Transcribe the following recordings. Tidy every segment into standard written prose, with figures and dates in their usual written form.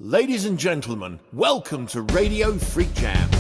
Ladies and gentlemen, welcome to Radio FreakJam.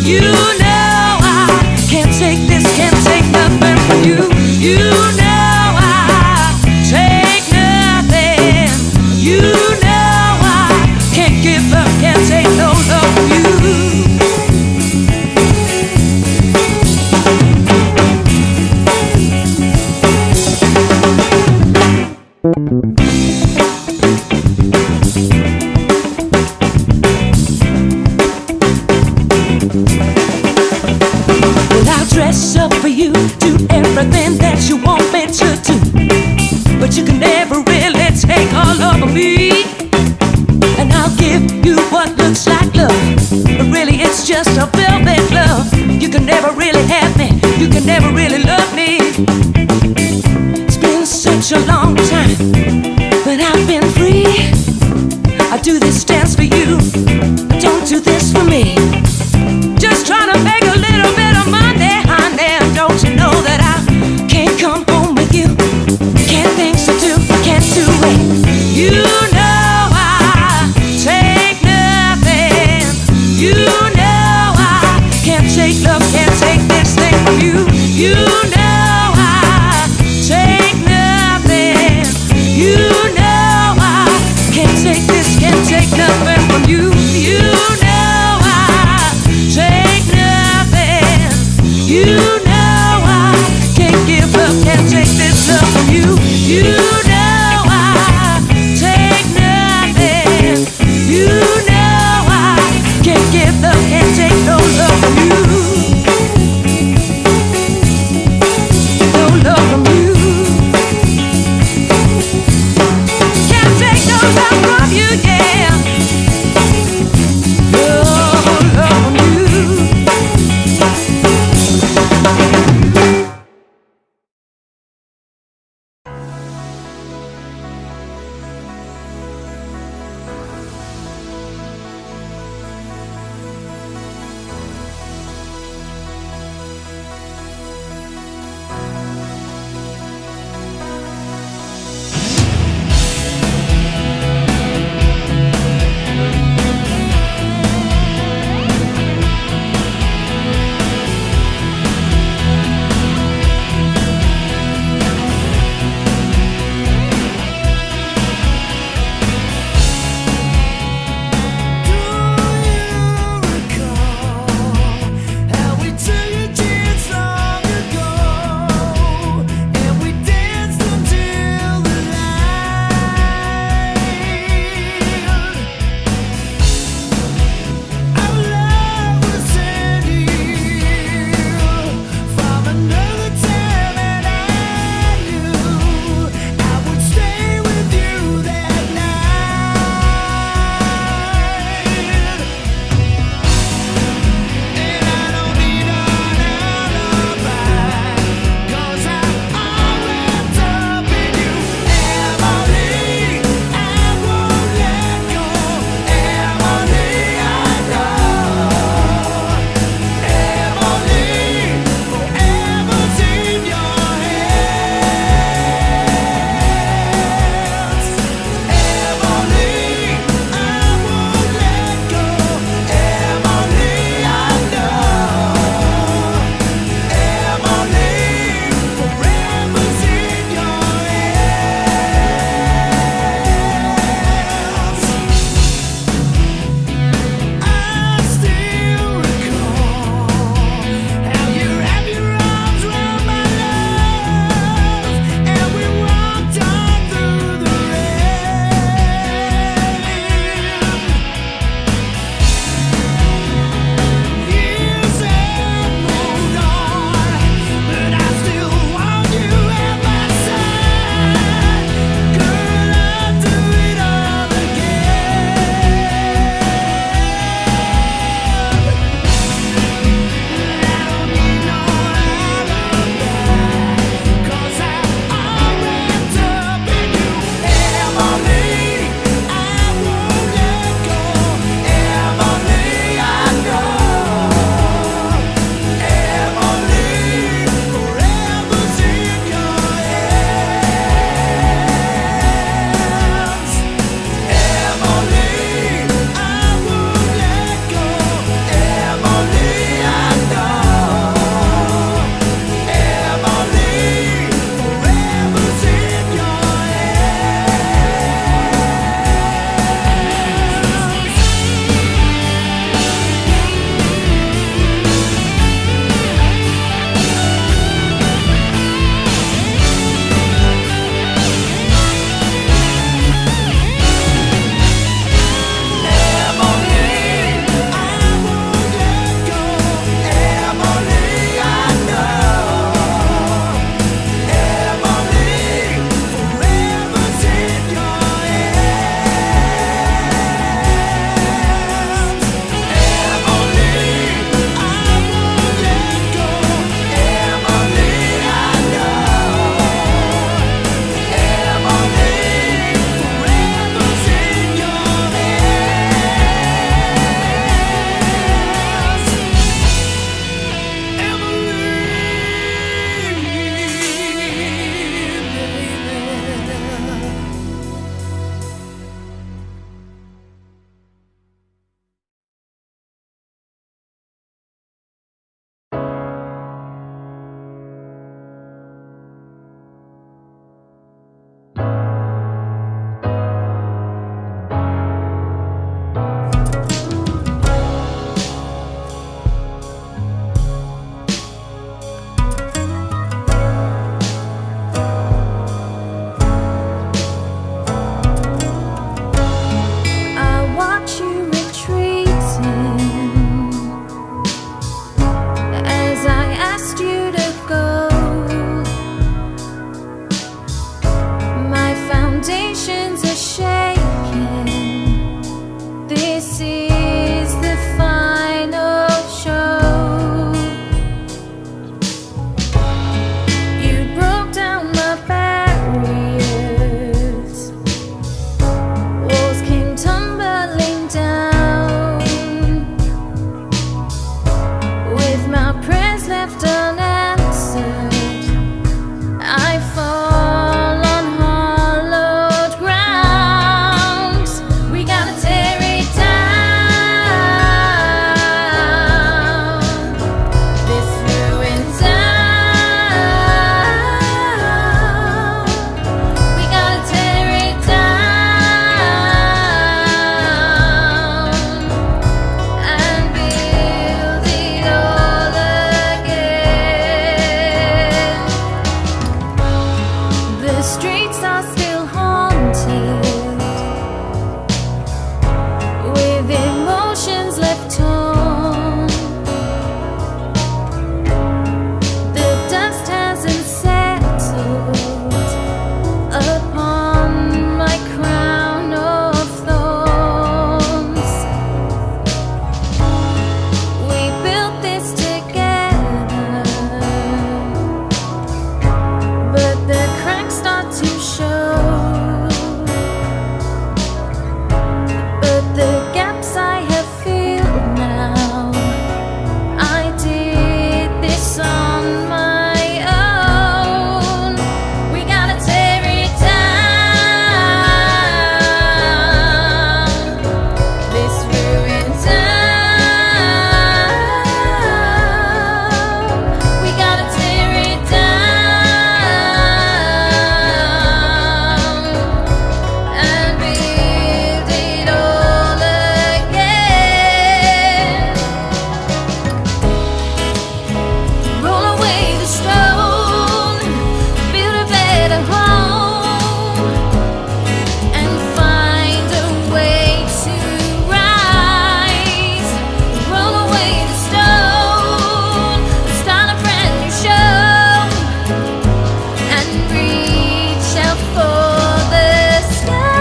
You know I can't take this, can't take nothing from you. You know I take nothing. You know I can't give up, can't take no love from you. Well, I'll dress up for you, do everything that you want me to do, but you can never really take all of me. And I'll give you what looks like love, but really it's just a velvet glove. You can never really have me, you can never really love me. It's been such a long time, but I've been free. I do this dance for you, I don't do this for me. Just trying to make a little bit of money, honey. Don't you know that I can't come home with you? Can't things to do, can't do it. You know I take nothing. You know I can't take love, can't take this thing from you. You know left unanswered. I fall on hollowed ground. We gotta tear it down, this ruined town. We gotta tear it down and build it all again. The streets are still haunted with emotions left torn. The dust hasn't settled upon my crown of thorns. We built this together, but the cracks start to show. But the gaps I have filled now, I did this on my own. We gotta tear it down, this ruined town. We gotta tear it down and build it all again. Roll away the stone, build a better home, and find a way to rise. Roll away the stone, start a brand new show, and reach out for the sky.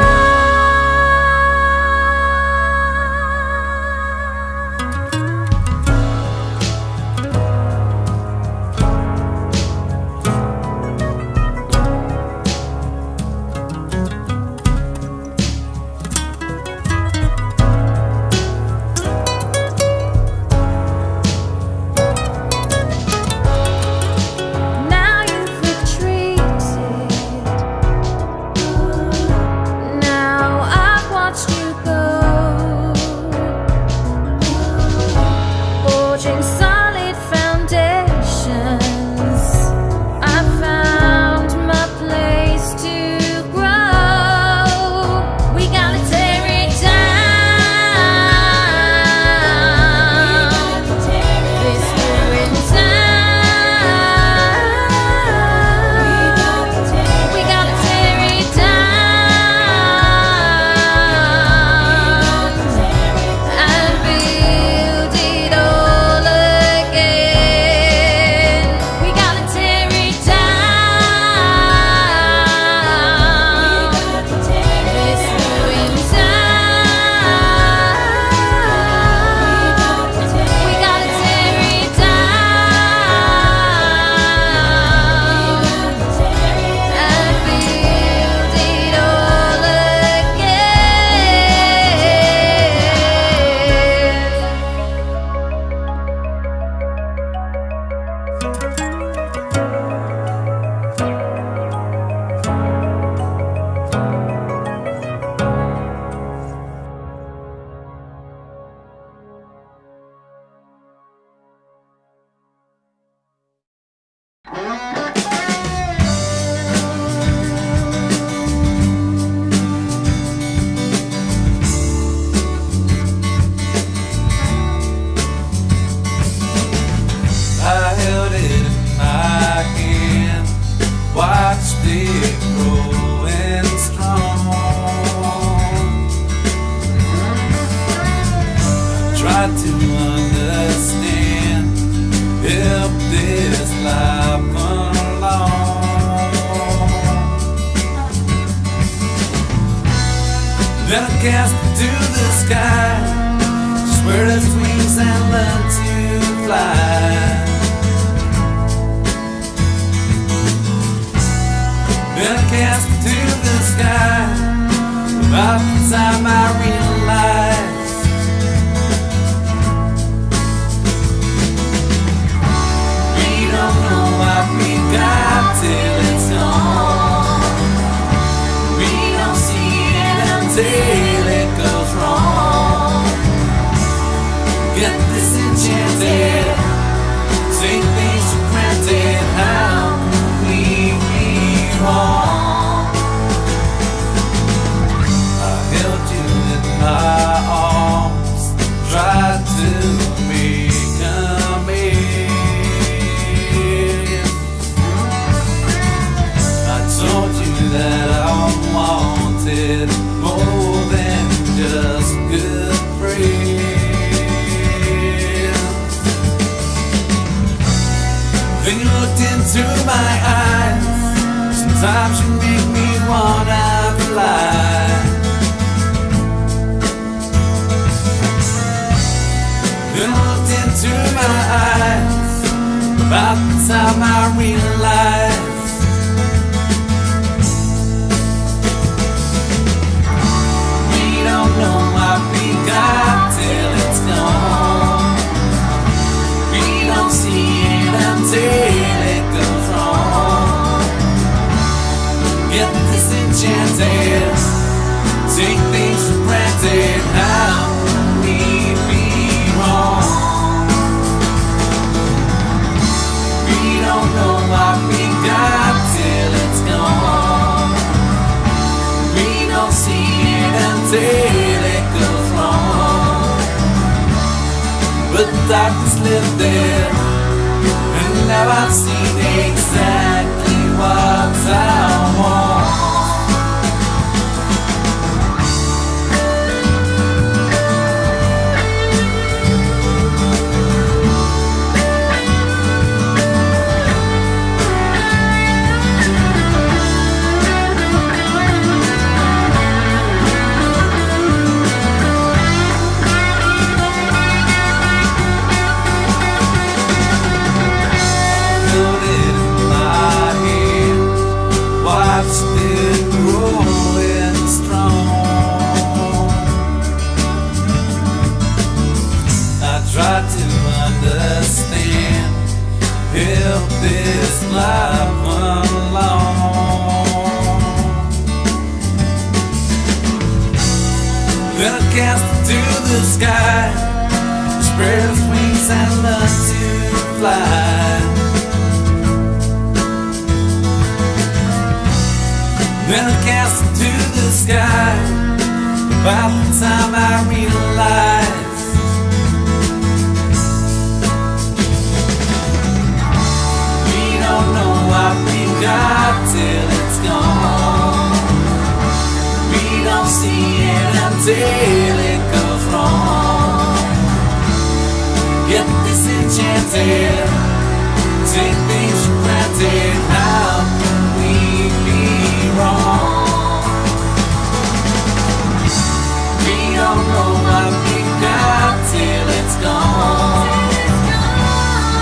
Now you've retreated. Now I've watched you go, forging solid foundations. I found my place to grow. We gotta tear it down, this ruined town. We gotta tear it down and build it all again. We gotta tear it down, this ruined town. We gotta tear it down and build it all I held it in my hand, watched it growing strong. Tried to understand, help this life along. Then I cast it to the sky, spread its wings and learned to fly. Then I cast it to the sky, about the time I realized we until it goes wrong. Get disenchanted, take things for granted. How can we be wrong? I held you in my arms, tried to become it. I told you that I wanted more than just good friends. Then you looked into my eyes. Sometimes you make me wanna fly. Then I looked into my eyes. About the time I realized we don't know what we got till it's gone. We don't see it until it goes wrong. Get disenchanted, take things for granted. How can we be wrong? We don't know what we got till it's gone. We don't see it until it goes wrong. But darkness lived there, and now I've seen exactly what I want. Try to understand, help this life along. Then I cast it to the sky, spread its wings and learn to fly. Then I cast it to the sky, about the time I realized don't know what we got till it's gone. We don't see it until it goes wrong. Get disenchanted, take things for granted. How can we be wrong? We don't know what we got till it's gone.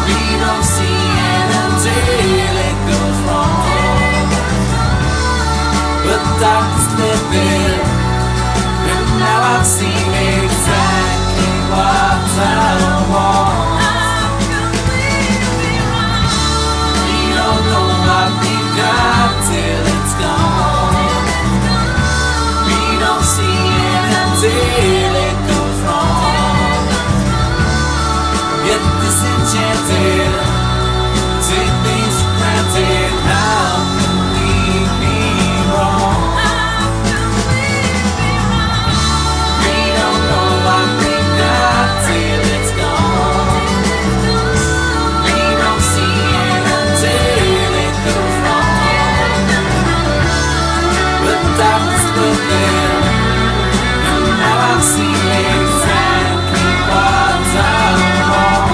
We don't see it until it goes wrong. But darkness lived there, and now I've seen exactly what I want. We don't know what we got till it's gone. We don't see it until it goes wrong. Get disenchanted, take things for granted. How can we be wrong? We don't know what we got till it's gone. We don't see it until it goes wrong. But darkness was there, and now I've seen exactly what I want.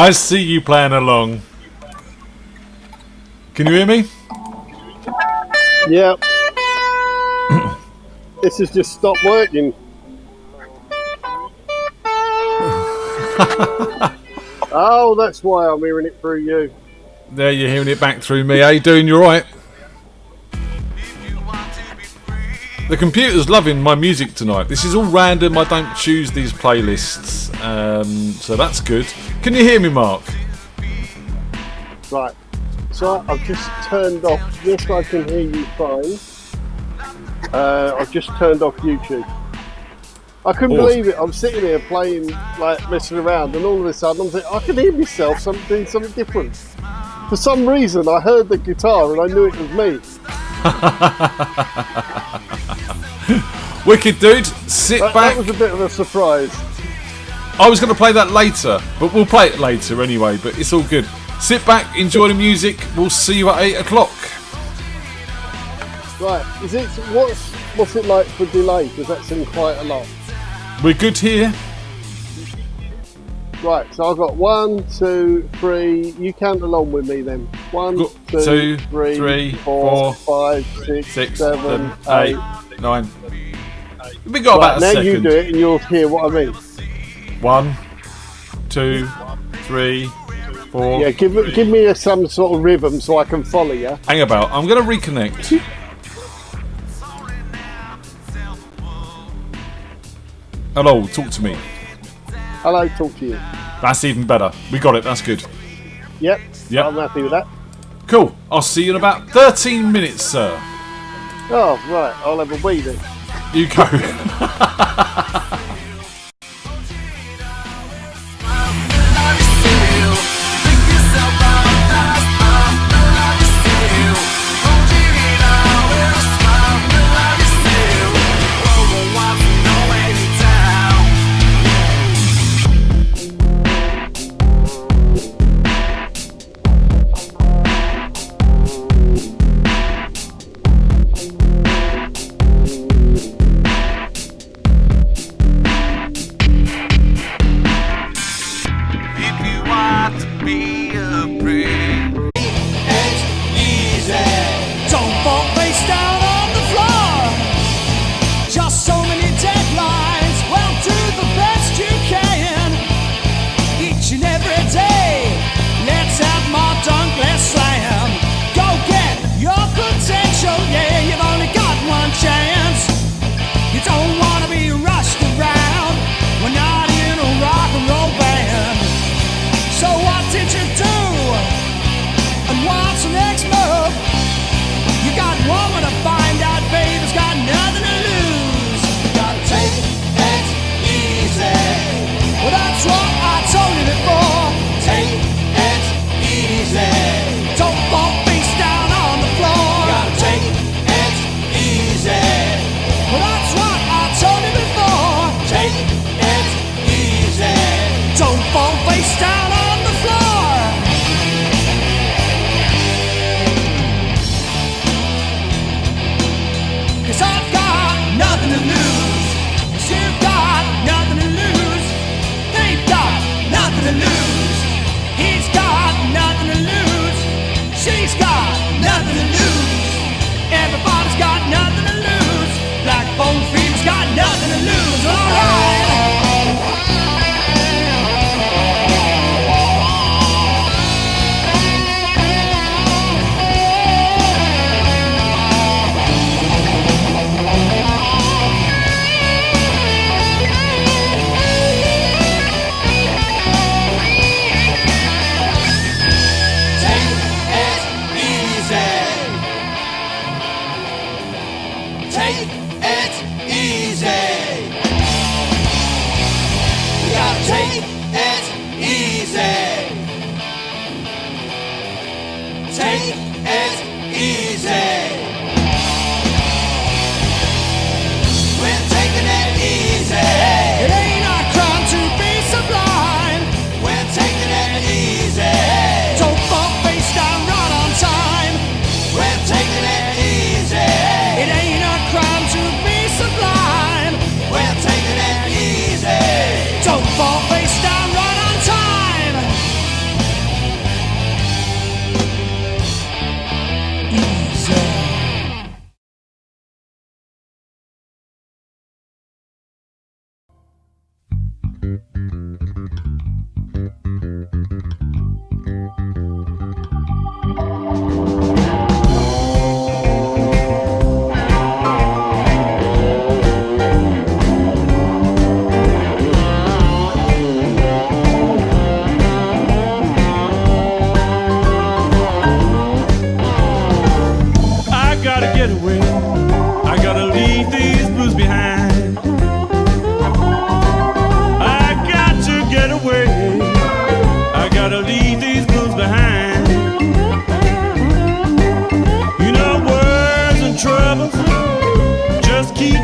I see you playing along. Can you hear me? Yeah. This has just stopped working. Oh, that's why I'm hearing it through you. There, you're hearing it back through me. How you doing? You alright? The computer's loving my music tonight. This is all random. I don't choose these playlists. So that's good. Can you hear me, Mark? Right. So I've just turned off. Yes, I can hear you fine. I've just turned off YouTube. I couldn't believe it. I'm sitting here playing, like messing around, and all of a sudden I'm thinking, I can hear myself doing something different. For some reason, I heard the guitar and I knew it was me. Wicked, dude. Sit back. That was a bit of a surprise. I was going to play that later, but we'll play it later anyway. But it's all good. Sit back, enjoy the music. We'll see you at 8 o'clock. Right. Is it what's it like for delay? Because that seemed quite a lot. We're good here. Right, so I've got 1, 2, 3. You count along with me then. 1, 2, 3, 4, 5, 6, 7, 8, 9. We got about a now second. You do it and you'll hear what I mean. 1, 2, 3, 4. Yeah, give me some sort of rhythm so I can follow you. Hang about. I'm going to reconnect. Hello, talk to me. Hello, talk to you. That's even better. We got it. That's good. Yep. Yep. I'm happy with that. Cool. I'll see you in about 13 minutes, sir. Oh, right. I'll have a wee then. You go.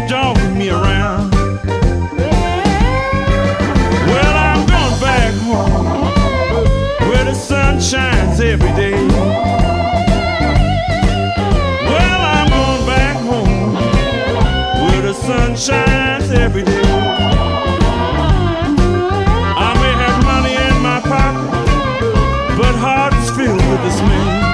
dogging me around. Well, I'm going back home where the sun shines every day. Well, I'm going back home where the sun shines every day. I may have money in my pocket, but heart is filled with dismay.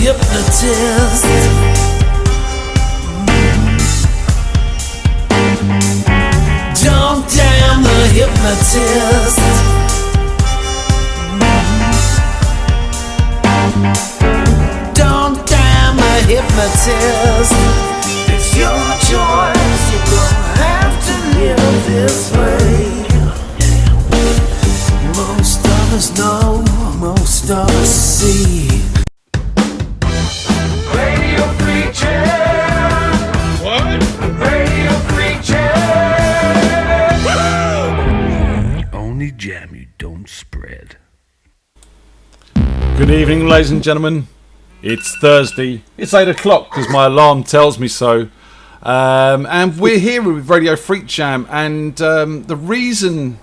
hypnotist. Don't damn the hypnotist. Don't damn the hypnotist. It's your choice. You don't have to live this way. Most of us know, most of us see. Radio Freak Jam. What? Radio Freak Jam. Only jam you don't spread. Good evening, ladies and gentlemen. It's Thursday. It's 8 o'clock because my alarm tells me so. And we're here with Radio Freak Jam. And the reason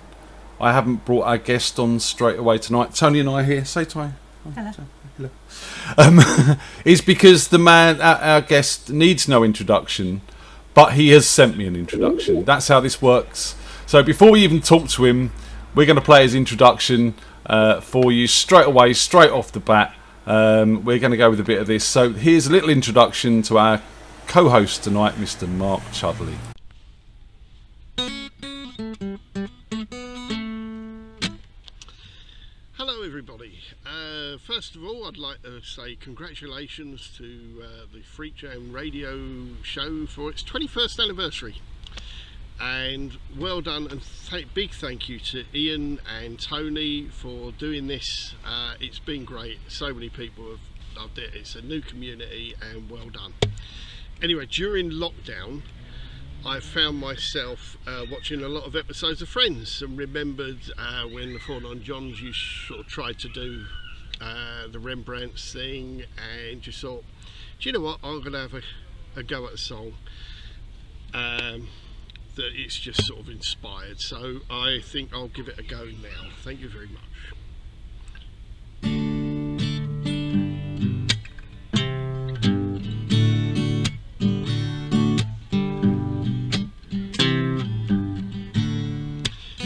I haven't brought our guest on straight away tonight, Tony and I are here. Say Tony. Hello. Is because the man, our guest, needs no introduction, but he has sent me an introduction. That's how this works. So before we even talk to him, we're going to play his introduction for you straight away, straight off the bat. We're going to go with a bit of this. So here's a little introduction to our co-host tonight, Mr. Mark Chudley. Hello everybody. First of all, I'd like to say congratulations to the FreakJam radio show for its 21st anniversary. And well done, and big thank you to Ian and Tony for doing this. It's been great. So many people have loved it. It's a new community, and well done. Anyway, during lockdown, I found myself watching a lot of episodes of Friends, and remembered when the Four Non-Johns you sort of tried to do the Rembrandts thing, and just thought, do you know what, I'm going to have a go at a song that it's just sort of inspired. So I think I'll give it a go now. Thank you very much.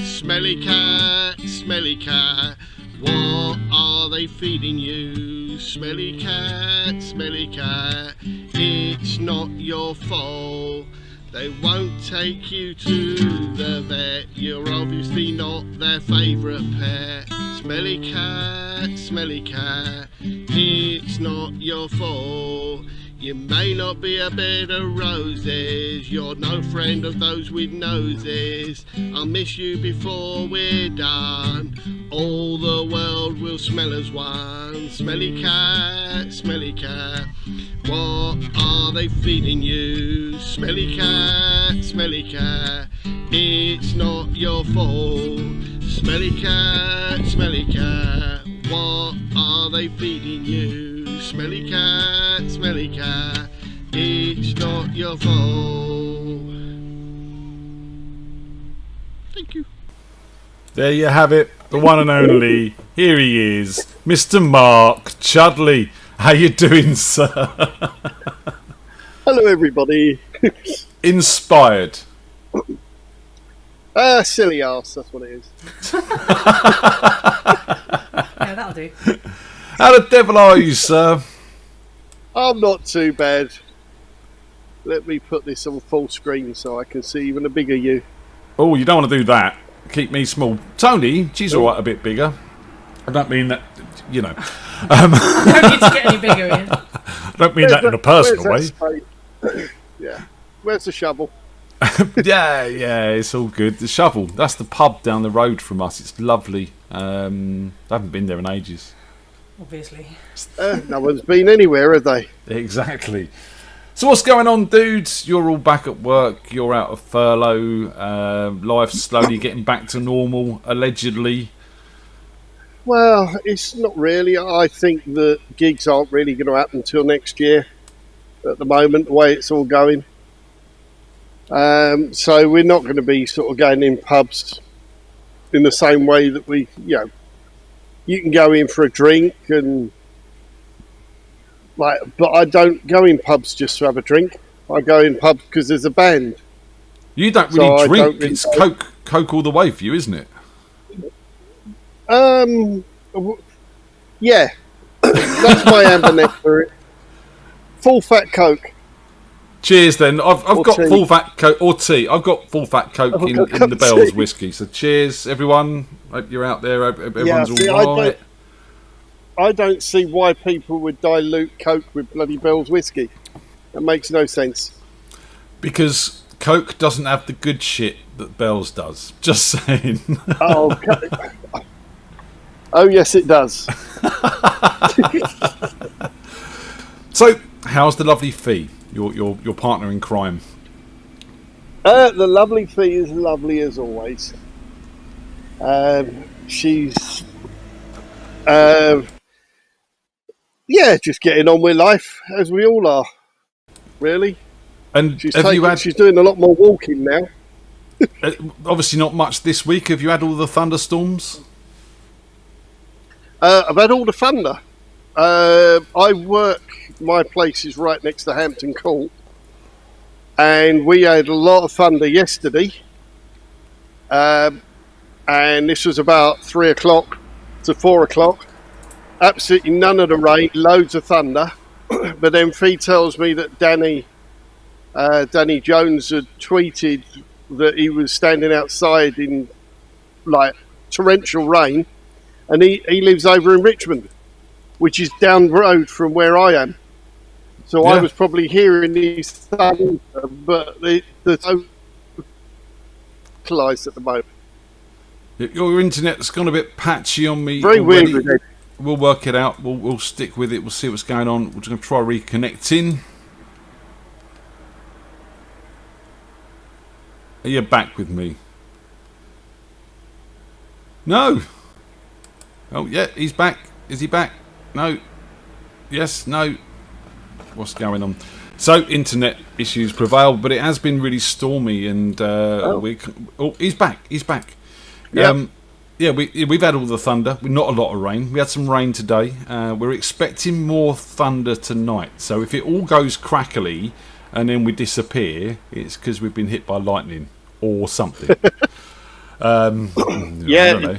Smelly cat, what are they feeding you? Smelly cat, it's not your fault. They won't take you to the vet. You're obviously not their favourite pet. Smelly cat, it's not your fault. You may not be a bed of roses. You're no friend of those with noses. I'll miss you before we're done. All the world will smell as one. Smelly cat, what are they feeding you? Smelly cat, it's not your fault. Smelly cat, what are they feeding you? Smelly cat, it's not your fault. Thank you. There you have it, the one and only. Here he is, Mr. Mark Chudley. How you doing, sir? Hello everybody. Inspired. Silly arse, that's what it is. Yeah, that'll do. How the devil are you, sir? I'm not too bad. Let me put this on full screen so I can see even a bigger you. Oh, you don't want to do that. Keep me small. Tony, she's all right a bit bigger. I don't mean that, you know. Don't need to get any bigger, Ian. I don't mean that in a personal way. Yeah. Where's the shovel? yeah, it's all good. The Shovel, that's the pub down the road from us. It's lovely. I haven't been there in ages. Obviously. No one's been anywhere, have they? Exactly. So what's going on, dudes? You're all back at work. You're out of furlough. Life's slowly getting back to normal, allegedly. Well, it's not really. I think that gigs aren't really going to happen until next year at the moment, the way it's all going. So we're not going to be sort of going in pubs in the same way that we, you can go in for a drink and but I don't go in pubs just to have a drink. I go in pubs because there's a band. You don't really drink. It's Coke all the way for you, isn't it? Yeah. That's my amber nectar. full fat Coke. Cheers then. I've Or got tea. full fat Coke or tea. I've got full fat Coke I've in got the Bell's tea. whiskey. So cheers, everyone. Hope you're out there. Hope everyone's see, all right. I don't see why people would dilute Coke with bloody Bell's whiskey. That makes no sense. Because Coke doesn't have the good shit that Bell's does. Just saying. Oh, oh yes, it does. So, how's the lovely Fee, your partner in crime? The lovely Fee is lovely as always. She's, just getting on with life as we all are. Really, And she's have doing a lot more walking now. obviously not much this week. Have you had all the thunderstorms? I've had all the thunder. My place is right next to Hampton Court, and we had a lot of thunder yesterday. And this was about 3 o'clock to 4 o'clock. Absolutely none of the rain, loads of thunder. But then Fee tells me that Danny Jones had tweeted that he was standing outside in like torrential rain, and he lives over in Richmond, which is down the road from where I am. So I Yeah. was probably hearing these thunder, but the localised at the moment. Your internet's gone a bit patchy on me. Very weird already. with it. We'll work it out. We'll stick with it. We'll see what's going on. We're just going to try reconnecting. Are you back with me? No. Oh, yeah, he's back. Is he back? No. Yes, no. What's going on? So, internet issues prevail, but it has been really stormy, and he's back. He's back. Yep. We've had all the thunder. Not a lot of rain. We had some rain today. We're expecting more thunder tonight. So if it all goes crackly and then we disappear, it's because we've been hit by lightning or something. I don't know.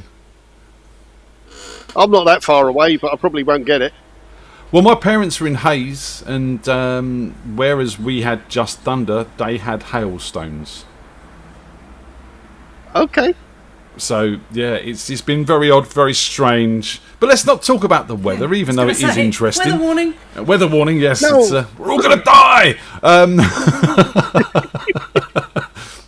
I'm not that far away, but I probably won't get it. Well, my parents were in Hayes, and whereas we had just thunder, they had hailstones. Okay. So yeah, it's been very odd, very strange. But let's not talk about the weather, even though it is interesting. Weather warning. Weather warning, yes. No. It's, we're all going to die.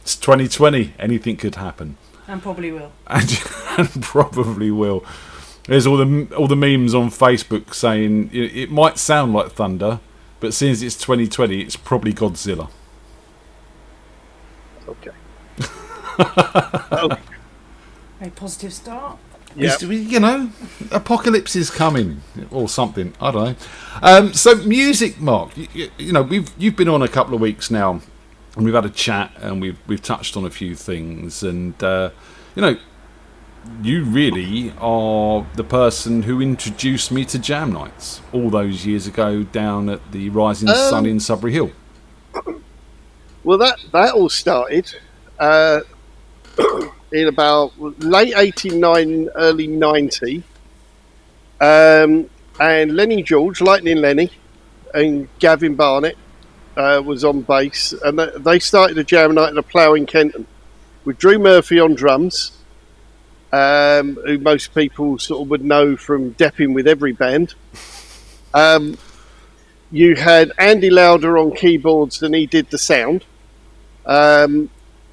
It's 2020. Anything could happen, And probably will. and probably will. There's all the memes on Facebook saying it might sound like thunder, but since it's 2020, it's probably Godzilla. Okay. A positive start. Yep. You know, apocalypse is coming or something. I don't know. So music, Mark. You know, you've been on a couple of weeks now, and we've had a chat, and we've touched on a few things, and you know, you really are the person who introduced me to jam nights all those years ago down at the Rising Sun in Sudbury Hill. Well, that all started in about late 89, early 90. And Lenny George, Lightning Lenny, and Gavin Barnett was on bass. And they started a jam night at a Plough in Kenton with Drew Murphy on drums, who most people sort of would know from depping with every band. You had Andy Lauder on keyboards, and he did the sound.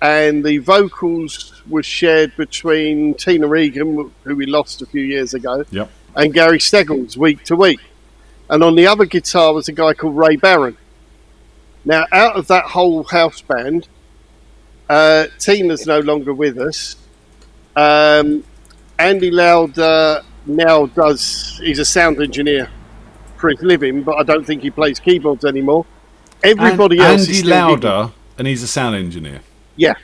And the vocals were shared between Tina Regan, who we lost a few years ago, Yep. and Gary Steggles week to week. And on the other guitar was a guy called Ray Barron. Now, out of that whole house band, Tina's no longer with us. Andy Lauder now he's a sound engineer for his living, but I don't think he plays keyboards anymore. Everybody else is Andy still Lauder, and he's a sound engineer. Yeah.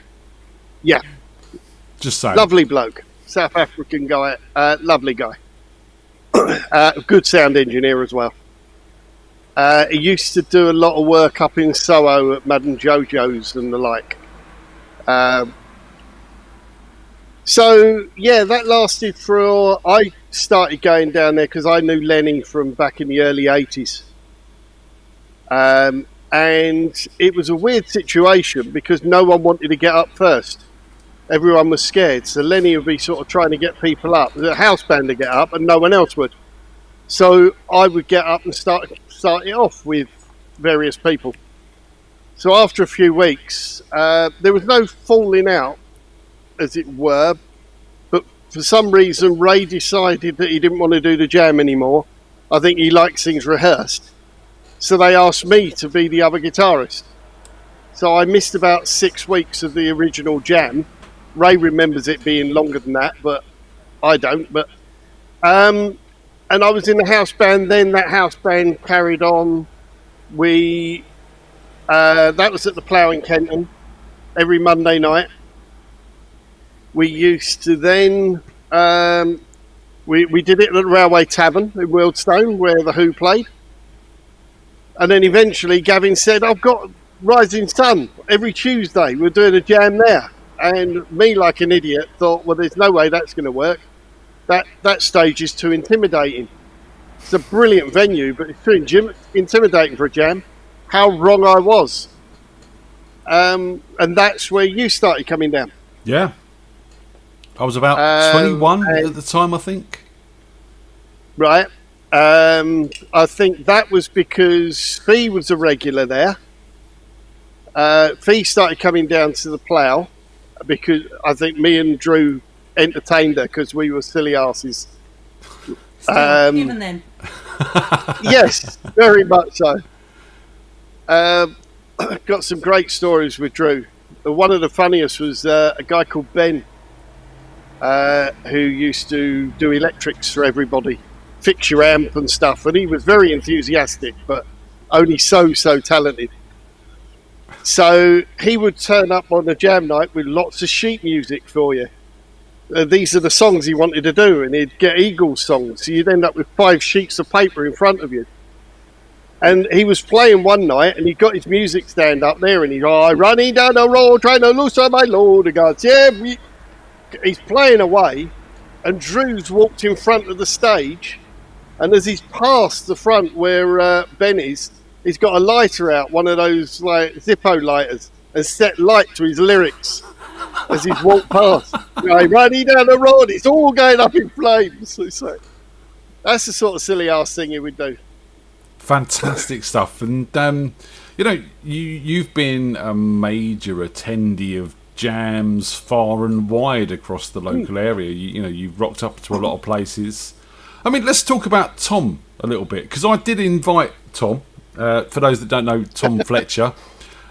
Just saying. Lovely bloke. South African guy. Lovely guy. Good sound engineer as well. He used to do a lot of work up in Soho at Madame Jojo's and the like. So, yeah, that lasted for... I started going down there because I knew Lenny from back in the early 80s. And it was a weird situation because no one wanted to get up first. Everyone was scared. So Lenny would be sort of trying to get people up. The house band to get up and no one else would. So I would get up and start it off with various people. So after a few weeks, there was no falling out, as it were. But for some reason, Ray decided that he didn't want to do the jam anymore. I think he likes things rehearsed. So they asked me to be the other guitarist. So I missed about 6 weeks of the original jam. Ray remembers it being longer than that, but I don't. But and I was in the house band then. That house band carried on. That was at the Plough in Kenton every Monday night. We used to then... we did it at the Railway Tavern in Wealdstone, where the Who played. And then eventually Gavin said, I've got Rising Sun every Tuesday. We're doing a jam there. And me, like an idiot, thought, well, there's no way that's going to work. That stage is too intimidating. It's a brilliant venue, but it's too intimidating for a jam. How wrong I was. And that's where you started coming down. Yeah. I was about 21 at the time, I think. Right. I think that was because Fee was a regular there. Fee started coming down to the Plough because I think me and Drew entertained her because we were silly asses. Even then. Yes, very much so. Got some great stories with Drew. One of the funniest was a guy called Ben who used to do electrics for everybody, fix your amp and stuff, and he was very enthusiastic but only so talented. So he would turn up on the jam night with lots of sheet music for you. These are the songs he wanted to do, and he'd get Eagles songs, so you'd end up with 5 sheets of paper in front of you. And he was playing one night, and he got his music stand up there, and he's running down the road trying to loosen my load. The guys, he's playing away, and Drew's walked in front of the stage, and as he's passed the front where Ben is, he's got a lighter out, one of those like Zippo lighters, and set light to his lyrics as he's walked past. Running down the road, it's all going up in flames. So that's the sort of silly ass thing he would do. Fantastic stuff. And you've been a major attendee of jams far and wide across the local area. You've rocked up to a lot of places. I mean, let's talk about Tom a little bit, because I did invite Tom, for those that don't know, Tom Fletcher,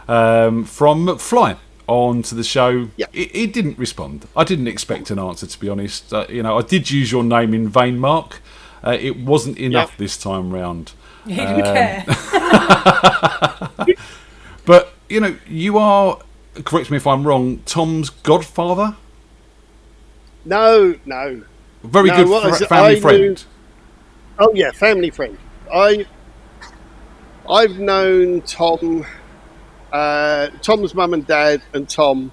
from McFly onto the show. Yeah. He didn't respond. I didn't expect an answer, to be honest. I did use your name in vain, Mark. It wasn't enough this time round. He didn't care. But, you are, correct me if I'm wrong, Tom's godfather? No. Very good family friend. Oh, yeah, family friend. I've known Tom, Tom's mum and dad and Tom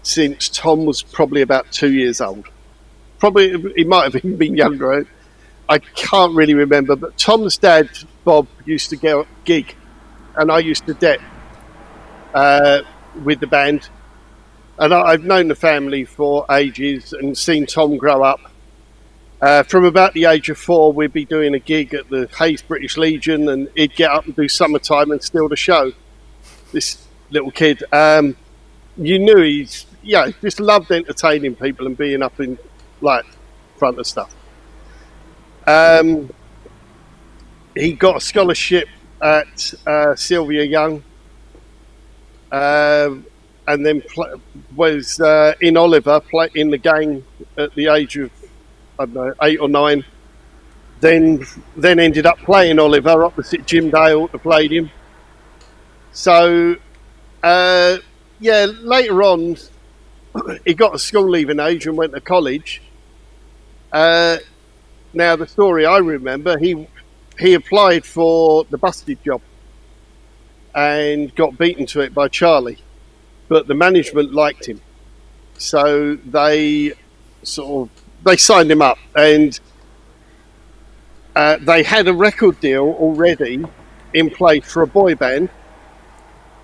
since Tom was probably about 2 years old. Probably, he might have even been younger. I can't really remember, but Tom's dad, Bob, used to go gig, and I used to det with the band. And I've known the family for ages and seen Tom grow up. From about the age of 4, we'd be doing a gig at the Hayes British Legion, and he'd get up and do Summertime and steal the show. This little kid, you knew he just loved entertaining people and being up in front of stuff. He got a scholarship at Sylvia Young, and then was in Oliver, in the gang at the age of, I don't know, 8 or 9. Then ended up playing Oliver opposite Jim Dale, that played him. So, later on, he got to school leaving age and went to college. Now, the story I remember, he applied for the busted job and got beaten to it by Charlie, but the management liked him, so they signed him up, and they had a record deal already in place for a boy band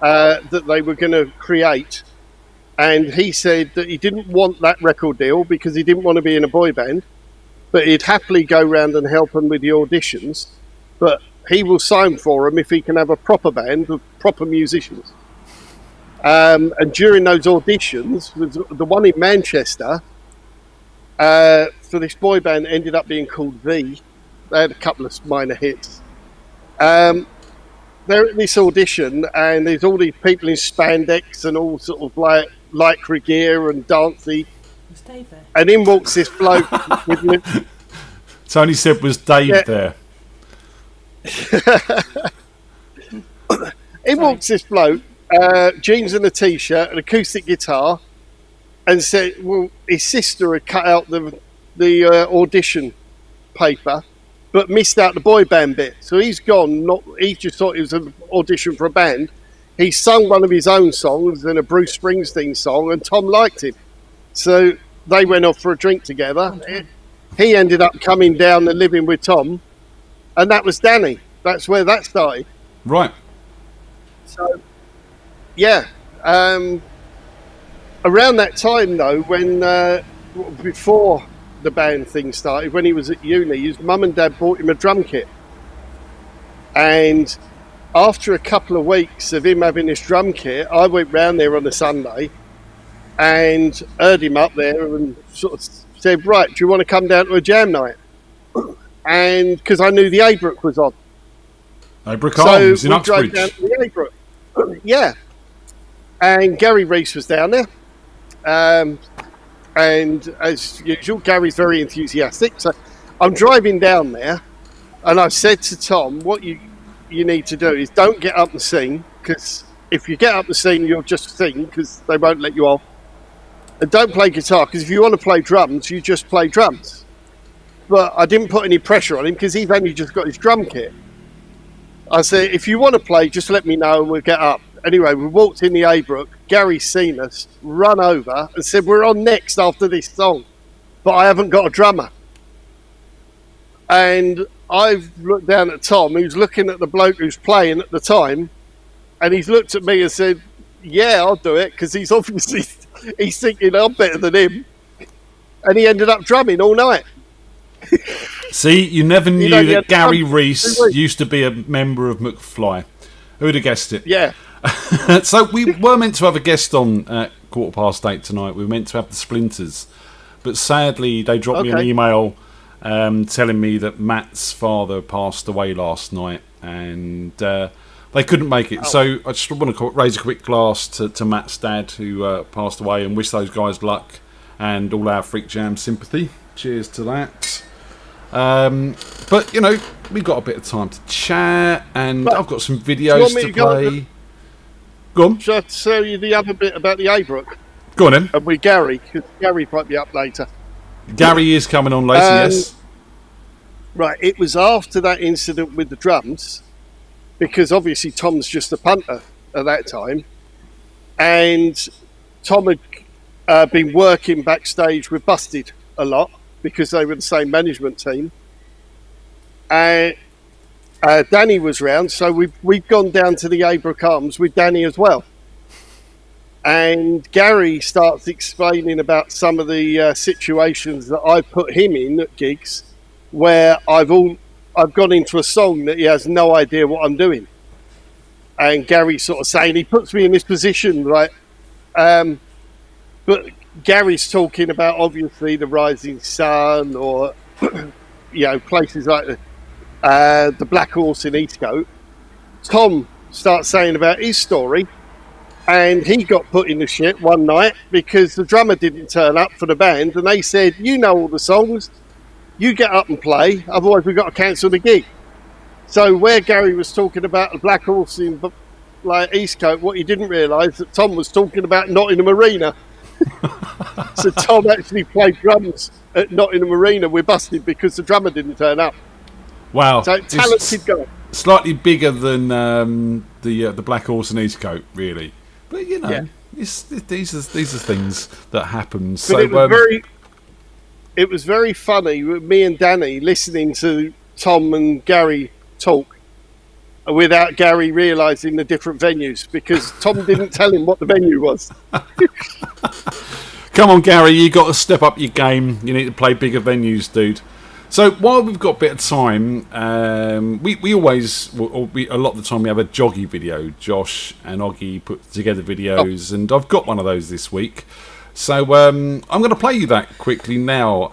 that they were going to create. And he said that he didn't want that record deal because he didn't want to be in a boy band, but he'd happily go round and help them with the auditions. But he will sign for them if he can have a proper band with proper musicians. And during those auditions, the one in Manchester, for this boy band ended up being called V. They had a couple of minor hits. They're at this audition, and there's all these people in spandex and all sort of like lycra gear and dancey. Was Dave there? And in walks this bloke with Tony said, was Dave there? in walks this bloke, jeans and a t-shirt, an acoustic guitar, and said, well, his sister had cut out the audition paper, but missed out the boy band bit. So he's gone. He just thought it was an audition for a band. He sung one of his own songs and a Bruce Springsteen song, and Tom liked him. So they went off for a drink together. He ended up coming down and living with Tom, and that was Danny. That's where that started. Right. So, yeah. Around that time, though, when before the band thing started, when he was at uni, his mum and dad bought him a drum kit. And after a couple of weeks of him having this drum kit, I went round there on a Sunday and heard him up there and sort of said, right, do you want to come down to a jam night? And because I knew the Abrook was on. Abrook Arms in we drove Uxbridge. down to the Abrook. Yeah. And Gary Reese was down there. And as usual, Gary's very enthusiastic. So I'm driving down there, and I said to Tom, what you need to do is don't get up and sing, because if you get up and sing, you'll just sing, because they won't let you off. And don't play guitar, because if you want to play drums, you just play drums. But I didn't put any pressure on him, because he's only just got his drum kit. I said, if you want to play, just let me know and we'll get up. Anyway, we walked in the Abrook. Gary's seen us, run over and said, we're on next after this song, but I haven't got a drummer. And I've looked down at Tom, who's looking at the bloke who's playing at the time, and he's looked at me and said, yeah, I'll do it, because he's obviously, he's thinking I'm better than him. And he ended up drumming all night. See, you never knew that Gary Reese used to be a member of McFly. Who would have guessed it? Yeah. So we were meant to have a guest on at 8:15 tonight. We were meant to have the Splinters, but sadly they dropped me an email telling me that Matt's father passed away last night, and they couldn't make it. So I just want to raise a quick glass to Matt's dad, who passed away, and wish those guys luck and all our FreakJam sympathy. Cheers to that. But you know, we've got a bit of time to chat, and I've got some videos to play. Go on. Shall I tell you the other bit about the Abrook? Go on then. And with Gary, because Gary might be up later. Gary is coming on later, yes. Right, it was after that incident with the drums, because obviously Tom's just a punter at that time, and Tom had been working backstage with Busted a lot, because they were the same management team. And Danny was round, so we've gone down to the Abrook Arms with Danny as well. And Gary starts explaining about some of the situations that I put him in at gigs, where I've gone into a song that he has no idea what I'm doing. And Gary's sort of saying, he puts me in this position, right? But Gary's talking about, obviously, the Rising Sun, or you know, places like the Black Horse in Eastcote. Tom starts saying about his story, and he got put in the shit one night because the drummer didn't turn up for the band, and they said, you know all the songs, you get up and play, otherwise we've got to cancel the gig. So where Gary was talking about the Black Horse in like Eastcote, what he didn't realise that Tom was talking about Nottingham Arena. So Tom actually played drums at Nottingham Arena with Busted because the drummer didn't turn up. Wow. So talented guy. Slightly bigger than the Black Horse and Eastcote, really. But you know, these are things that happen. So it was very funny with me and Danny listening to Tom and Gary talk, without Gary realising the different venues because Tom didn't tell him what the venue was. Come on, Gary, you got to step up your game. You need to play bigger venues, dude. So while we've got a bit of time, we always, a lot of the time, we have a joggy video. Josh and Oggy put together videos, and I've got one of those this week. So I'm going to play you that quickly now.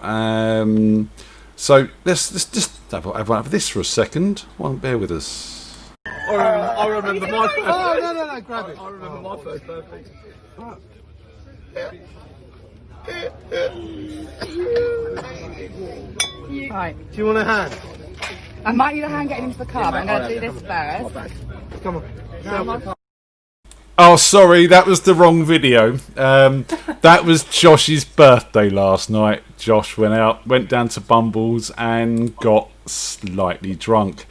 So let's just have this for a second. Well, bear with us. I remember my first. Oh no, grab it. I remember my first birthday. Right. Do you want a hand? I might need a hand getting into the car, but I'm going to do this first. Come on. Oh, sorry, that was the wrong video. That was Josh's birthday last night. Josh went down to Bumble's and got slightly drunk.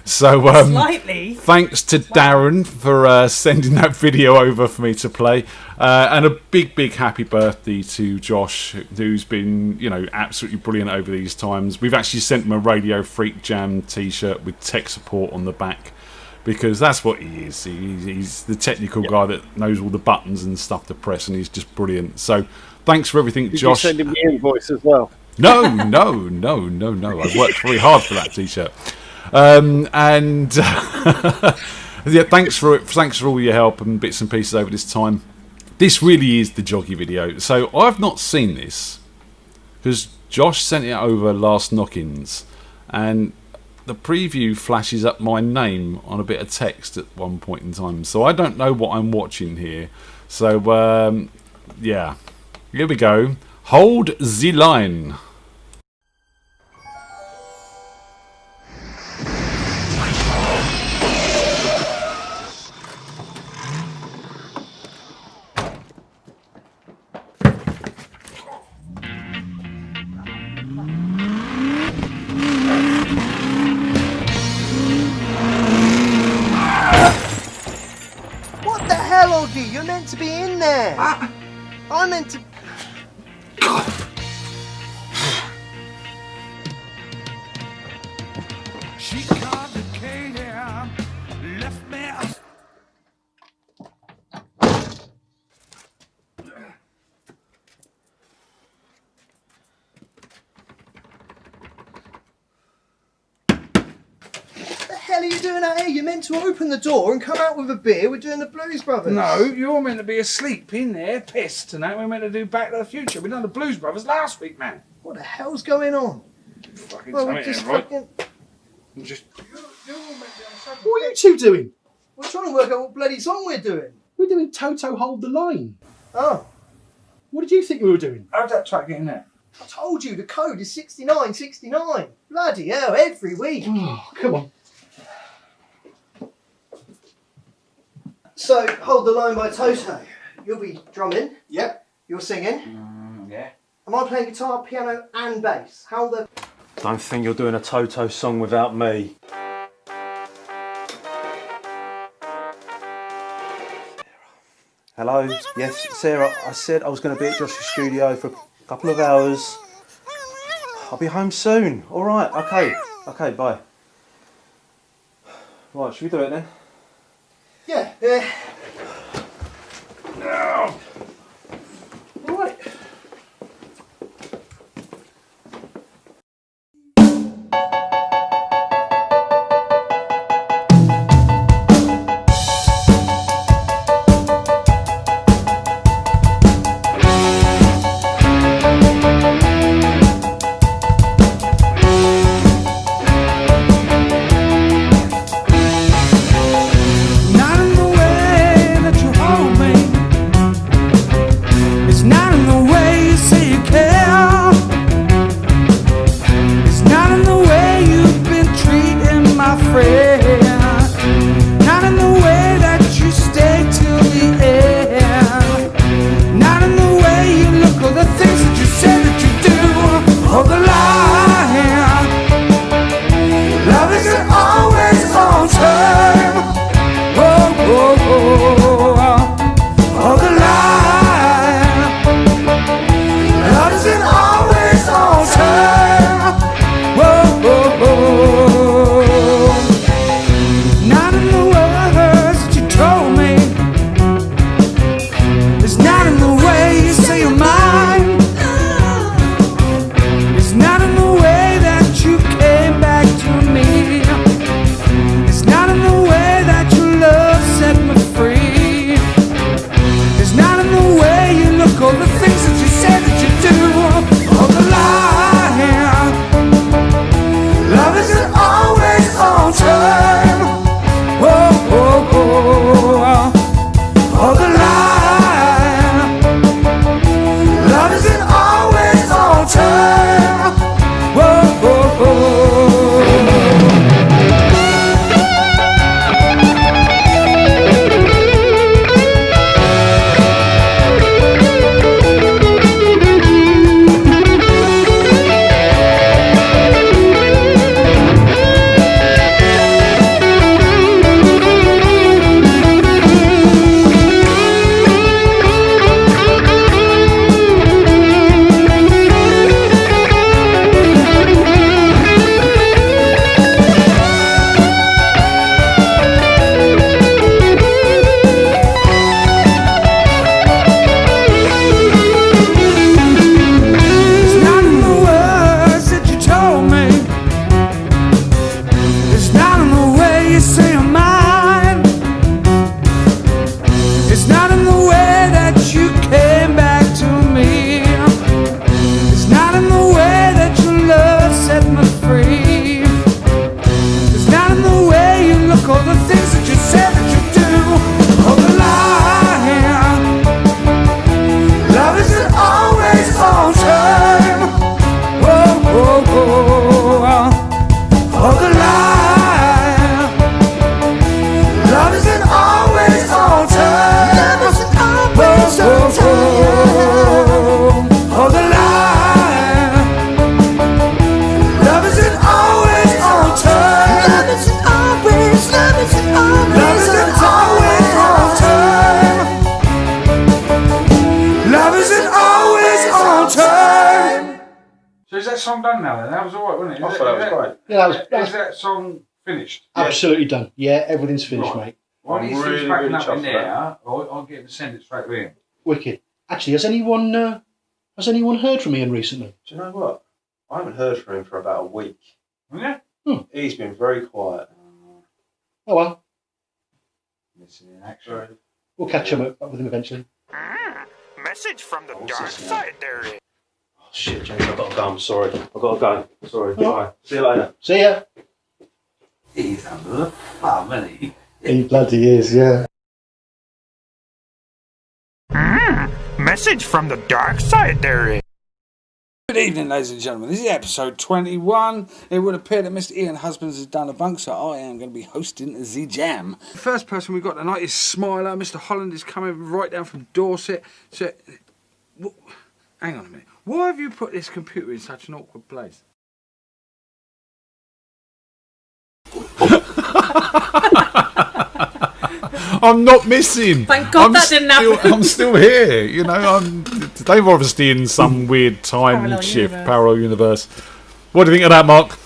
So, Slightly. Thanks to Darren for sending that video over for me to play, and a big happy birthday to Josh, who's been absolutely brilliant over these times. We've actually sent him a Radio FreakJam T-shirt with tech support on the back. Because that's what he is. He's the technical guy that knows all the buttons and stuff to press, and he's just brilliant. So, thanks for everything, Josh. Did you send him the invoice as well? No. I worked very hard for that T-shirt. Yeah, thanks for all your help and bits and pieces over this time. This really is the joggy video. So I've not seen this because Josh sent it over last knock-ins, and the preview flashes up my name on a bit of text at one point in time, so I don't know what I'm watching here. So yeah, here we go. Hold the line. You're meant to be in there. I'm meant to. She complicated, left me. What the hell are you doing out here? You're meant to open the door and come out with a beer. We're doing the Blues Brothers. No, you're meant to be asleep in there, pissed, and that we're meant to do Back to the Future. We done the Blues Brothers last week, man. What the hell's going on? Fucking Well, something, we're just right? fucking. Just. You're all meant to be on the second What are you two doing? We're trying to work out what bloody song we're doing. We're doing Toto Hold the Line. Oh, What did you think we were doing? How'd that track get in there? I told you the code is 6969. Bloody hell, every week. Oh, come on. So, Hold the Line by Toto. You'll be drumming. Yep. You're singing. Yeah. Am I playing guitar, piano, and bass? How the. Don't think you're doing a Toto song without me. Hello? Yes, Sarah, I said I was going to be at Josh's studio for a couple of hours. I'll be home soon. Alright, okay. Okay, bye. Right, should we do it then? Yeah. Right. Not in the way that you hold me. song done now then? That was alright, wasn't it? I thought that was great. Yeah, Is that song finished? absolutely done. Yeah, everything's finished, Right. mate. Why I'm do you really, finish backing really up chuffed in with there? I'll get him to send it straight to him. Wicked. Actually, has anyone heard from Ian recently? Do you know what? I haven't heard from him for about a week. Yeah? He's been very quiet. Oh well, Missing in action. we'll catch up with him eventually. Message from the dark side there is. Oh, shit, James, I've got to go. I'm sorry. I've got to go. Sorry. Bye. See you later. See ya. He's under the thumb, isn't he? He bloody is, yeah. Message from the dark side there is. Good evening, ladies and gentlemen. This is episode 21. It would appear that Mr. Ian Husbands has done a bunk, so I am going to be hosting the Jam. The first person we've got tonight is Smiler. Mr. Holland is coming right down from Dorset. So, hang on a minute. Why have you put this computer in such an awkward place? I'm not missing. Thank God that didn't happen. I'm still here. You know, they've obviously in some weird time parallel universe. What do you think of that, Mark?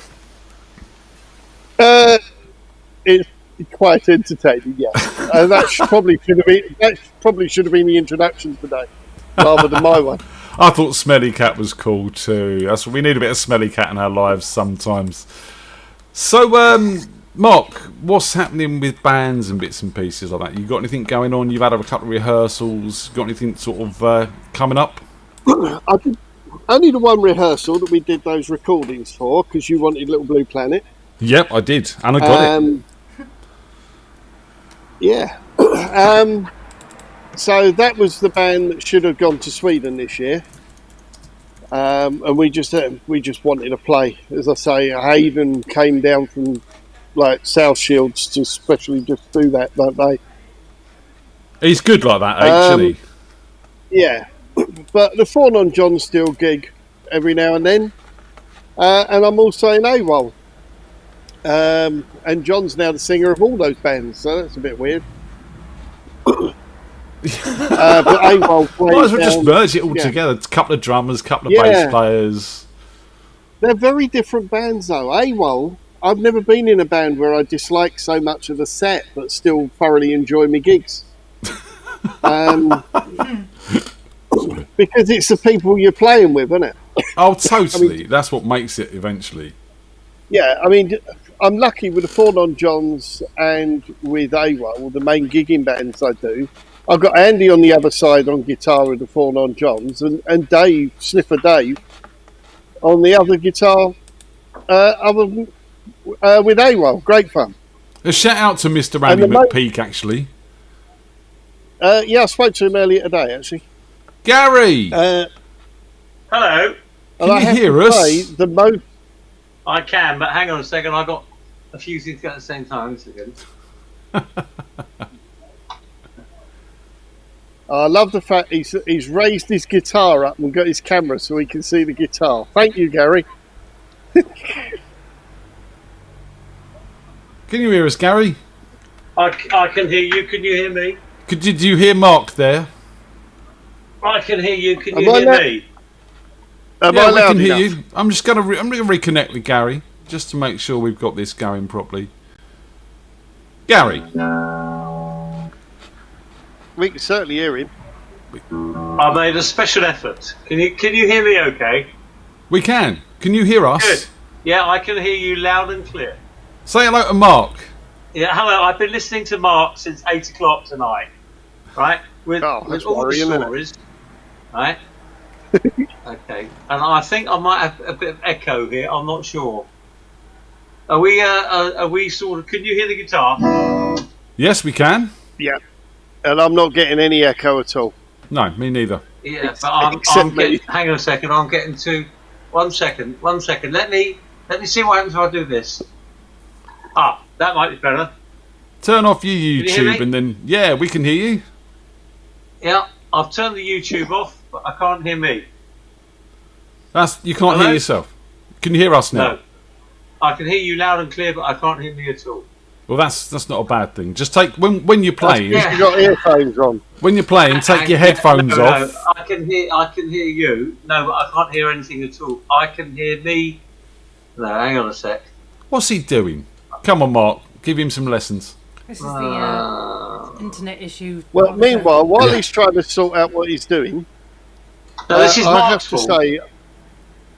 It's quite entertaining, yeah. That probably should have been the introduction today, rather than my one. I thought Smelly Cat was cool too. We need a bit of Smelly Cat in our lives sometimes. So, Mark, what's happening with bands and bits and pieces like that? You got anything going on? You've had a couple of rehearsals. Got anything sort of coming up? Only the one rehearsal that we did those recordings for, because you wanted Little Blue Planet. Yep, I did, and I got it. Yeah. So that was the band that should have gone to Sweden this year. And we just wanted to play. As I say, Hayden came down from like South Shields to especially just do that, don't they? He's good like that, actually. Yeah, but the Fawn on John still gig every now and then, and I'm also in AWOL. And John's now the singer of all those bands, so that's a bit weird. But AWOL plays. Might as well just merge it all together. A couple of drummers, a couple of bass players. They're very different bands, though. AWOL, I've never been in a band where I dislike so much of the set, but still thoroughly enjoy my gigs. Because it's the people you're playing with, isn't it? Oh, totally. I mean, that's what makes it eventually. Yeah, I mean, I'm lucky with the Fawn on Johns and with AWOL, the main gigging bands I do. I've got Andy on the other side on guitar with the Fawn on Johns, and Dave, Sniffer Dave, on the other guitar with AWOL. Great fun. A shout out to Mr. Randy McPeak, actually. Yeah, I spoke to him earlier today, actually. Gary! Hello. Can you hear us? I can, but hang on a second. I've got a few things to go at the same time. I love the fact he's raised his guitar up and got his camera so he can see the guitar. Thank you, Gary. Can you hear us, Gary? I can hear you. Can you hear me? Did you hear Mark there? I can hear you. Can you hear me? Yeah, we can hear you. I'm just gonna reconnect with Gary just to make sure we've got this going properly. Gary, we can certainly hear him. I made a special effort. Can you hear me? Okay. We can. Can you hear us? Good. Yeah, I can hear you loud and clear. Say hello to Mark. Yeah, hello. I've been listening to Mark since 8 o'clock tonight. Right, with all the stories. Right. Okay, and I think I might have a bit of echo here. I'm not sure. Are we sort of? Can you hear the guitar? Yes, we can. Yeah, and I'm not getting any echo at all. No, me neither. Yeah, but I'm getting. Hang on a second. I'm getting to. 1 second. 1 second. Let me see what happens if I do this. Ah, that might be better. Turn off your YouTube and then we can hear you. Yeah, I've turned the YouTube off, but I can't hear me. You can't hear yourself. Can you hear us now? No. I can hear you loud and clear, but I can't hear me at all. Well, that's not a bad thing. Just take when you're playing. You've got earphones on. When you're playing, take your headphones off. No, can hear you. No, but I can't hear anything at all. I can hear me. No, hang on a sec. What's he doing? Come on, Mark. Give him some lessons. This is the internet issue. Well, meanwhile, while he's trying to sort out what he's doing, no, this is I have to say,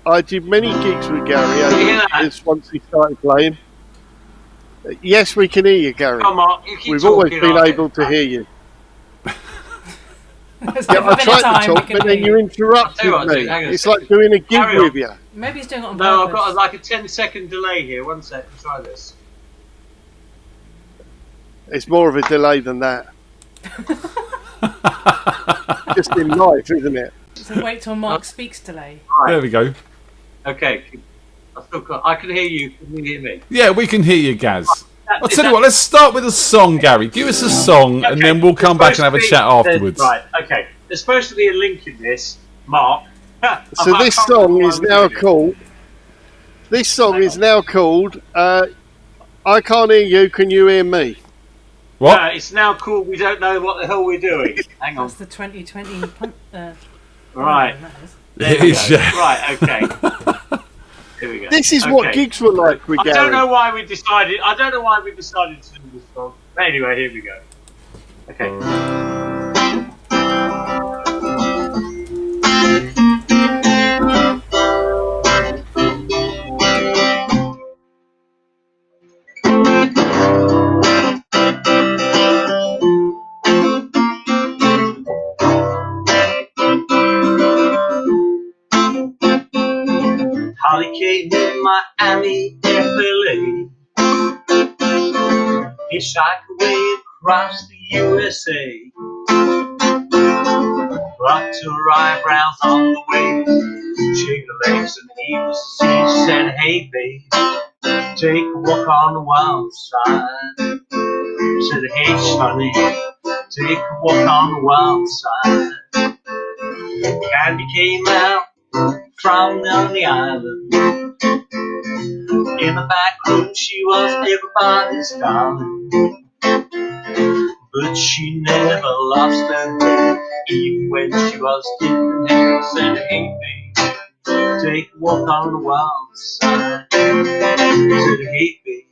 I did many gigs with Gary over the years once he started playing. Yes, we can hear you, Gary. Come on, you keep We've always talking, been able to hear you. Yeah, I tried to talk, but then you interrupted me. It's like doing a gig with you. Maybe he's doing it on No, I've purpose. got like a 10-second delay here. 1 sec. Try this. It's more of a delay than that. Just in life, isn't it? So wait till Mark speaks delay. Right. There we go. Okay. I can hear you. Can you hear me? Yeah, we can hear you, Gaz. I'll tell you what, let's start with a song, Gary. Give us a song, and then we'll come back and have a chat afterwards. Right, okay. There's supposed to be a link in this, Mark. So this song is now called... This song is now called I Can't Hear You, Can You Hear Me? What? It's now called We Don't Know What the Hell We're Doing. Hang on. That's the 2020... Right. It is, yeah. Right, okay. Here we go. This is what gigs were like with Gary. I don't know why we decided to do this song. But anyway, here we go. Okay. Holly came in Miami, FLA. Hitchhiked away across the USA. Rocked her eyebrows on the way. Shake her legs and he was she said, hey babe, take a walk on the wild side. Said, hey honey, take a walk on the wild side. Candy came out from down the island. In the back room she was everybody's darling. But she never lost her head, even when she was getting there. Said, hey babe, take a walk on the wild side. Said, hey babe,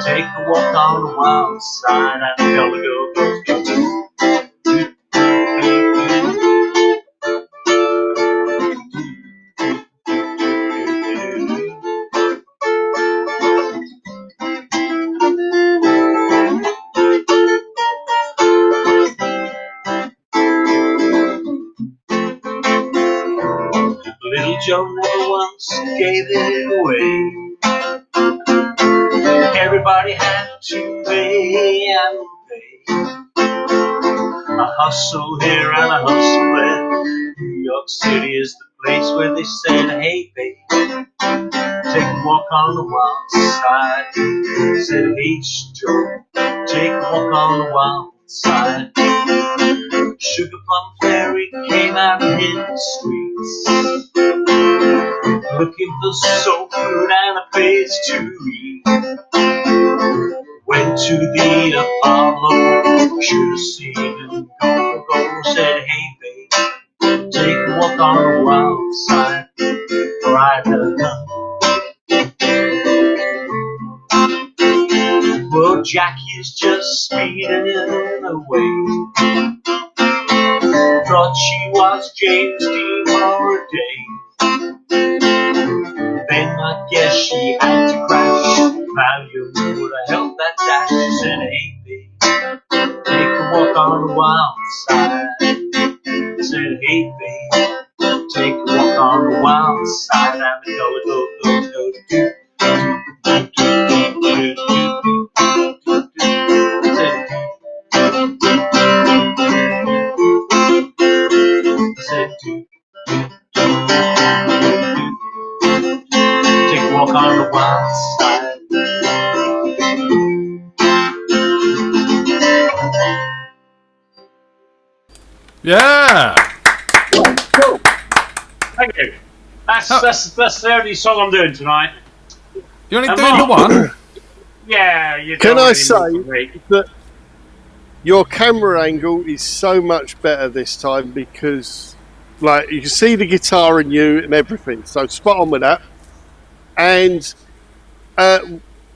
take a walk on the wild side. And the gully girl goes, Little Joe never once gave it away. Everybody had to pay and pay. A hustle here and a hustle there. New York City is the place where they said, hey babe, take a walk on the wild side. Said, hey Joe, take a walk on the wild side. Sugar Plum Fairy came out in the streets, looking for soul food and a place to eat. Went to the Apollo, should have seen him go. Said, hey babe, take a walk on the wild side. Right along. Well, Jackie's just speeding away. Thought she was James Dean for a day. Then I guess she had to crash. Valium would have helped that dash. She said, hey babe, take a walk on the wild side. I said, hey babe, take a walk on the wild side. And the gully goes, do. Take a walk on the wild side. Yeah. Cool. Thank you. That's the only song I'm doing tonight. You're only doing the one? Yeah. You Can don't I really say need to read. that your camera angle is so much better this time because Like, you can see the guitar in you and everything. So spot on with that. And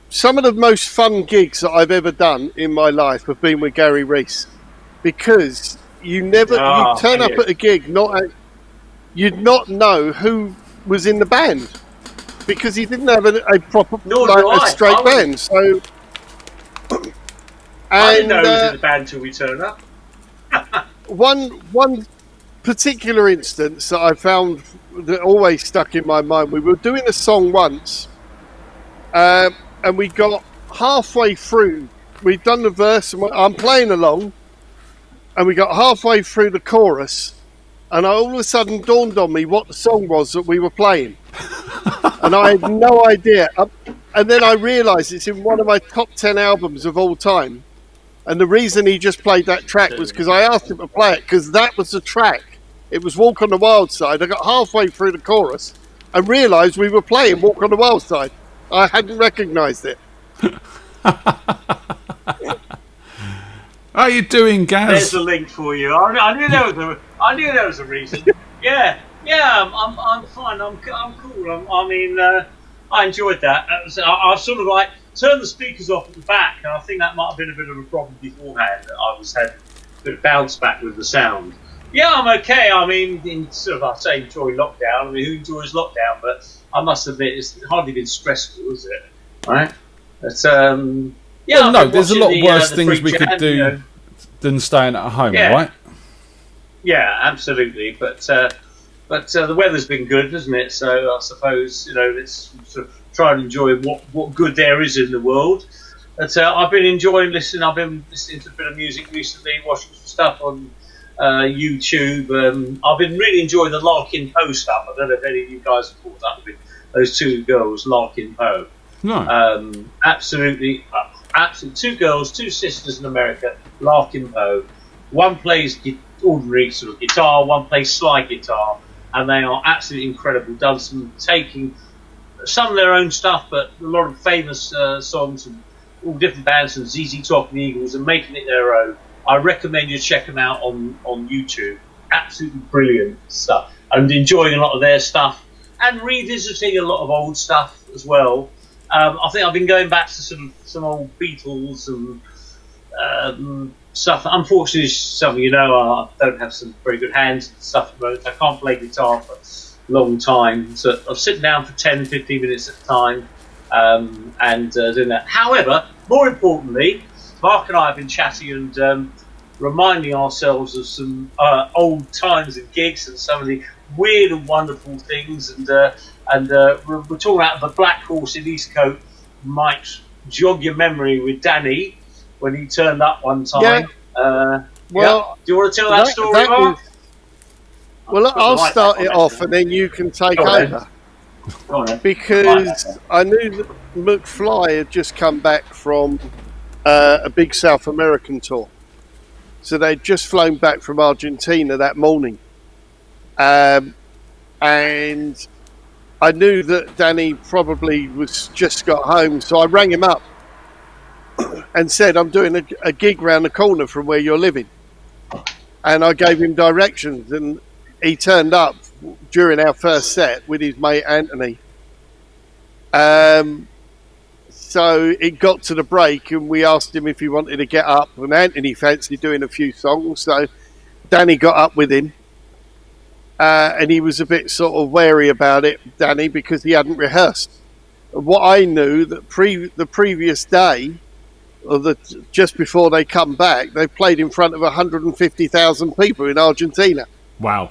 some of the most fun gigs that I've ever done in my life have been with Gary Reese, because you turn up at a gig, you'd not know who was in the band, because he didn't have a proper a straight band. So I didn't know he was in the band till we turned up. One particular instance that I found that always stuck in my mind. We were doing a song once, and we got halfway through. We'd done the verse, and I'm playing along, and we got halfway through the chorus, and all of a sudden dawned on me what the song was that we were playing, and I had no idea. And then I realised it's in one of my top 10 albums of all time. And the reason he just played that track was because I asked him to play it, because that was the track. It was Walk on the Wild Side. I got halfway through the chorus and realised we were playing Walk on the Wild Side. I hadn't recognised it. How are you doing, Gaz? There's a link for you. I knew there was a reason. Yeah, I'm fine. I'm cool. I enjoyed that. I sort of like turned the speakers off at the back, and I think that might have been a bit of a problem beforehand. That I had a bit of bounce back with the sound. Yeah, I'm okay. I mean, I say enjoy lockdown. I mean, who enjoys lockdown? But I must admit, it's hardly been stressful, is it? Right? But yeah. Well, no, there's a lot worse things we could do than staying at home, right? Yeah, absolutely. But the weather's been good, hasn't it? So I suppose let's sort of try and enjoy what good there is in the world. But I've been enjoying listening. I've been listening to a bit of music recently, watching some stuff on YouTube. I've been really enjoying the Larkin Poe stuff. I don't know if any of you guys have caught up with those two girls, Larkin Poe. No. Absolutely. Two girls, two sisters in America, Larkin Poe. One plays ordinary sort of guitar, one plays slide guitar, and they are absolutely incredible. Taking some of their own stuff, but a lot of famous songs from all different bands, from ZZ Top and the Eagles, and making it their own. I recommend you check them out on YouTube. Absolutely brilliant stuff, and enjoying a lot of their stuff, and revisiting a lot of old stuff as well. I think I've been going back to some old Beatles and stuff. Unfortunately, some of I don't have some very good hands and stuff at the moment. I can't play guitar for a long time, so I'm sitting down for 10-15 minutes at a time and doing that. However, more importantly, Mark and I have been chatting and reminding ourselves of some old times and gigs and some of the weird and wonderful things, and we're talking about the Black Horse in Eastcote. Might jog your memory with Danny when he turned up one time. Well, do you want to tell that story, Mark? Well, I'll start it off, and then you can take over. Because I knew that McFly had just come back from a big South American tour. So they'd just flown back from Argentina that morning. And I knew that Danny probably was just got home, so I rang him up and said, I'm doing a gig round the corner from where you're living. And I gave him directions, and he turned up during our first set with his mate Anthony. So it got to the break, and we asked him if he wanted to get up, and Anthony fancied doing a few songs, so Danny got up with him. And he was a bit sort of wary about it, Danny, because he hadn't rehearsed. What I knew that the previous day, or just before they come back, they played in front of 150,000 people in Argentina. Wow.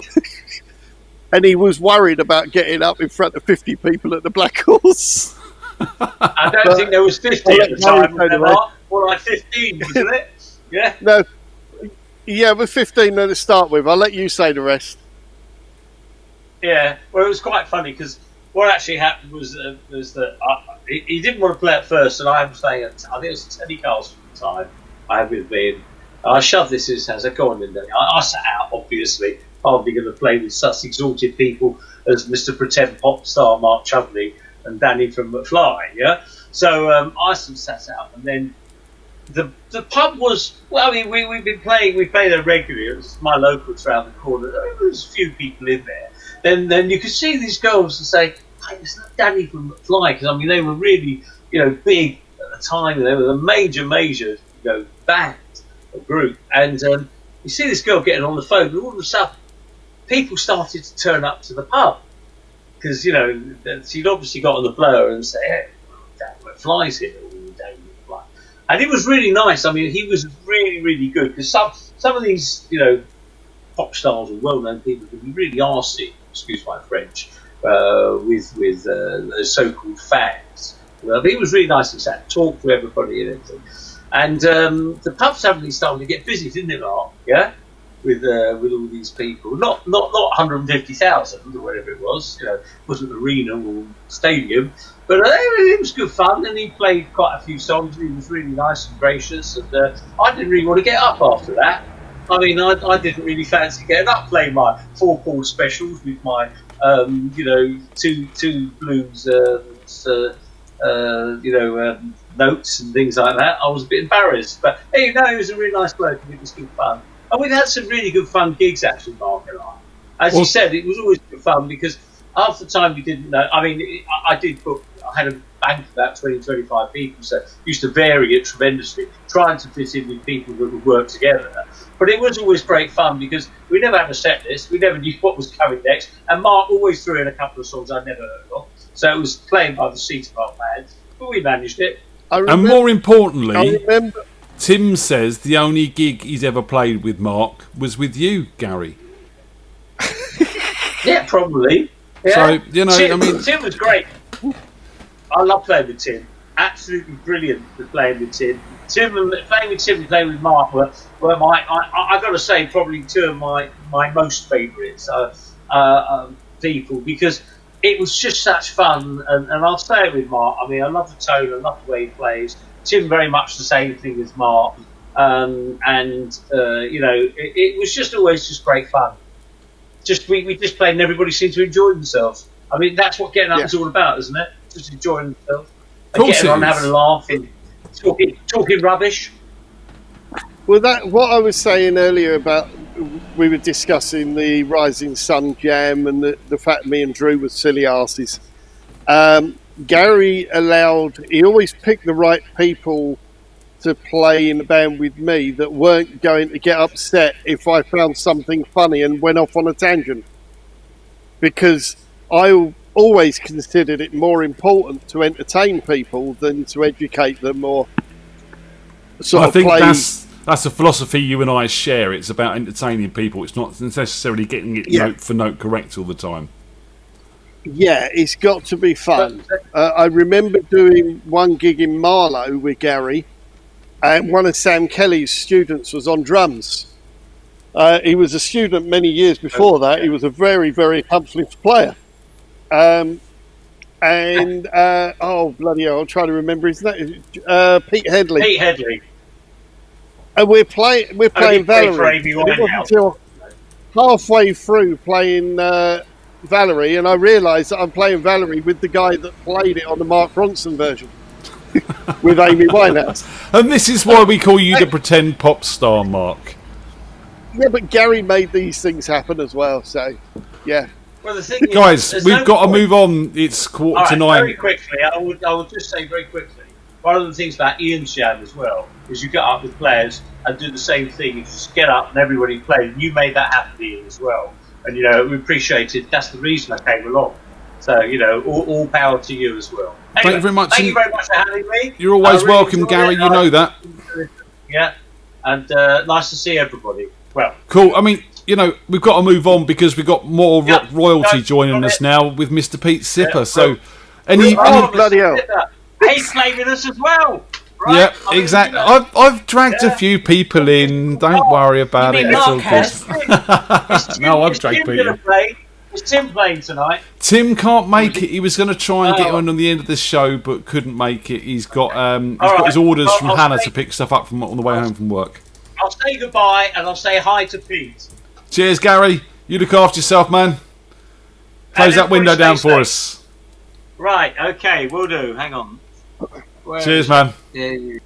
And he was worried about getting up in front of 50 people at the Black Horse. I don't think there was 50 at the time. More like 15, wasn't it? Yeah. No. Yeah, we're 15 to start with. I'll let you say the rest. Yeah, well, it was quite funny because what actually happened was that he didn't want to play at first, and I was staying at, I think it was Teddy Castle at the time I had with me. And I shoved this in his hands. I go on, Linda. I sat out, obviously, hardly going to play with such exalted people as Mr. Pretend Pop Star Mark Chudley and Danny from McFly. Yeah, so I sat out, and then the pub was, well, I mean, we played there regularly. It was my local around the corner. There was a few people in there. Then you could see these girls and say, hey, it's not Danny from McFly, because I mean they were really, big at the time. They were the major, band or group. And you see this girl getting on the phone, and all of a sudden, people started to turn up to the pub because she'd obviously got on the blower and say, hey, Danny McFly's here. And it was really nice. I mean, he was really, really good because some of these, pop stars or well-known people can be really arsey, excuse my French, with those so-called fans. But he was really nice and sat and talked to everybody and everything. And the pub suddenly started to get busy, didn't it, Mark? Yeah, with all these people. Not 150,000 or whatever it was. Wasn't arena or stadium. But it was good fun, and he played quite a few songs, and he was really nice and gracious, and I didn't really want to get up after that. I mean, I didn't really fancy getting up, playing my 4-chord specials with my, two blues, notes and things like that. I was a bit embarrassed, but hey, it was a really nice bloke, and it was good fun. And we had some really good fun gigs, actually, Mark and I. As you said, it was always good fun, because half the time we didn't know. I mean, I had a bank of about 20-25 people, so it used to vary it tremendously, trying to fit in with people that would work together. But it was always great fun because we never had a set list, we never knew what was coming next, and Mark always threw in a couple of songs I'd never heard of. So it was playing by the seat of our pants, but we managed it. And more importantly, Tim says the only gig he's ever played with Mark was with you, Gary. Yeah, probably. Yeah. So, Tim was great. I love playing with Tim. Absolutely brilliant with playing with Tim. Playing with Tim and playing with Mark were I've got to say, probably two of my most favourites people, because it was just such fun. And I'll say it with Mark. I mean, I love the tone, I love the way he plays. Tim very much the same thing as Mark. It was just always just great fun. We just played and everybody seemed to enjoy themselves. I mean, that's what getting up is all about, isn't it? Just enjoying themselves. And getting on, having a laugh and talking rubbish. Well, what I was saying earlier about, we were discussing the Rising Sun Jam and the fact me and Drew were silly asses. Gary he always picked the right people to play in the band with me that weren't going to get upset if I found something funny and went off on a tangent, because I always considered it more important to entertain people than to educate them or I think that's a philosophy you and I share. It's about entertaining people. It's not necessarily getting it note for note correct all the time. Yeah, it's got to be fun. I remember doing one gig in Marlow with Gary, and one of Sam Kelly's students was on drums. He was a student many years before that. He was a very, very accomplished player. Oh, bloody hell, I'll try to remember his name. Pete Headley. Pete Headley. And we're playing Valerie. It wasn't until halfway through playing Valerie, and I realised that I'm playing Valerie with the guy that played it on the Mark Ronson version with Amy Winehouse. And this is why we call you the pretend pop star, Mark. Yeah, but Gary made these things happen as well, so yeah. Well, the thing guys, we've got to move on. It's 9:15. Very quickly, I would just say very quickly, one of the things about Ian's jam as well is you get up with players and do the same thing. You just get up and everybody plays. You made that happen, Ian, as well. And, we appreciate it. That's the reason I came along. So, all power to you as well. Anyway, thank you very much. Thank you very much for having me. You're always welcome, Gary. You know that. Yeah. And nice to see everybody. Well, cool. I mean, we've got to move on because we've got more royalty joining us now with Mr. Pete Sipper. So, any bloody hell. He's claiming us as well. Right? Yeah, exactly. I've dragged a few people in. Don't worry about it. It's all good. No, I've dragged people. Is Tim playing tonight? Tim can't make it. He was going to try and get on the end of the show, but couldn't make it. He's got his orders from Hannah to pick stuff up on the way home from work. I'll say goodbye and I'll say hi to Pete. Cheers, Gary. You look after yourself, man. Close that window down for us. Right. Okay. We'll do. Hang on. Cheers, man. Yeah.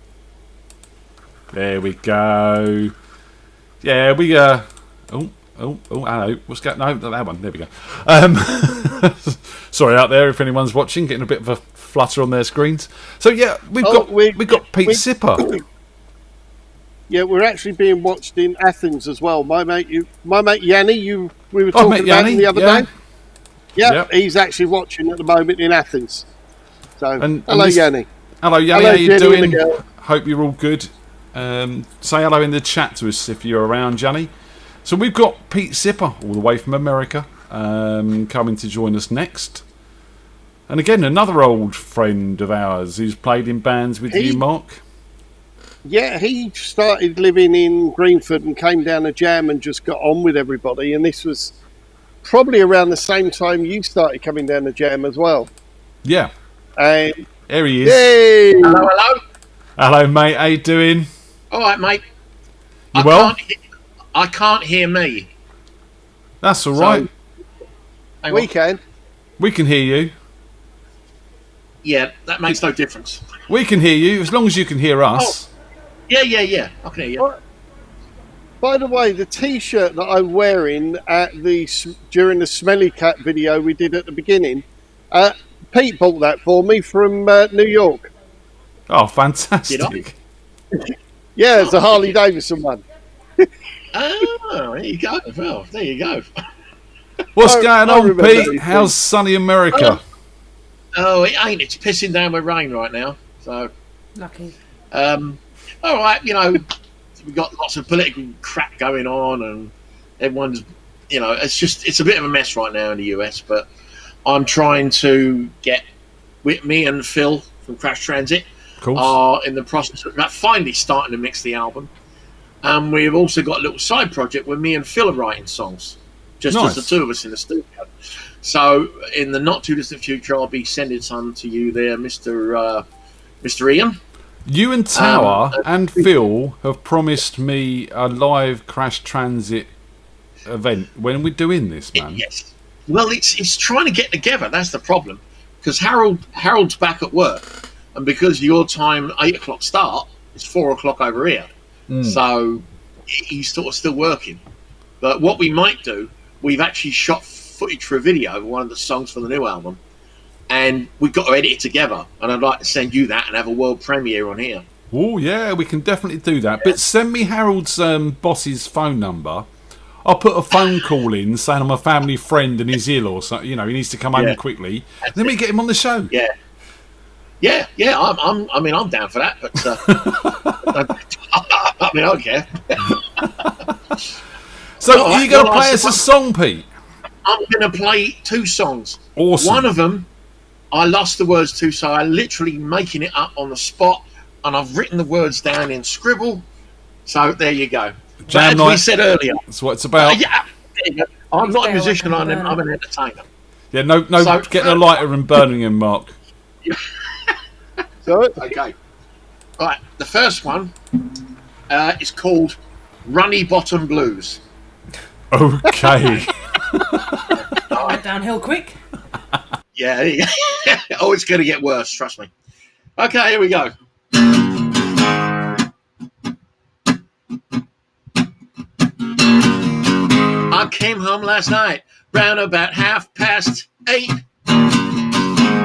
There we go. Yeah, we hello. What's going? No, that one. There we go. Sorry out there if anyone's watching, getting a bit of a flutter on their screens. So yeah, we've got Pete Sipper. Yeah, we're actually being watched in Athens as well. My mate Yanni, we were talking about him the other day. Yep, he's actually watching at the moment in Athens. So, hello, Yanni. Hello, Yanni. How you doing? Hope you're all good. Say hello in the chat to us if you're around, Yanni. So we've got Pete Sipper, all the way from America, coming to join us next. And again, another old friend of ours who's played in bands with you, Mark. Yeah, he started living in Greenford and came down to Jam and just got on with everybody. And this was probably around the same time you started coming down to Jam as well. Yeah. And there he is. Yay! Hello. Hello, mate. How you doing? All right, mate. You well? I can't hear me. That's all right. We can. We can hear you. Yeah, that makes no difference. We can hear you as long as you can hear us. Oh. Yeah. I can hear you. By the way, the T-shirt that I'm wearing during the Smelly Cat video we did at the beginning, Pete bought that for me from New York. Oh, fantastic! Yeah, it's a Harley Davidson one. Oh, there you go. Well, there you go. What's going on, Pete? How's sunny America? Oh, it ain't. It's pissing down with rain right now. So lucky. All right, we've got lots of political crap going on, and everyone's, it's a bit of a mess right now in the US. But I'm trying to get me and Phil from Crash Transit are in the process of finally starting to mix the album. And we've also got a little side project where me and Phil are writing songs, just as the two of us in the studio. So in the not too distant future, I'll be sending some to you there, Mr. Ian. You and Tower and Phil have promised me a live Crash Transit event. When are we doing this, man? Yes. Well, it's trying to get together. That's the problem. Because Harold's back at work. And because your time, 8 o'clock start, it's 4 o'clock over here. So he's sort of still working. But what we might do, we've actually shot footage for a video of one of the songs for the new album. And we've got to edit it together. And I'd like to send you that and have a world premiere on here. Oh, yeah, we can definitely do that. Yeah. But send me Harold's boss's phone number. I'll put a phone call in saying I'm a family friend and he's ill or something. He needs to come home quickly. Then we get him on the show. Yeah. I'm down for that. But I don't care. So are you going to play us a song, Pete? I'm going to play 2 songs. Awesome. One of them, I lost the words to, so I'm literally making it up on the spot, and I've written the words down in scribble. So there you go. Jam as night. we said earlier, that's what it's about. Yeah, there you go. I'm not a musician. I'm an entertainer. Yeah, no, getting a lighter and burning him, Mark. Okay. Right, the first one is called Runny Bottom Blues. Okay. Went downhill quick. Yeah. Oh, it's going to get worse, trust me. Okay, here we go. I came home last night round about 8:30.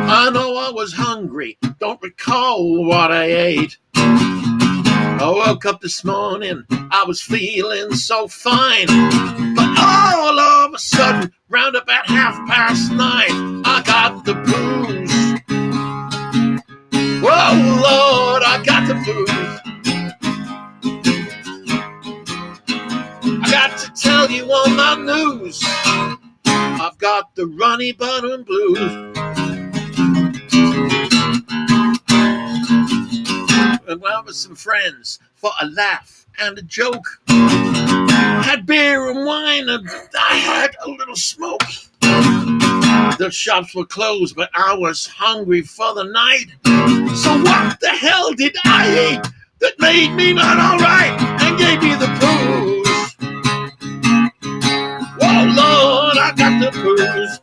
I know I was hungry, don't recall what I ate. I woke up this morning, I was feeling so fine. But all of a sudden, round about 9:30, I got the blues. Whoa, Lord, I got the blues. I got to tell you on my news, I've got the runny bottom blues. And went with some friends for a laugh and a joke. Had beer and wine and I had a little smoke. The shops were closed, but I was hungry for the night. So what the hell did I eat that made me not alright and gave me the blues? Oh Lord, I got the blues.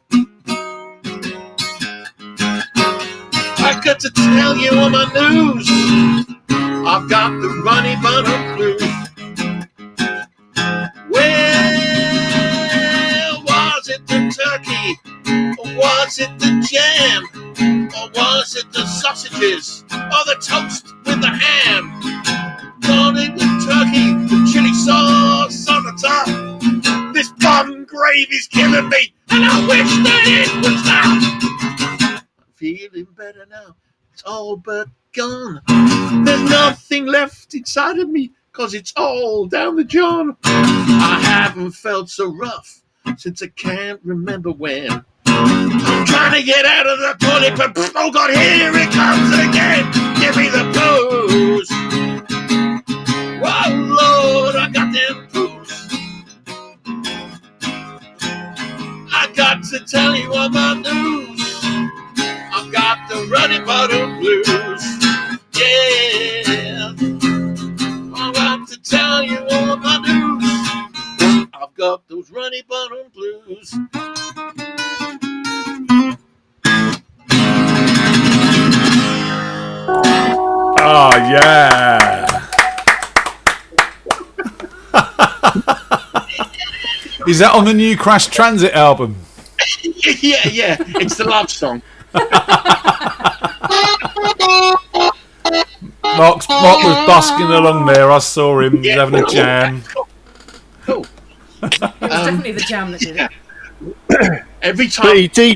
I got to tell you on my news, I've got the runny bottom blues. Well, was it the turkey? Or was it the jam? Or was it the sausages? Or the toast with the ham? Got it with turkey, the chili sauce on the top. This bum gravy's killing me, and I wish that it would stop. I'm feeling better now, it's all but gone. There's nothing left inside of me, 'cause it's all down the John. I haven't felt so rough since I can't remember when. I'm trying to get out of the bullet, but oh God, here it comes again. Give me the blues. Oh Lord, I got them blues. I got to tell you about news. I've got the runny bottom blues. Yeah, I've got to tell you all about news. I've got those runny bottom blues. Oh, yeah. Is that on the new Crash Transit album? Yeah. It's the love song. Mark was busking along there. I saw him having a jam. Cool. It was definitely the jam that did it. Every time. Three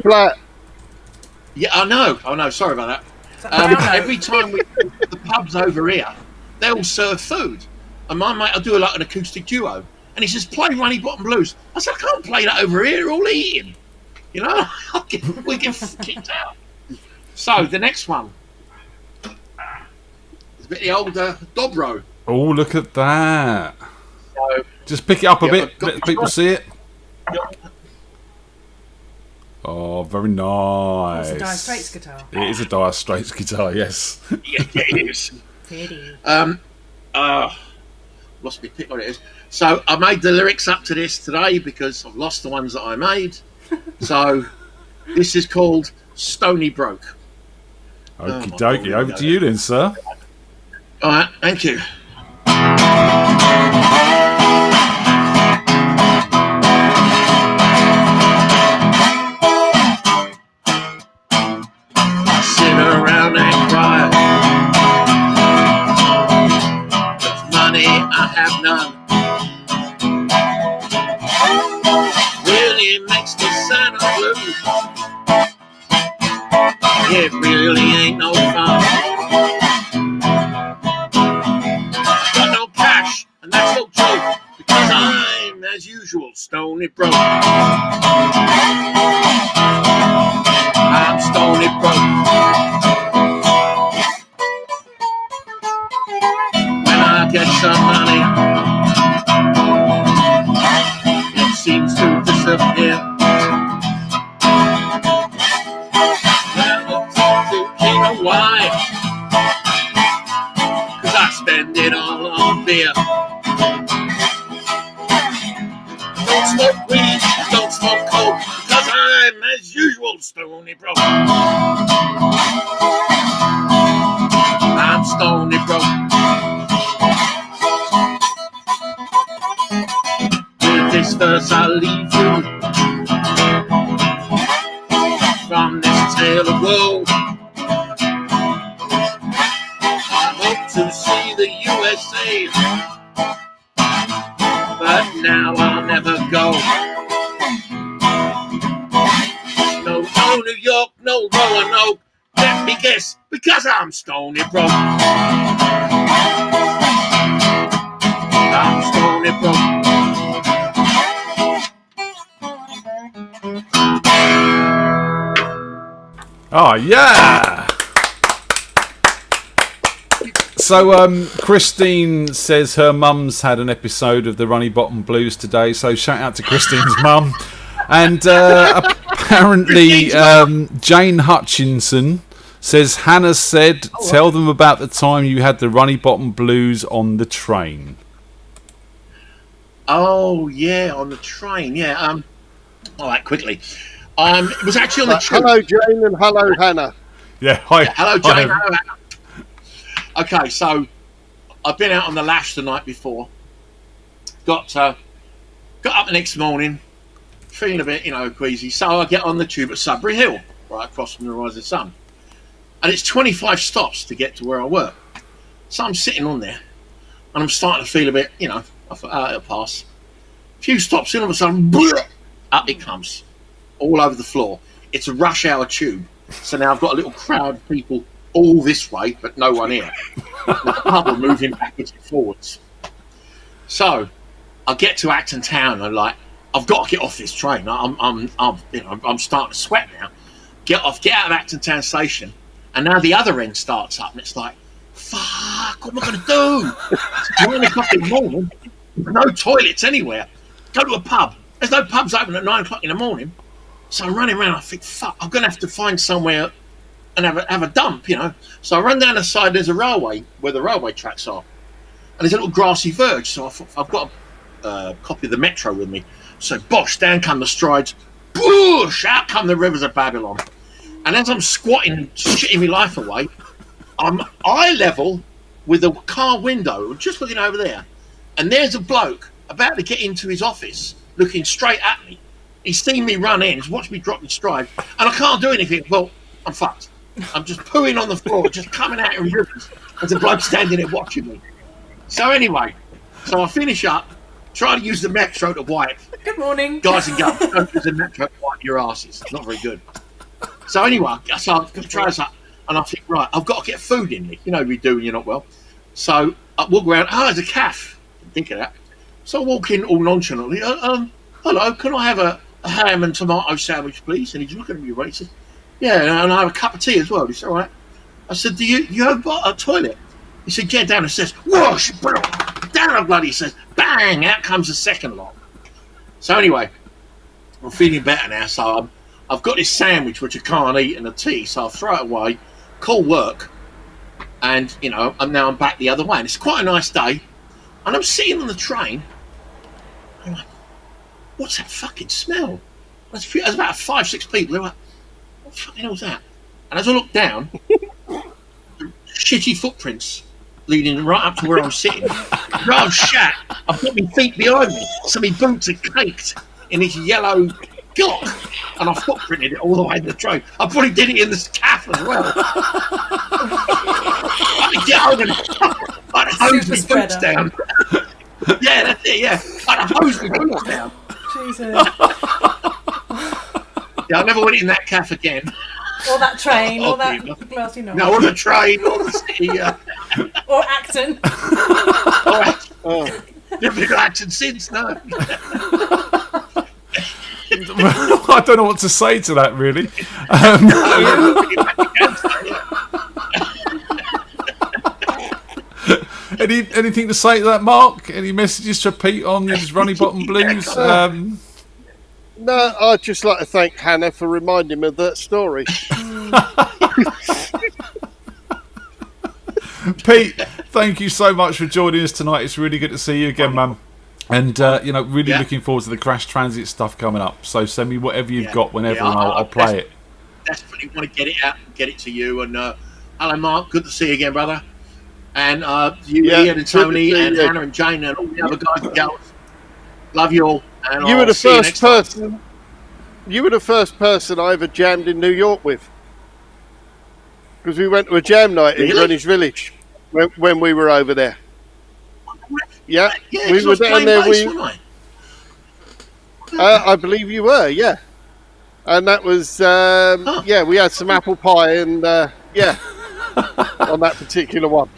flat. Yeah, I know. Sorry about that. Every time the pubs over here, they all serve food. And my mate, I'll do like an acoustic duo. And he says, play Runny Bottom Blues. I said, I can't play that over here. They're all eating. You know, we get kicked out. So, the next one. It's a bit the old Dobro. Oh, look at that. So, just pick it up a bit. Let people see it. Oh, very nice. It's a Dire Straits guitar. It is a Dire Straits guitar, yes. Yeah, it is. Pretty. Lost me pick what it is. So I made the lyrics up to this today because I've lost the ones that I made. So this is called Stony Broke. Okie dokie, over to you then, sir. All right, thank you. I sit around and cry. There's money I have none. Really makes me sad and blue. It really ain't no fun. Got no cash, and that's no joke, because I'm, as usual, stony broke. I'm stony broke. When I get some money, it seems to disappear. Why? 'Cause I spend it all on beer. Don't smoke weed, don't smoke coke, 'cause I'm, as usual, stony broke. I'm stony broke. With this verse I'll leave you from this tale of woe. To see the USA, but now I'll never go. No New York, no Roanoke. Let me guess, because I'm stony broke. I'm stony broke. Oh yeah. So Christine says her mum's had an episode of the Runny Bottom Blues today, so shout out to Christine's mum. And apparently Jane Hutchinson says Hannah said, tell them about the time you had the Runny Bottom Blues on the train. Oh yeah, on the train, yeah. All right, quickly. It was actually on the train. Hello Jane and hello Hannah. Yeah, hi. Yeah, hello Jane, hello Hannah. Okay, so I've been out on the lash the night before. Got up the next morning, feeling a bit, queasy. So I get on the tube at Sudbury Hill, right across from the Rising Sun. And it's 25 stops to get to where I work. So I'm sitting on there, and I'm starting to feel a bit, I thought, it'll pass. A few stops in, all of a sudden, up it comes, all over the floor. It's a rush hour tube. So now I've got a little crowd of people all this way, but no one here. The pub moving backwards and forwards. So I get to Acton Town, and I've got to get off this train. I'm starting to sweat now. Get out of Acton Town station, and now the other end starts up, and it's like, fuck, what am I going to do? It's 9 o'clock in the morning, no toilets anywhere. Go to a pub. There's no pubs open at 9 o'clock in the morning. So I'm running around. I think, fuck, I'm going to have to find somewhere and have a dump, So I run down the side. There's a railway where the railway tracks are, and there's a little grassy verge. So I thought, I've got a copy of the Metro with me. So bosh, down come the strides. Boosh, out come the rivers of Babylon. And as I'm squatting, shitting my life away, I'm eye level with a car window, just looking over there. And there's a bloke about to get into his office, looking straight at me. He's seen me run in, he's watched me drop the stride, and I can't do anything. Well, I'm fucked. I'm just pooing on the floor, just coming out in rivers. There's a bloke standing there watching me. So anyway, I finish up, try to use the Metro to wipe. Good morning. Guys and girls, don't use the Metro to wipe your asses. It's not very good. So anyway, so I try this up, and I think, right, I've got to get food in me. We do when you're not well. So I walk around, there's a cafe. Didn't think of that. So I walk in all nonchalantly. Hello, can I have a ham and tomato sandwich, please? And he's looking at me, right? He says, yeah, and I have a cup of tea as well. He said, all right. I said, do you have a toilet? He said, yeah, down. It says, whoosh, down a bloody, says, bang, out comes the second lot. So anyway, I'm feeling better now. So I've got this sandwich, which I can't eat, and a tea. So I'll throw it away, call work, and, I'm back the other way. And it's quite a nice day. And I'm sitting on the train. I'm like, what's that fucking smell? There's about 5-6 people. They're like, what the fucking hell was that? And as I look down, shitty footprints leading right up to where I'm sitting. Rather shat. I've got my feet behind me, so my boots are caked in this yellow glock, and I footprinted it all the way to the train. I probably did it in this cafe as well. I get home and I'd hose my boots down. Yeah, that's it, yeah. I'd hose my boots down. Jesus. Yeah, I never went in that cafe again. Or that train, or that glassy knob. No, or the train, or the city. Or Acton. Never been to Acton since, no. I don't know what to say to that, really. Anything to say to that, Mark? Any messages to Pete on his Runny Bottom Blues? No, I'd just like to thank Hannah for reminding me of that story. Pete, thank you so much for joining us tonight. It's really good to see you again, man. And really looking forward to the Crash Transit stuff coming up. So send me whatever you've got whenever, and I'll play it. Desperately want to get it out and get it to you. And hello, Mark. Good to see you again, brother. And Ian and Tony and Hannah and Jane and all the other guys and girls. Love you all. And you were the first person. You were the first person I ever jammed in New York with, because we went to a jam night in Greenwich Village when we were over there. Yeah, we were down there. I believe you were. Yeah, and that was we had some apple pie and on that particular one.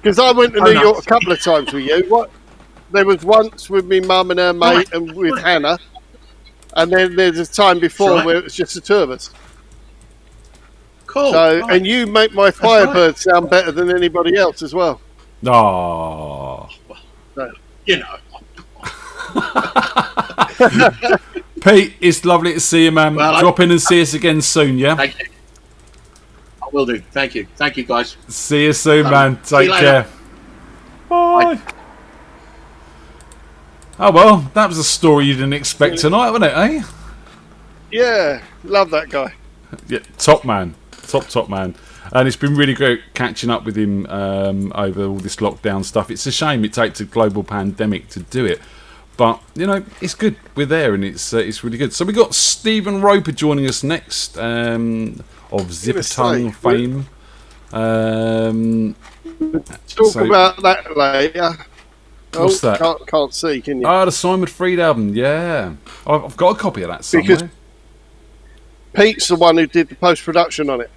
Because I went to New York a couple of times with you. There was once with me mum and her mate and with Hannah, and then there's a time before where it was just the two of us. Cool. So, and you make my Firebird sound better than anybody else as well. Oh, so, Pete, it's lovely to see you, man. Drop in and see us again soon, yeah? Thank you. I will do. Thank you, guys. See you soon, man. Take care. Bye. Oh well, that was a story you didn't expect tonight, wasn't it, eh? Yeah, love that guy. Yeah, top man. Top man. And it's been really great catching up with him over all this lockdown stuff. It's a shame it takes a global pandemic to do it. But, you know, it's good. We're there and it's really good. So we got Stephen Roper joining us next, of Zipper Tongue fame. Talk about that later. What's that? Can't see, can you? Ah, the Simon Freed album, yeah. I've got a copy of that somewhere. Because Pete's the one who did the post-production on it.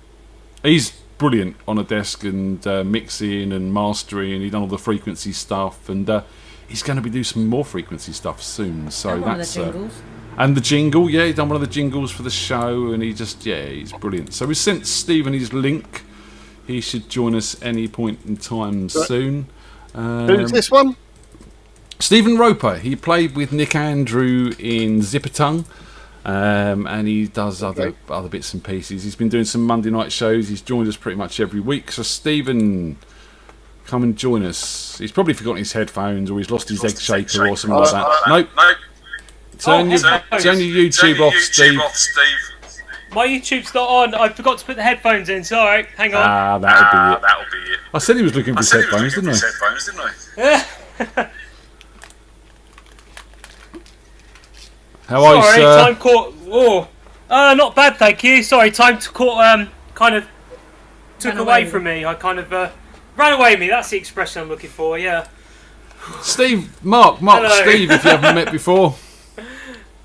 He's brilliant on a desk and mixing and mastering, and he's done all the frequency stuff, and he's going to be doing some more frequency stuff soon. So and that's one of the jingles. And the jingle, yeah, he's done one of the jingles for the show, and he's brilliant. So we sent Stephen his link. He should join us any point in time soon. Who's this one? Stephen Roper. He played with Nick Andrew in Zipper Tongue. And he does other bits and pieces. He's been doing some Monday night shows. He's joined us pretty much every week. So Stephen, come and join us. He's probably forgotten his headphones, or he's lost his egg shaker or something like that. Nope. Turn your YouTube off, Steve. My YouTube's not on. I forgot to put the headphones in. Sorry, hang on. That'll be it. I said he was looking for his headphones, didn't I? How are you, sir? Time caught. Oh, not bad, thank you. Sorry, time to caught. Kind of took away from me. I kind of ran away with me. That's the expression I'm looking for. Yeah. Steve, Mark, Hello. Steve, if you haven't met before.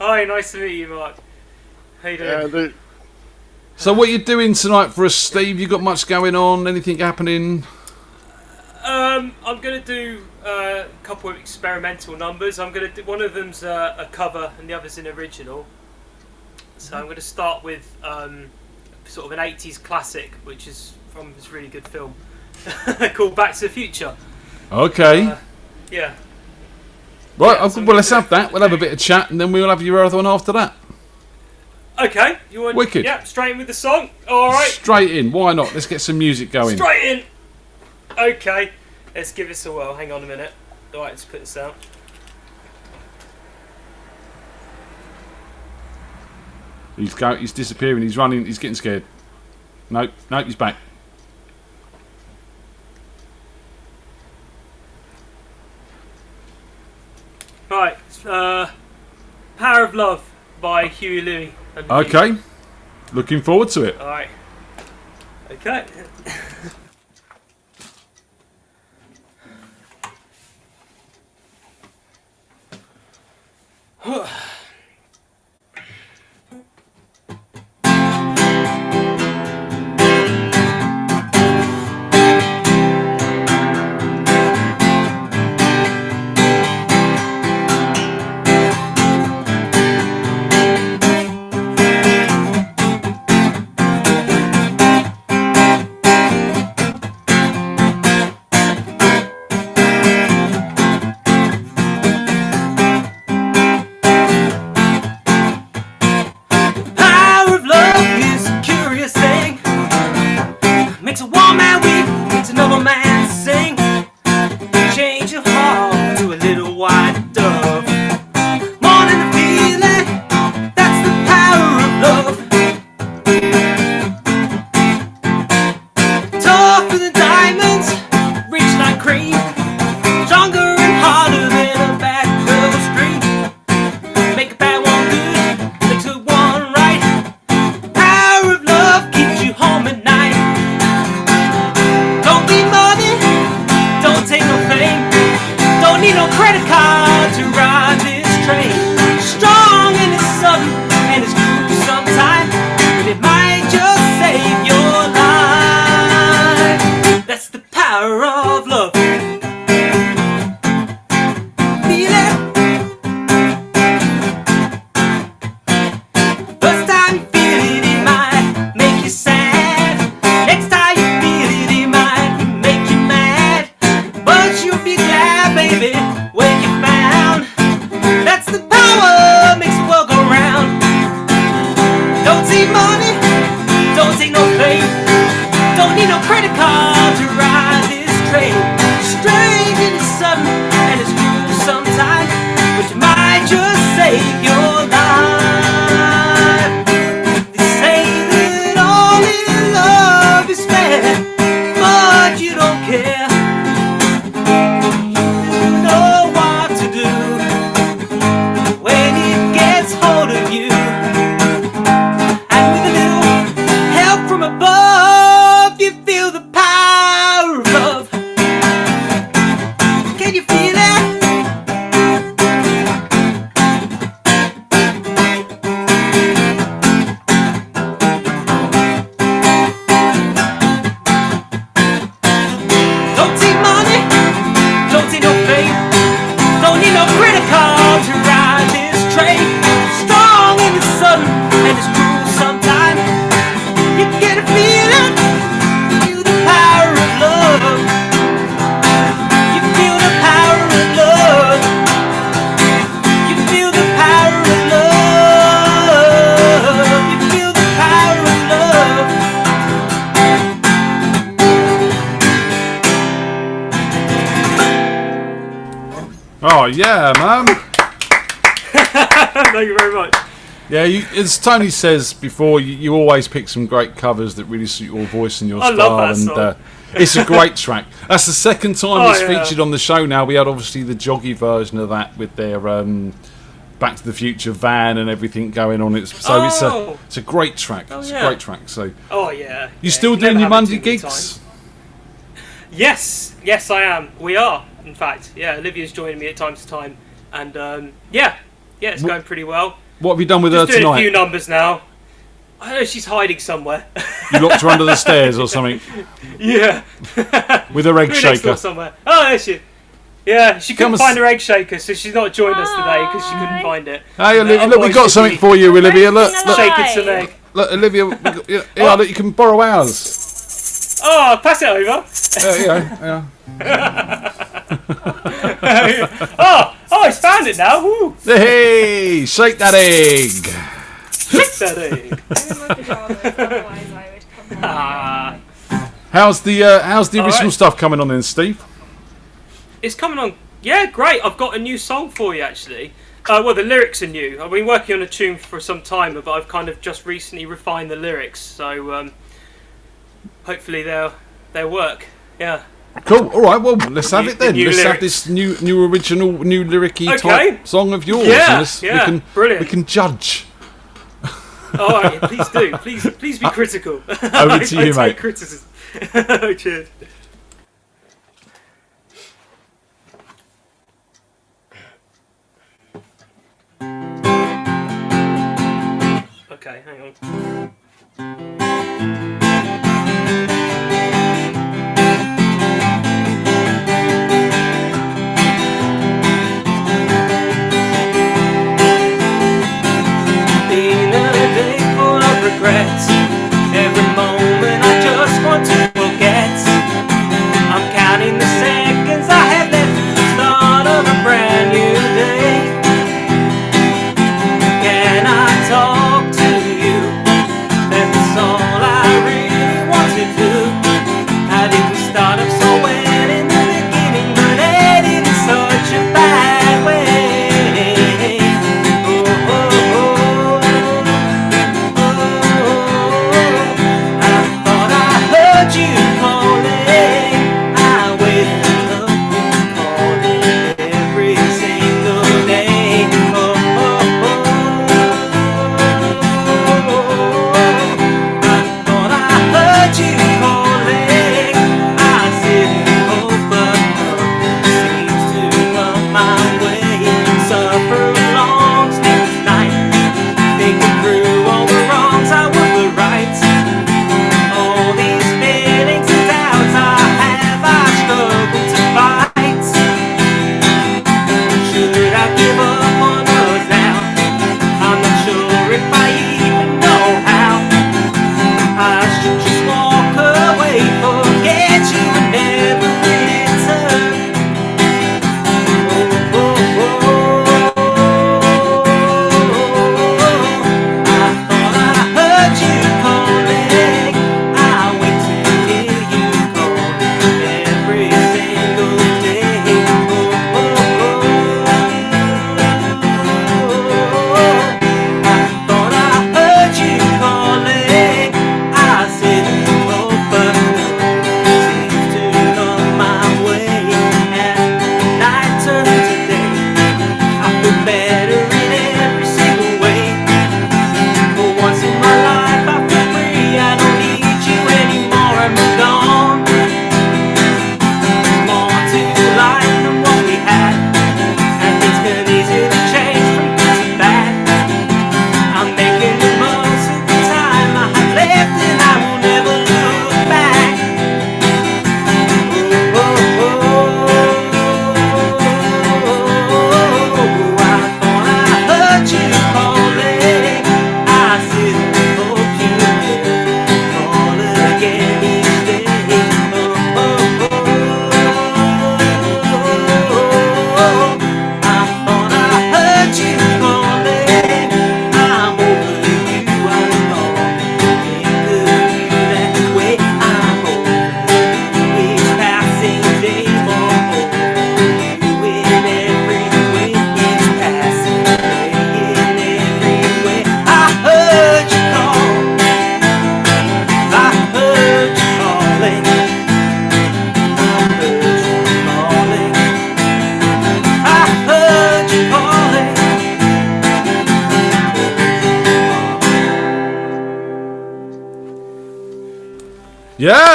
Hi, nice to meet you, Mark. How you doing? So, what are you doing tonight for us, Steve? You got much going on? Anything happening? I'm gonna do a couple of experimental numbers. I'm gonna do, one of them's a cover and the other's an original. So I'm gonna start with sort of an 80s classic, which is from this really good film called Back to the Future. Okay. Yeah. Right. Well, let's have that. We'll have a bit of chat, and then we'll have your other one after that. Okay. You want? Wicked. Yeah. Straight in with the song. All right. Straight in. Why not? Let's get some music going. Straight in. Okay, let's give this a whirl. Hang on a minute. Alright, let's put this out. He's disappearing, he's running, he's getting scared. Nope, he's back. Right, Power of Love by Huey Lewis. Okay, looking forward to it. Alright. Okay. They say that all in love is fair. Oh yeah, man. Thank you very much. Yeah, as Tony says before, you always pick some great covers that really suit your voice and your I style. love that song. It's a great track. That's the second time Oh, it's yeah. featured on the show now. We had obviously the joggy version of that with their Back to the Future van and everything going on. It's a great track. Oh, it's yeah. a great track. So Oh yeah. you still doing your Monday gigs? Yes, I am. We are, in fact. Yeah, Olivia's joining me at time to time, and yeah, it's going pretty well. What have you done with Just her doing tonight? a few numbers now. I don't know, she's hiding somewhere. You locked her under the stairs or something? Yeah. With her egg Next door shaker. somewhere. Oh, there she. Yeah, she couldn't Come find her egg shaker, so she's not joined us today because she couldn't find it. Hey, Olivia, look, we got something for you, Olivia. Look, shaking some egg. Look, Olivia, look, you can borrow ours. Oh, pass it over. Yeah. Oh, he's found it now. Woo. Hey, shake that egg. Shake that egg. How's the original stuff coming on then, Steve? It's coming on. Yeah, great. I've got a new song for you, actually. Well, the lyrics are new. I've been working on a tune for some time, but I've kind of just recently refined the lyrics. So hopefully they'll work. Yeah. Cool. All right. Well, let's have it then. Let's have this new original, new lyric-y type song of yours. Yeah. Brilliant. We can judge. All right. Please do. Please be critical. Over to you, I mate. take criticism. Cheers. Okay, hang on. Been a day full of regrets. Every moment I just want to forget. I'm counting the seconds I have left to the start of a brand new day.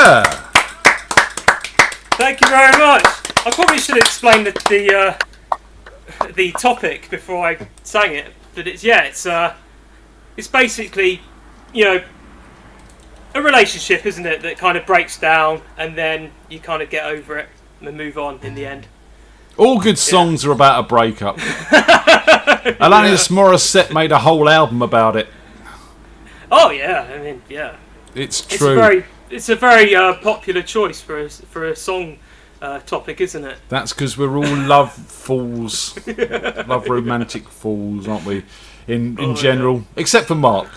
Yeah. Thank you very much. I probably should explain the topic before I sang it, but it's basically, you know, a relationship, isn't it, that kind of breaks down and then you kind of get over it and move on in the end. All good songs are about a breakup. Alanis Morissette made a whole album about it. Oh yeah, I mean, yeah. It's true. It's a very popular choice for a song topic, isn't it? That's because we're all love fools, love romantic fools, aren't we? In general, yeah. Except for Mark,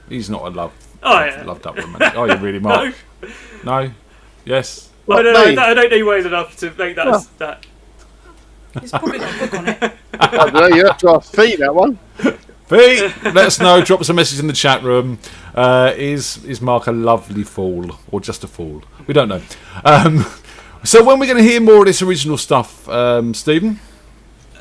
he's not a love that romantic. Are you really, Mark? No. Yes. I don't know you well enough to make that. It's probably got a book on it. I don't know, you have to ask Fee that one. Fee, let us know. Drop us a message in the chat room. Is Mark a lovely fool or just a fool? We don't know. So when we're going to hear more of this original stuff, Stephen?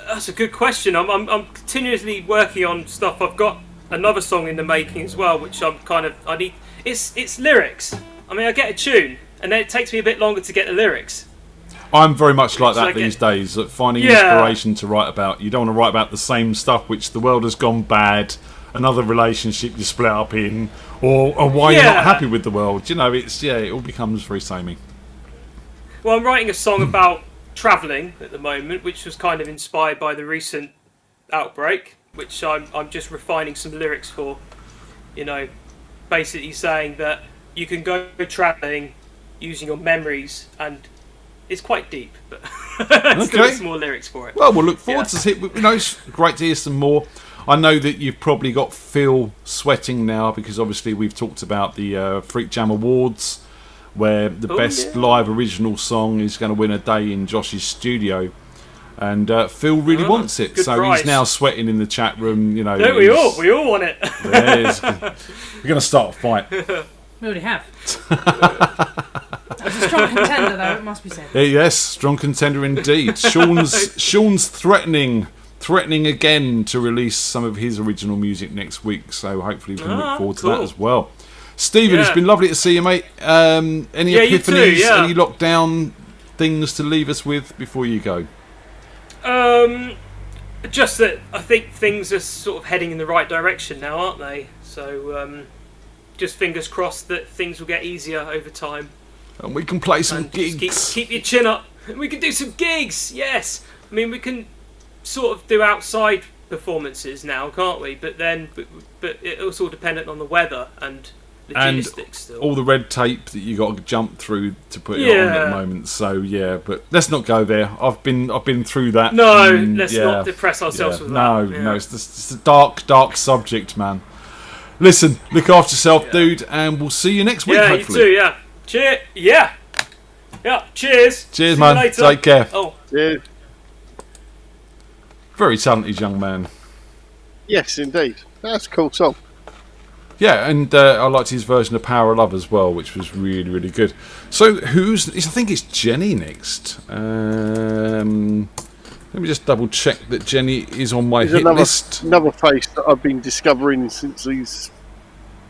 That's a good question. I'm continuously working on stuff. I've got another song in the making as well, which I need. It's lyrics. I mean, I get a tune, and then it takes me a bit longer to get the lyrics. I'm very much like that these days, finding inspiration to write about. You don't want to write about the same stuff which the world has gone bad, another relationship you split up in, or why you're not happy with the world. You know, it all becomes very samey. Well, I'm writing a song about travelling at the moment, which was kind of inspired by the recent outbreak, which I'm just refining some lyrics for. You know, basically saying that you can go travelling using your memories, and it's quite deep, but still some more lyrics for it. Well, we'll look forward to it. You know, it's great to hear some more. I know that you've probably got Phil sweating now because obviously we've talked about the FreakJam Awards, where the best live original song is going to win a day in Josh's studio, and Phil really wants it, so prize. He's now sweating in the chat room. You know, we all want it. We're going to start a fight. We already have. It's a strong contender, though, it must be said. Yes, strong contender indeed. Sean's threatening again to release some of his original music next week, so hopefully we can look forward to that as well. Stephen, it's been lovely to see you, mate. Any epiphanies, any lockdown things to leave us with before you go? Just that I think things are sort of heading in the right direction now, aren't they? So just fingers crossed that things will get easier over time. And we can play some gigs. Keep your chin up. We can do some gigs, yes. I mean, we can sort of do outside performances now, can't we? But it's all dependent on the weather and logistics still. All the red tape that you got to jump through to put it on at the moment. So but let's not go there. I've been through that. No, let's not depress ourselves with that. No, it's a dark subject, man. Listen, look after yourself, dude, and we'll see you next week. Hopefully. You too. Cheers. Cheers. Cheers, man. Take care. Cheers. Very talented young man. Yes, indeed. That's a cool song. Yeah, and I liked his version of Power of Love as well, which was really, really good. So I think it's Jenny next. Let me just double check that Jenny is on my hit list. Another face that I've been discovering since these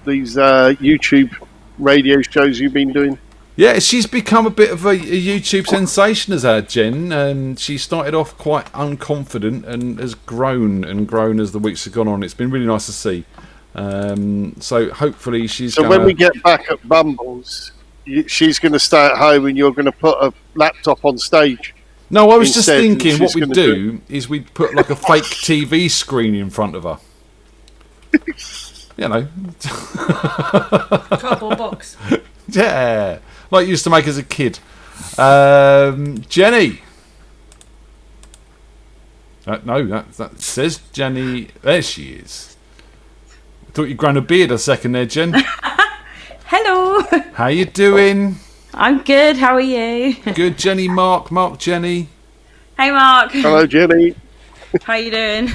YouTube radio shows you've been doing. Yeah, she's become a bit of a YouTube sensation, has our Jen. She started off quite unconfident and has grown as the weeks have gone on. It's been really nice to see. So hopefully she's. So when we get back at Bumbles, she's going to stay at home and you're going to put a laptop on stage. No, I was just thinking what we'd do is we'd put like a fake TV screen in front of her. You know. Cardboard box. Yeah, like you used to make as a kid. Jenny. No, that says Jenny. There she is. I thought you'd grown a beard a second there, Jen. Hello. How you doing? I'm good. How are you? Good, Jenny. Mark, Jenny. Hey, Mark. Hello, Jenny. How you doing?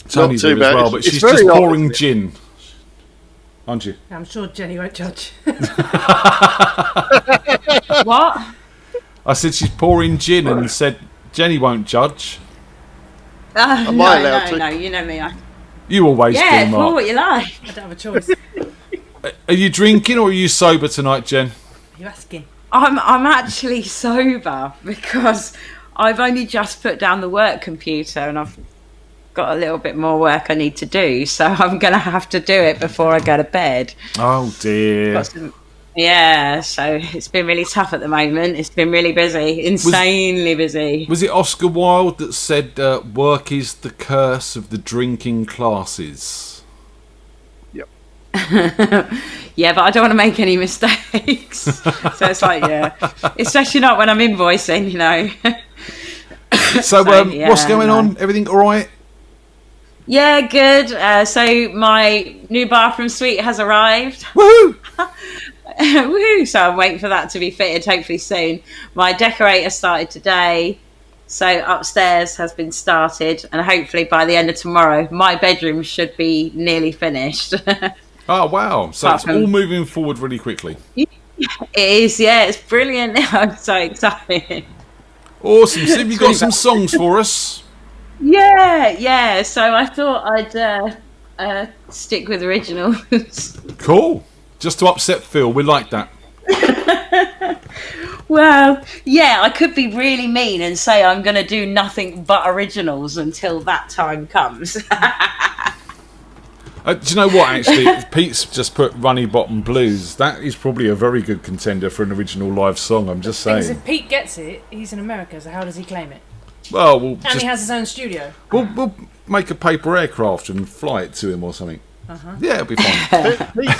Tony's good as well, but she's just pouring gin. Aren't you? I'm sure Jenny won't judge. What? I said she's pouring gin and said Jenny won't judge. Am I allowed to? No, you know me. You always do, Mark. Yeah, pour what you like. I don't have a choice. Are you drinking or are you sober tonight, Jen? Are you asking? I'm actually sober because I've only just put down the work computer and I've got a little bit more work I need to do, so I'm going to have to do it before I go to bed. Oh dear. Yeah, so it's been really tough at the moment. It's been really busy, insanely busy. Was it Oscar Wilde that said work is the curse of the drinking classes? Yep. Yeah, but I don't want to make any mistakes. So it's like, yeah. Especially not when I'm invoicing, you know. So what's going on? Everything all right? Yeah, good. So my new bathroom suite has arrived. Woohoo! Woohoo! So I'm waiting for that to be fitted, hopefully soon. My decorator started today, so upstairs has been started, and hopefully by the end of tomorrow, my bedroom should be nearly finished. Oh wow! So it's all moving forward really quickly. It is, yeah. It's brilliant. I'm so excited. Awesome. So have you got some songs for us? Yeah. So I thought I'd stick with originals. Cool. Just to upset Phil, we like that. Well, yeah, I could be really mean and say I'm going to do nothing but originals until that time comes. Do you know what, actually? Pete's just put Runny Bottom Blues. That is probably a very good contender for an original live song, I'm just saying. Because if Pete gets it, he's in America, so how does he claim it? Well, and he has his own studio. We'll make a paper aircraft and fly it to him or something. Uh-huh. Yeah, it'll be fine.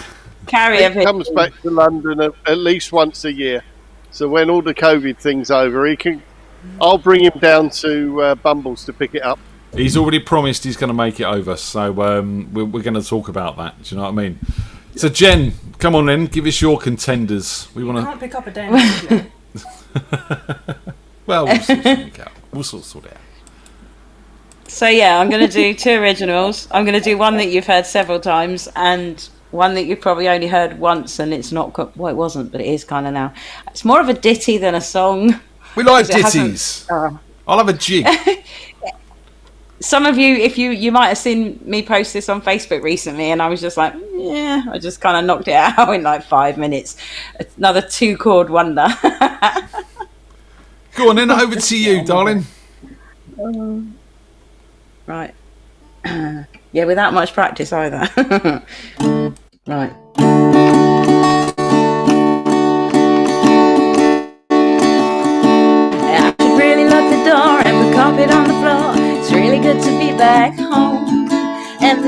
He comes back to London at least once a year. So when all the COVID thing's over, I'll bring him down to Bumbles to pick it up. He's already promised he's going to make it over, so we're going to talk about that. Do you know what I mean? So Jen, come on then, give us your contenders. We want to. Can't pick up a day. Well, we'll sort something out. We'll sort it out. So yeah, I'm going to do 2 originals. I'm going to do one that you've heard several times and one that you've probably only heard once, and it's not. Well, it wasn't, but it is kind of now. It's more of a ditty than a song. We like ditties. I'll have a jig. Some of you, if you might have seen me post this on Facebook recently, and I was just like, yeah, I just kind of knocked it out in like 5 minutes. Another 2-chord wonder. Go on then, over to you, darling. Right. Yeah, without much practice either. Right. I should really lock the door and put carpet on the floor. It's really good to be back home. And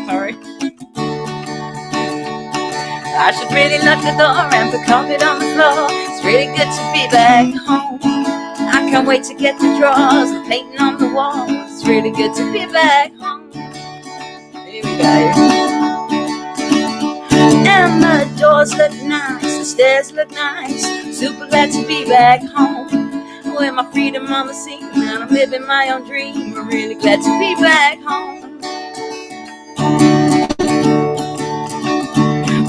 sorry. I should really lock the door and put carpet on the floor. It's really good to be back home. I can't wait to get the drawers, the painting on the walls. It's really good to be back home. Here we go. And the doors look nice, the stairs look nice. Super glad to be back home. With my freedom on the scene, and I'm living my own dream. I'm really glad to be back home.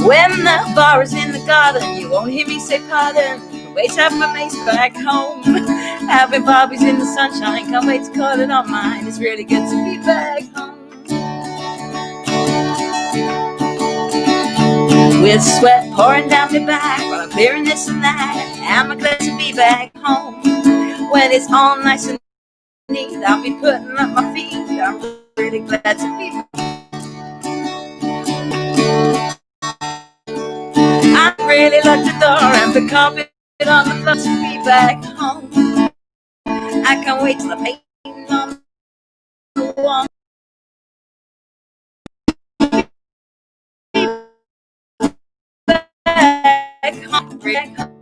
When the bar is in the garden, you won't hear me say pardon. Wait to have my mates back home. Having Barbies in the sunshine, can't wait to call it on mine. It's really good to be back home. With sweat pouring down my back while I'm clearing this and that, I'm glad to be back home. When it's all nice and neat, I'll be putting up my feet. I'm really glad to be back. I really locked the door and put carpet on the floor to be back home. I can't wait till the painting on the wall. Back home.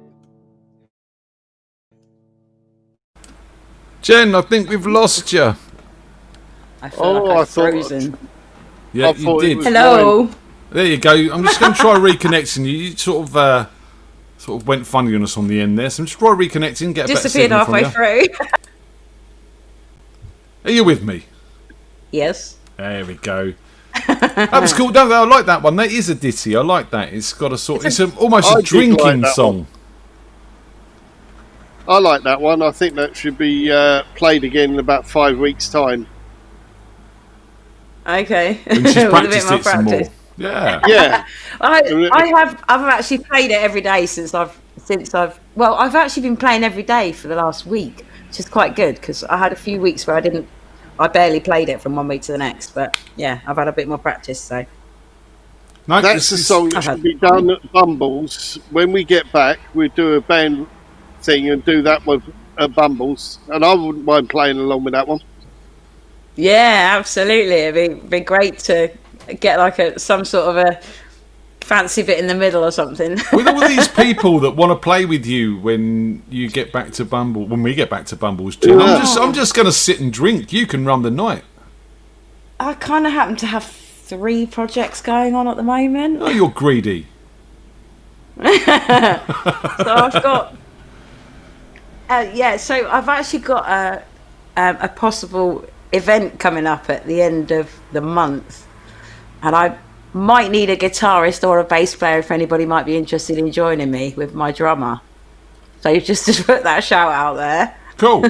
Jen, I think we've lost you. I feel like I've frozen. Yeah, you did. Hello. There you go. I'm just going to try reconnecting you. You sort of went funny on us on the end there, so I'm just try reconnecting. Get a disappeared better signal halfway through. Are you with me? Yes. There we go. That was cool. No, I like that one. That is a ditty. I like that. It's got a sort. It's almost a drinking song. I like that one. I think that should be played again in about 5 weeks' time. When Okay. she's With a bit practiced more it some more. practice. Yeah. Yeah. I've actually played it every day since I've actually been playing every day for the last week, which is quite good because I had a few weeks where I barely played it from one week to the next. But yeah, I've had a bit more practice. So no, that's the song that should be done at Bumbles. When we get back, we do a band thing and do that one at Bumbles, and I wouldn't mind playing along with that one. yeah, absolutely, it'd be great to get like some sort of a fancy bit in the middle or something. With all these people that want to play with you when you get back to Bumble, when we get back to Bumbles, Jen, I'm just going to sit and drink. You can run the night. I kind of happen to have 3 projects going on at the moment. Oh, you're greedy. So I've got, so I've actually got a possible event coming up at the end of the month, and I might need a guitarist or a bass player if anybody might be interested in joining me with my drummer. So just to put that shout out there. Cool.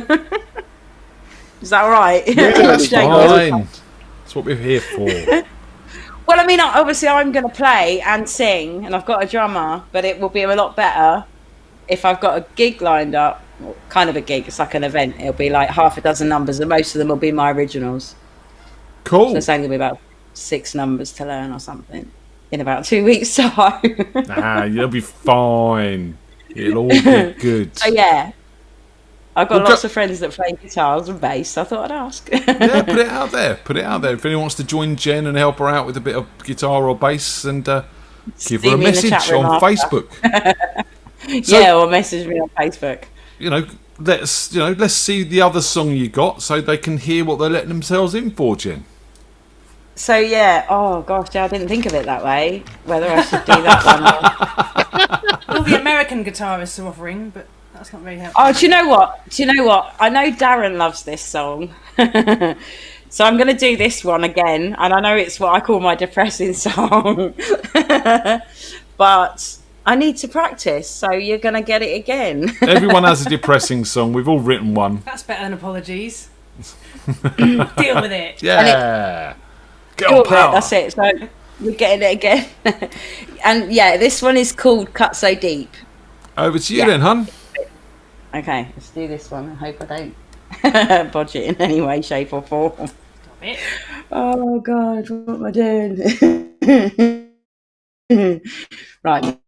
Is that all right? Yeah, that's fine. That's what we're here for. Well, I mean, obviously I'm going to play and sing, and I've got a drummer, but it will be a lot better if I've got a gig lined up. Well, kind of a gig, it's like an event. It'll be like half a dozen numbers, and most of them will be my originals. Cool. So it's only going to be about 6 numbers to learn or something in about 2 weeks' time. You'll be fine. It'll all be good. So yeah, I've got lots of friends that play guitars and bass, so I thought I'd ask. Yeah, put it out there. Put it out there. If anyone wants to join Jen and help her out with a bit of guitar or bass, and give her a message on Facebook. So, or message me on Facebook. Let's see the other song you got, so they can hear what they're letting themselves in for, Jen. So yeah, oh gosh, I didn't think of it that way. Whether I should do that one. All the American guitarists are offering, but that's not very helpful. Oh, do you know what? I know Darren loves this song. So I'm going to do this one again, and I know it's what I call my depressing song. But I need to practice, so you're going to get it again. Everyone has a depressing song. We've all written one. That's better than apologies. Deal with it. Yeah. That's it. So we're getting it again. And yeah, this one is called Cut So Deep. Over to you then, hun. Okay, let's do this one. I hope I don't bodge it in any way, shape or form. Stop it. Oh God, what am I doing? Right.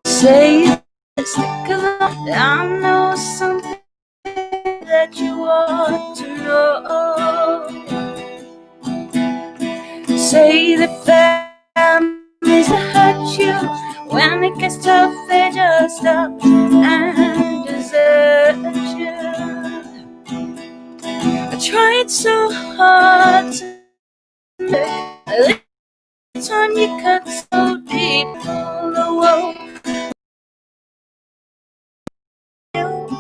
Say it's because I know something that you want to know. Say that families that hurt you, when it gets tough, they just stop and desert you. I tried so hard to make the time you cut so deep. Oh,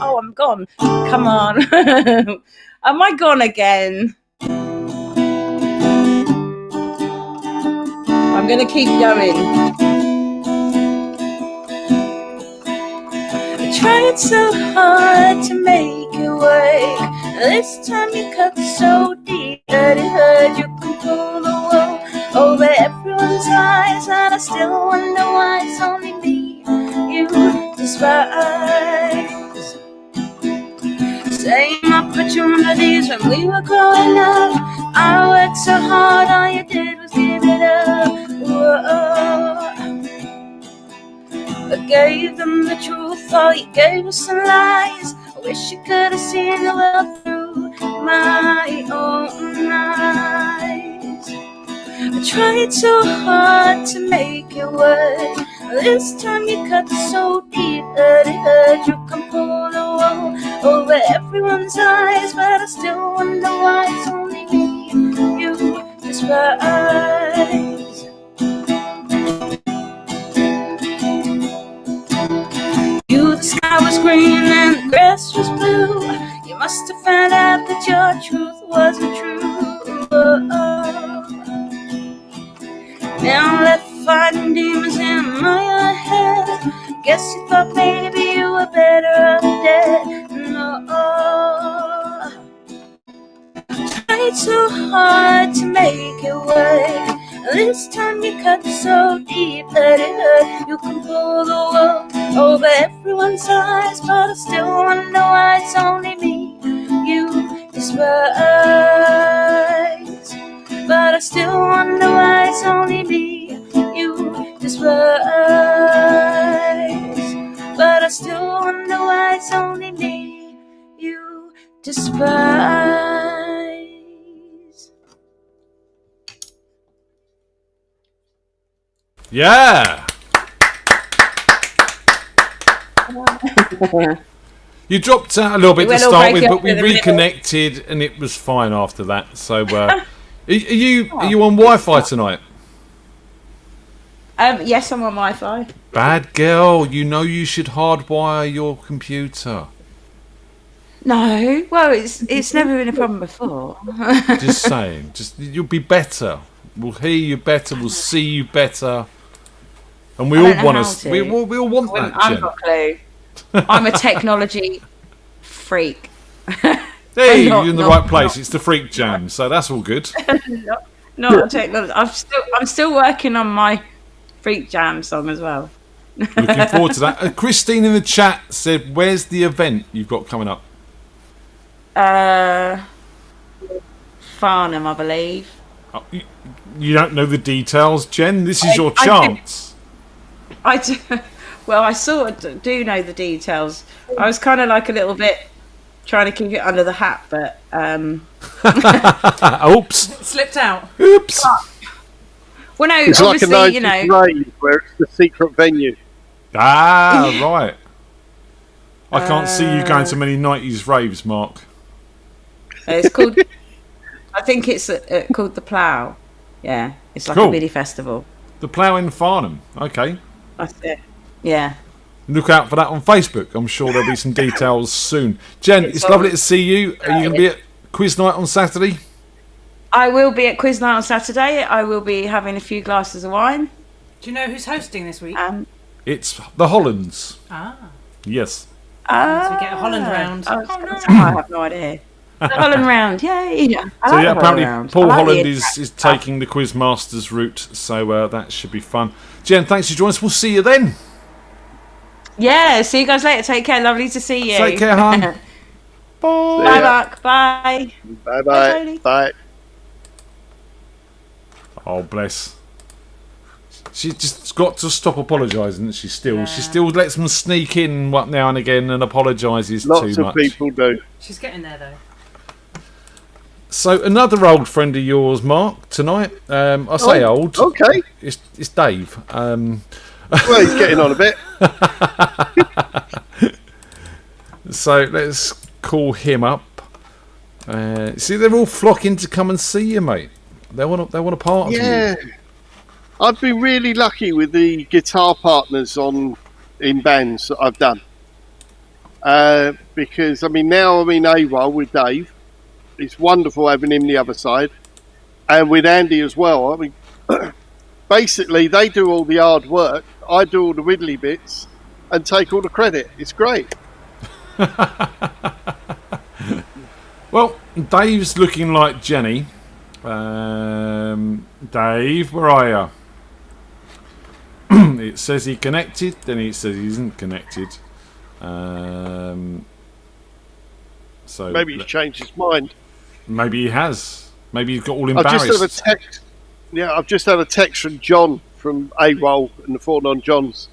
oh, I'm gone. Come on. Am I gone again? I'm going to keep going. I tried so hard to make you wake. This time you cut so deep that it hurt. You can pull the wool over everyone's eyes, and I still wonder why it's only me you despise. Same opportunities when we were growing up. I worked so hard, all you did was give it up. Whoa. I gave them the truth, all you gave us some lies. I wish you could have seen the world through my own eyes. I tried so hard to make it work. This time you cut so deep that it hurt. You can pull the wool over everyone's eyes, but I still wonder why it's only me you despise. The sky was green and the grass was blue. You must have found out that your truth wasn't true. Now left fighting demons in my head. Guess you thought maybe you were better off dead. No, tried so hard to make it work. This time you cut so deep that it hurt. You can pull the wool over everyone's eyes, but I still wonder why it's only me you despise. But I still wonder why it's only me you despise. But I still wonder why it's only me you despise. Yeah. You dropped out a little bit to start with, but we reconnected and it was fine after that. So, are you on Wi-Fi tonight? Yes, I'm on Wi-Fi. Bad girl, you know you should hardwire your computer. No, well, it's never been a problem before. Just saying, you'll be better. We'll hear you better. We'll see you better. And we all want us. We all want that. I've got a clue. I'm a technology freak. Hey, you're in the right place. It's the FreakJam, so that's all good. not a technology. I'm still working on my FreakJam song as well. Looking forward to that. Christine in the chat said, "Where's the event you've got coming up?" Farnham, I believe. Oh, you don't know the details, Jen. This is your chance. I do. Well, I sort of do know the details. I was kind of like a little bit trying to keep it under the hat, but oops, slipped out. Oops. Well, no, it's obviously, like a 90s rave where it's the secret venue. Ah, right. I can't see you going to many 90s raves, Mark. It's called. I think it's called the Plough. Yeah, it's like a mini festival. The Plough in Farnham. Okay. That's it. Yeah. Look out for that on Facebook. I'm sure there'll be some details soon. Jen, it's lovely to see you. Are you going to be at quiz night on Saturday? I will be at quiz night on Saturday. I will be having a few glasses of wine. Do you know who's hosting this week? It's the Hollands. Ah. Yes. So we get a Holland round. I have no idea. The Holland round, yay! So yeah, apparently Paul Holland is taking the Quizmasters route, so that should be fun. Jen, thanks for joining us. We'll see you then. Yeah, see you guys later. Take care. Lovely to see you. Take care, hon. Bye. Bye, Mark. Bye. Bye. Bye. Oh, bless. She's just got to stop apologising. She still lets them sneak in now and again and apologises too much. Lots of people do. She's getting there though. So another old friend of yours, Mark, tonight. I say old. Okay. It's Dave. Well, he's getting on a bit. So let's call him up. See, they're all flocking to come and see you, mate. They want a part of you. Yeah. I've been really lucky with the guitar partners in bands that I've done. Because, I mean, now I'm in AWOL with Dave. It's wonderful having him the other side. And with Andy as well. I mean, basically, they do all the hard work. I do all the widdly bits and take all the credit. It's great. Well, Dave's looking like Jenny. Dave, where are you? It says he connected, then it says he isn't connected. So maybe he's changed his mind. Maybe he has. Maybe he's got all embarrassed. I've just had a text from John from AWOL and the Four Non-Johns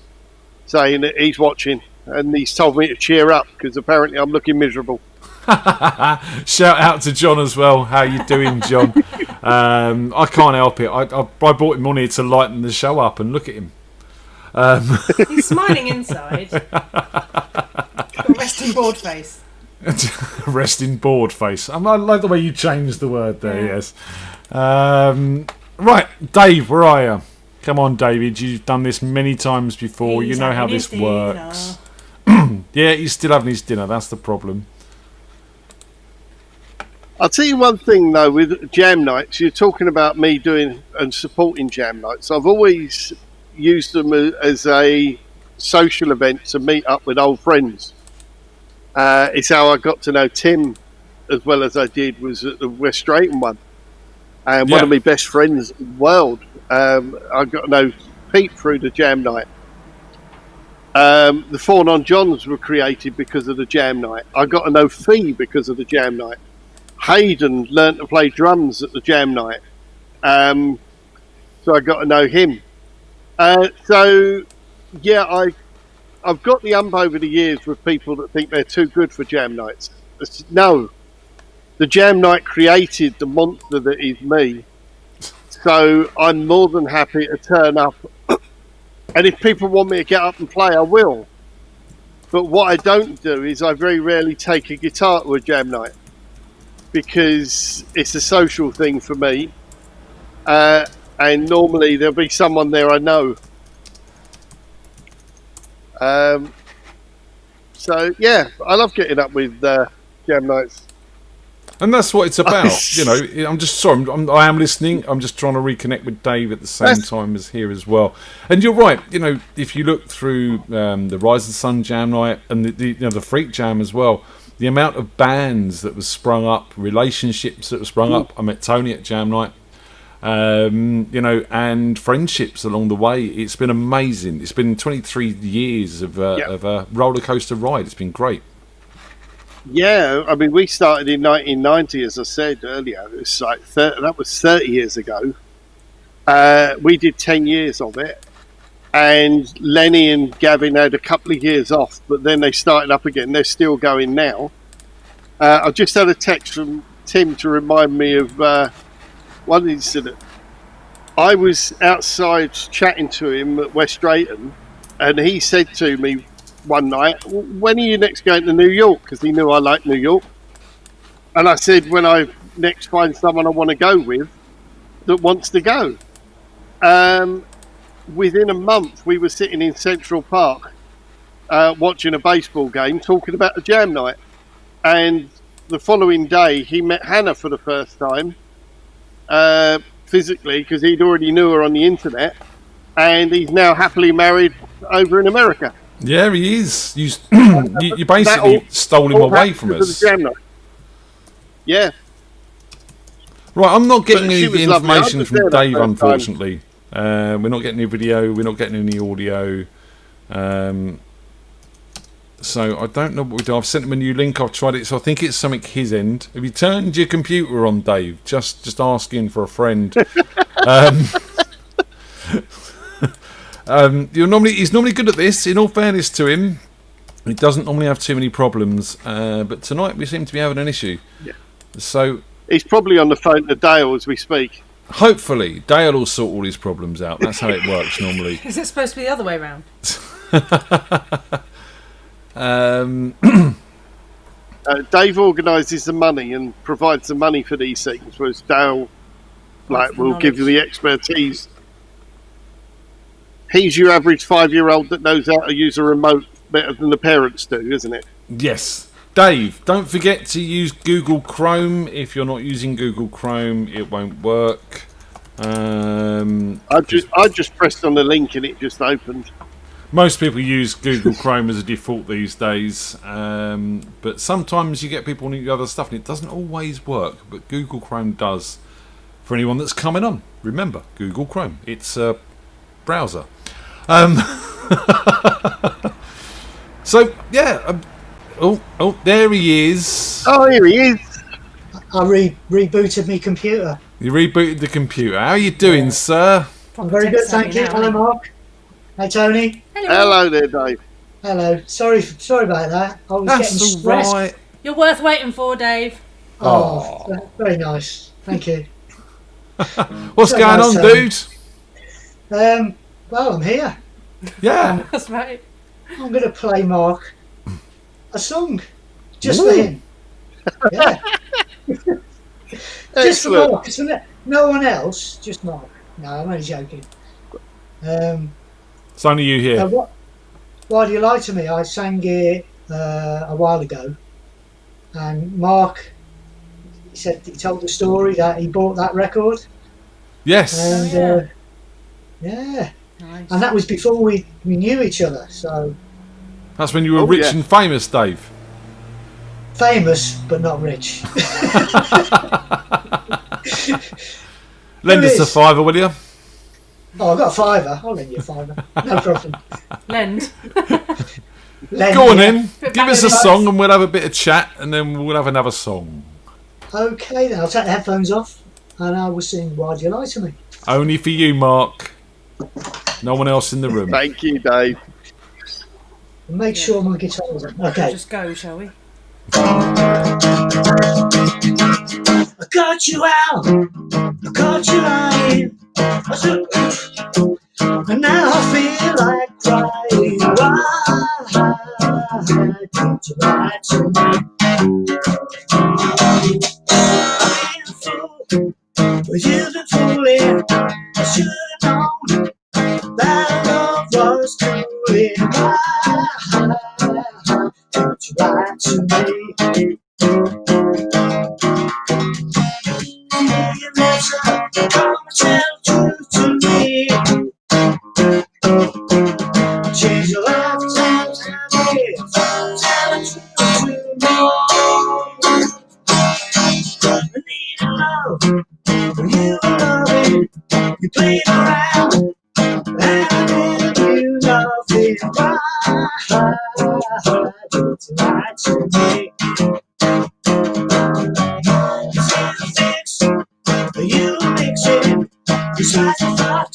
saying that he's watching and he's told me to cheer up because apparently I'm looking miserable. Shout out to John as well. How you doing, John? I can't help it. I brought him on here to lighten the show up and look at him. He's smiling inside. Resting bored face. Resting bored face. I like the way you changed the word there. Yeah. Yes. Right, Dave, where are you? Come on, David. You've done this many times before. You know how this works. Yeah, he's still having his dinner. That's the problem. I'll tell you one thing though, with jam nights, you're talking about me doing and supporting jam nights. I've always, used them as a social event to meet up with old friends. It's how I got to know Tim as well as I did was at the West Drayton one. And one of my best friends in the world, I got to know Pete through the jam night. The Four Non-Johns were created because of the jam night. I got to know Fee because of the jam night. Hayden learnt to play drums at the jam night. So I got to know him. So, yeah, I've got the ump over the years with people that think they're too good for jam nights. No. The jam night created the monster that is me. So I'm more than happy to turn up. And if people want me to get up and play, I will. But what I don't do is I very rarely take a guitar to a jam night. Because it's a social thing for me. And normally there'll be someone there I know. So, yeah, I love getting up with jam nights. And that's what it's about, you know. I'm just sorry, I am listening. I'm just trying to reconnect with Dave at the same time as here as well. And you're right, you know. If you look through the Rise of the Sun Jam Night and the Freak Jam as well, the amount of bands that was sprung up, relationships that were sprung up. I met Tony at Jam Night, you know, and friendships along the way. It's been amazing. It's been 23 years of a roller coaster ride. It's been great. Yeah, I mean, we started in 1990, as I said earlier. It was like that was 30 years ago. We did 10 years of it, and Lenny and Gavin had a couple of years off, but then they started up again. They're still going now. I just had a text from Tim to remind me of one incident. I was outside chatting to him at West Drayton, and he said to me one night, when are you next going to New York? Because he knew I liked New York. And I said, when I next find someone I want to go with that wants to go. Within a month, we were sitting in Central Park watching a baseball game, talking about the jam night. And the following day, he met Hannah for the first time, physically, because he'd already knew her on the internet. And he's now happily married over in America. Yeah, he is. You basically stole him away from us. Yeah. Right, I'm not getting any of the information from Dave, unfortunately. We're not getting any video, we're not getting any audio. So I don't know what we do. I've sent him a new link, I've tried it, so I think it's something his end. Have you turned your computer on, Dave? Just asking for a friend. He's normally good at this. In all fairness to him, he doesn't normally have too many problems. But tonight we seem to be having an issue. Yeah. So he's probably on the phone to Dale as we speak. Hopefully, Dale will sort all his problems out. That's how it works normally. Is it supposed to be the other way around? Dave organises the money and provides the money for these things, whereas Dale, will give you the expertise. He's your average 5-year-old that knows how to use a remote better than the parents do, isn't it? Yes. Dave, don't forget to use Google Chrome. If you're not using Google Chrome, it won't work. I just pressed on the link and it just opened. Most people use Google Chrome as a default these days, but sometimes you get people need other stuff and it doesn't always work, but Google Chrome does. For anyone that's coming on, remember, Google Chrome. It's a browser. So, yeah. Oh, there he is. Oh, here he is. I rebooted my computer. You rebooted the computer. How are you doing, sir? I'm very good, thank you. Hello, Mark. Hi, Tony. Hello there, Dave. Hello. Sorry about that. I was getting stressed. Right. You're worth waiting for, Dave. Oh, very nice. Thank you. What's going on, dude? Well, I'm here. Yeah. That's right. I'm going to play Mark a song just for him. Yeah. Just for Mark. No one else, just Mark. No, I'm only joking. It's only you here. Why do you lie to me? I sang here a while ago, and Mark he told the story that he bought that record. Yes. And yeah. Nice. And that was before we knew each other. So That's when you were rich and famous, Dave. famous, but not rich. Lend us a fiver, will you? Oh, I've got a fiver. I'll lend you a fiver. No problem. Lend. Go on then. Give us a song and we'll have a bit of chat and then we'll have another song. Okay, then I'll take the headphones off and I will sing Why'd You Lie to Me? Only for you, Mark. No one else in the room. Thank you, Dave. Make sure my guitar's on. Okay. Just go, shall we? I got you out, I caught you lying, and now I feel like crying. Why did you lie to me? I've been a fool, but you've been fooling. I should have known that love was truly. Why did you lie to me? You never come and tell the truth to me. Change your lifetimes and years. Tell the truth to me. I need a love when you were loving. You played around and I didn't do nothing. Why did you lie to me? You mix it beside the fox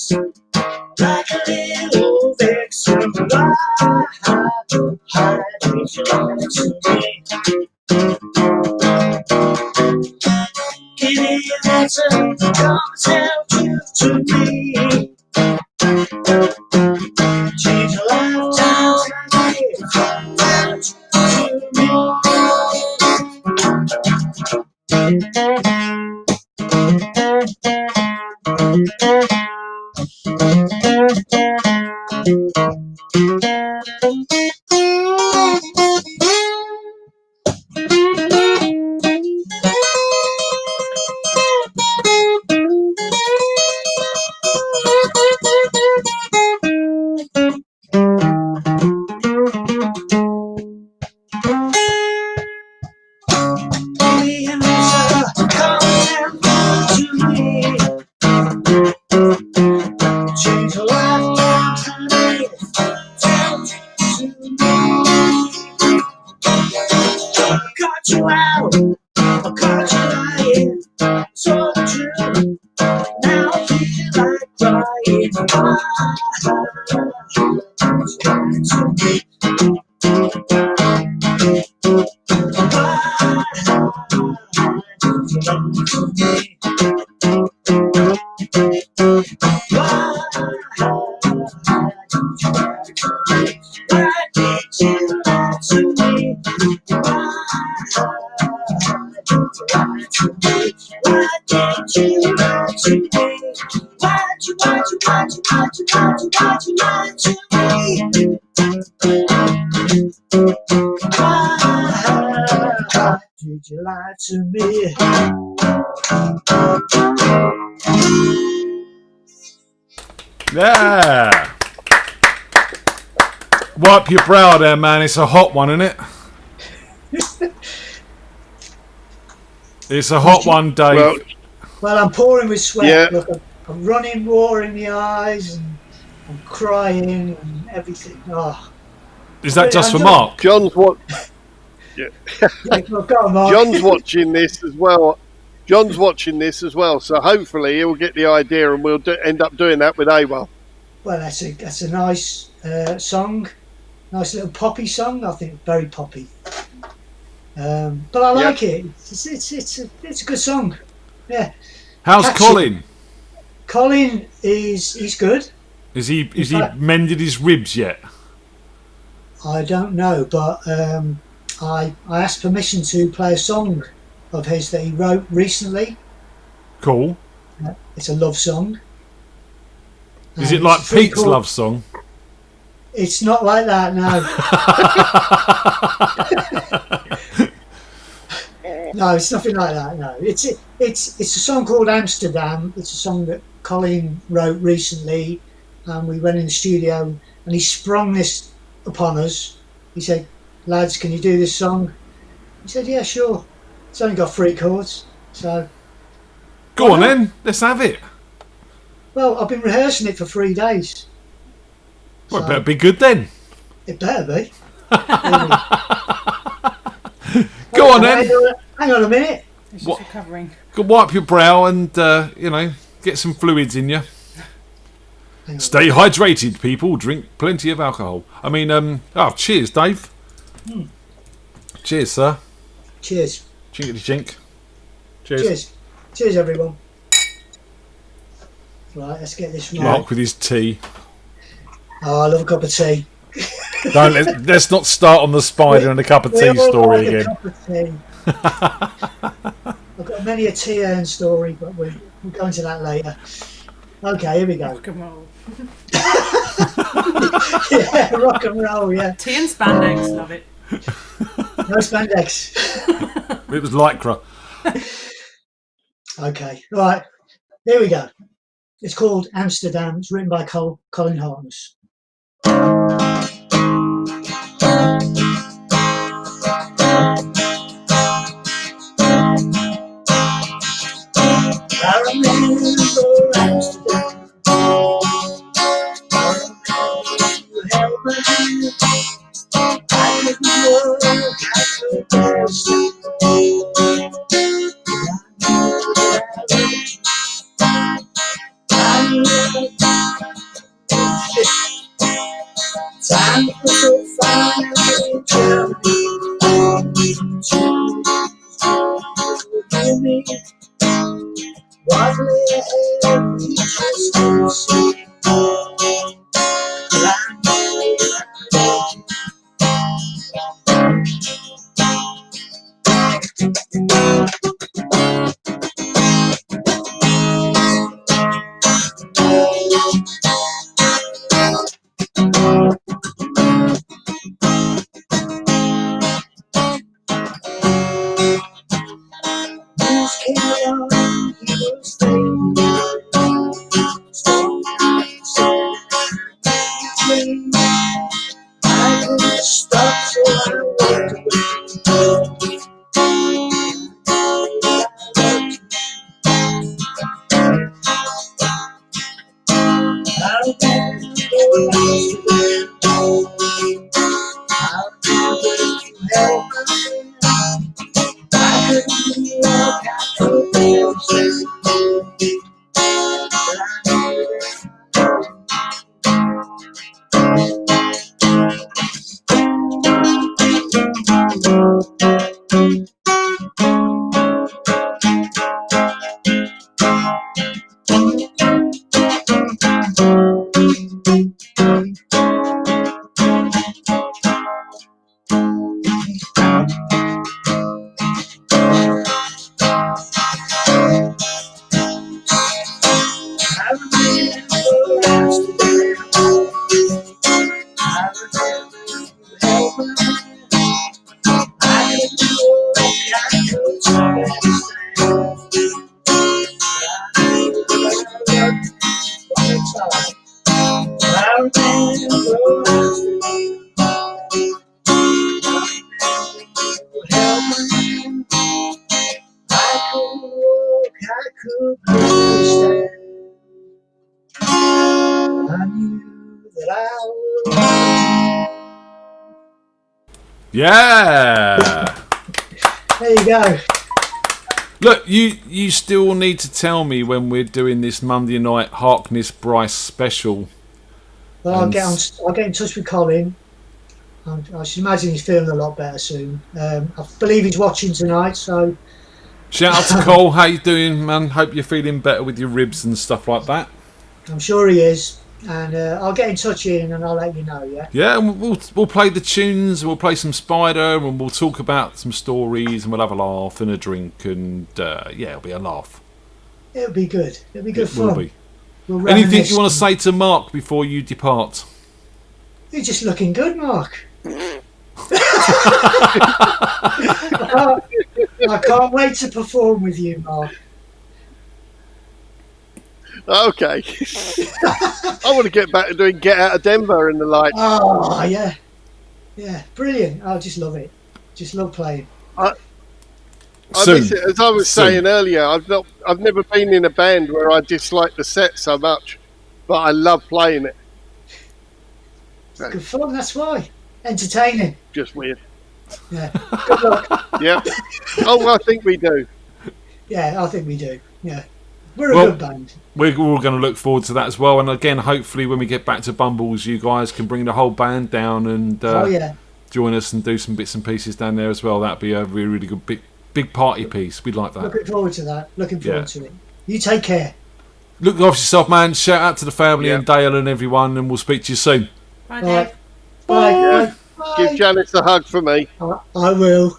like a little vixen. Why did you lie to me? Give me an answer, come and tell the truth to me. Change your lifetimes and years, tell the truth to me. You out, I caught you lying, so the truth. Now I feel like crying. Did you lie to me? Yeah. Wipe your brow there, man. It's a hot one, isn't it? It's a hot one, Dave. Well, I'm pouring with sweat. Yeah. Look, I'm running water in the eyes and I'm crying and everything. Oh. Is that just for Mark? John's what? Yeah. Well, go on, Mark. John's watching this as well. John's watching this as well, so hopefully he'll get the idea, and we'll end up doing that with AWOL. Well, that's a nice song, nice little poppy song. I think very poppy, but I like it. It's a good song. Yeah. How's Catchy. Colin? Colin he's good. Is he mended his ribs yet? I don't know, but I asked permission to play a song of his that he wrote recently. Cool. It's a love song. Is it like Pete's love song? It's not like that, no. No, it's nothing like that. No, it's a song called Amsterdam. It's a song that Colin wrote recently, and we went in the studio, and he sprung this upon us. He said, "Lads, can you do this song?" We said, "Yeah, sure." It's only got 3 chords, so. Go on then, let's have it. Well, I've been rehearsing it for 3 days. Well, it better be good then. It better be. Go on then. Hang on a minute. It's just recovering. Go wipe your brow and, get some fluids in you. Stay hydrated, people. Drink plenty of alcohol. I mean, cheers, Dave. Mm. Cheers, sir. Cheers. Chinkity chink. Cheers. Cheers. Cheers, everyone. Right, let's get this right. Mark with his tea. Oh, I love a cup of tea. Let's not start on the spider and a cup of tea story again. A cup of tea. I've got many a tea urn story, but we'll go into that later. Okay, here we go. Rock and roll. Yeah, rock and roll, yeah. Tea and spandex, love it. No spandex. It was lycra. Okay, right. Here we go. It's called Amsterdam. It's written by Colin Harness. I remember Amsterdam. You held my hand. I couldn't work, I couldn't sleep. Time was so fine, tell me, give me what lay ahead, we just don't see. Yeah. There you go. Look, you still need to tell me when we're doing this Monday night Harkness Bryce special. Well, I'll get in touch with Colin. I should imagine he's feeling a lot better soon. I believe he's watching tonight, so. Shout out to Cole. How you doing, man? Hope you're feeling better with your ribs and stuff like that. I'm sure he is, and I'll get in touch with him and I'll let you know. Yeah. Yeah, and we'll play the tunes. We'll play some Spider, and we'll talk about some stories, and we'll have a laugh and a drink, and it'll be a laugh. It'll be good. It'll be good fun. Will be. Anything you want to say to Mark before you depart? You're just looking good, Mark. I can't wait to perform with you, Mark. Okay. I want to get back to doing Get Out of Denver and the like. Oh, yeah. Yeah, brilliant. I just love it. Just love playing. I miss it. As I was saying earlier, I've never been in a band where I dislike the set so much, but I love playing it. It's good fun, that's why. Entertaining. Just weird. Yeah. Good luck. Yeah. Oh, I think we do. Yeah, I think we do. Yeah. We're a good band. We're all going to look forward to that as well. And again, hopefully when we get back to Bumbles, you guys can bring the whole band down and join us and do some bits and pieces down there as well. That'd be a really, really good big party piece. We'd like that. Looking forward to that. Looking forward to it. You take care. Look after yourself, man. Shout out to the family and Dale and everyone, and we'll speak to you soon. Bye, Dave. Bye. Yeah. Give Janice a hug for me. I will.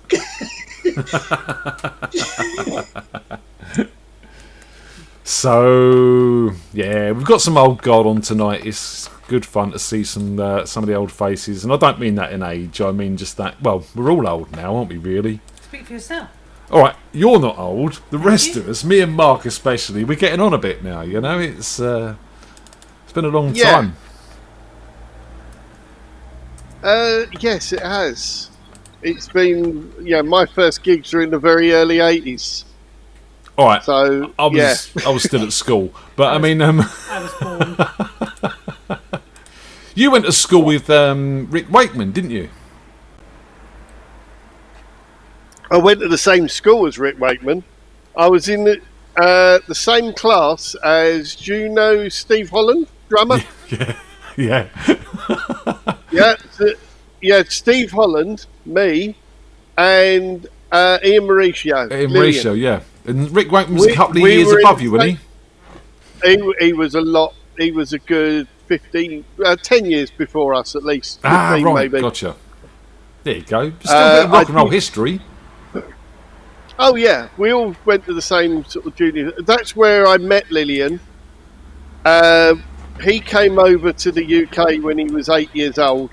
So yeah, we've got some old gold on tonight. It's good fun to see some of the old faces, and I don't mean that in age. I mean just that. Well, we're all old now, aren't we? Really. Speak for yourself. All right, you're not old. The rest of us, me and Mark especially, we're getting on a bit now. You know, it's been a long time. Yes, it has. It's been my first gigs were in the very early 80s. All right, so I was still at school, but I was born. You went to school with Rick Wakeman, didn't you? I went to the same school as Rick Wakeman. I was in the same class as, do you know Steve Holland, drummer? Yeah. Steve Holland, me, and Ian Mauricio. Mauricio, yeah. And Rick Wakeman was a couple of years above you, wasn't he? He was a lot. He was a good 10 years before us, at least. 15, right, maybe. Gotcha. There you go. Still a bit of rock and roll history. Oh, yeah. We all went to the same sort of junior. That's where I met Lillian. He came over to the UK when he was 8 years old,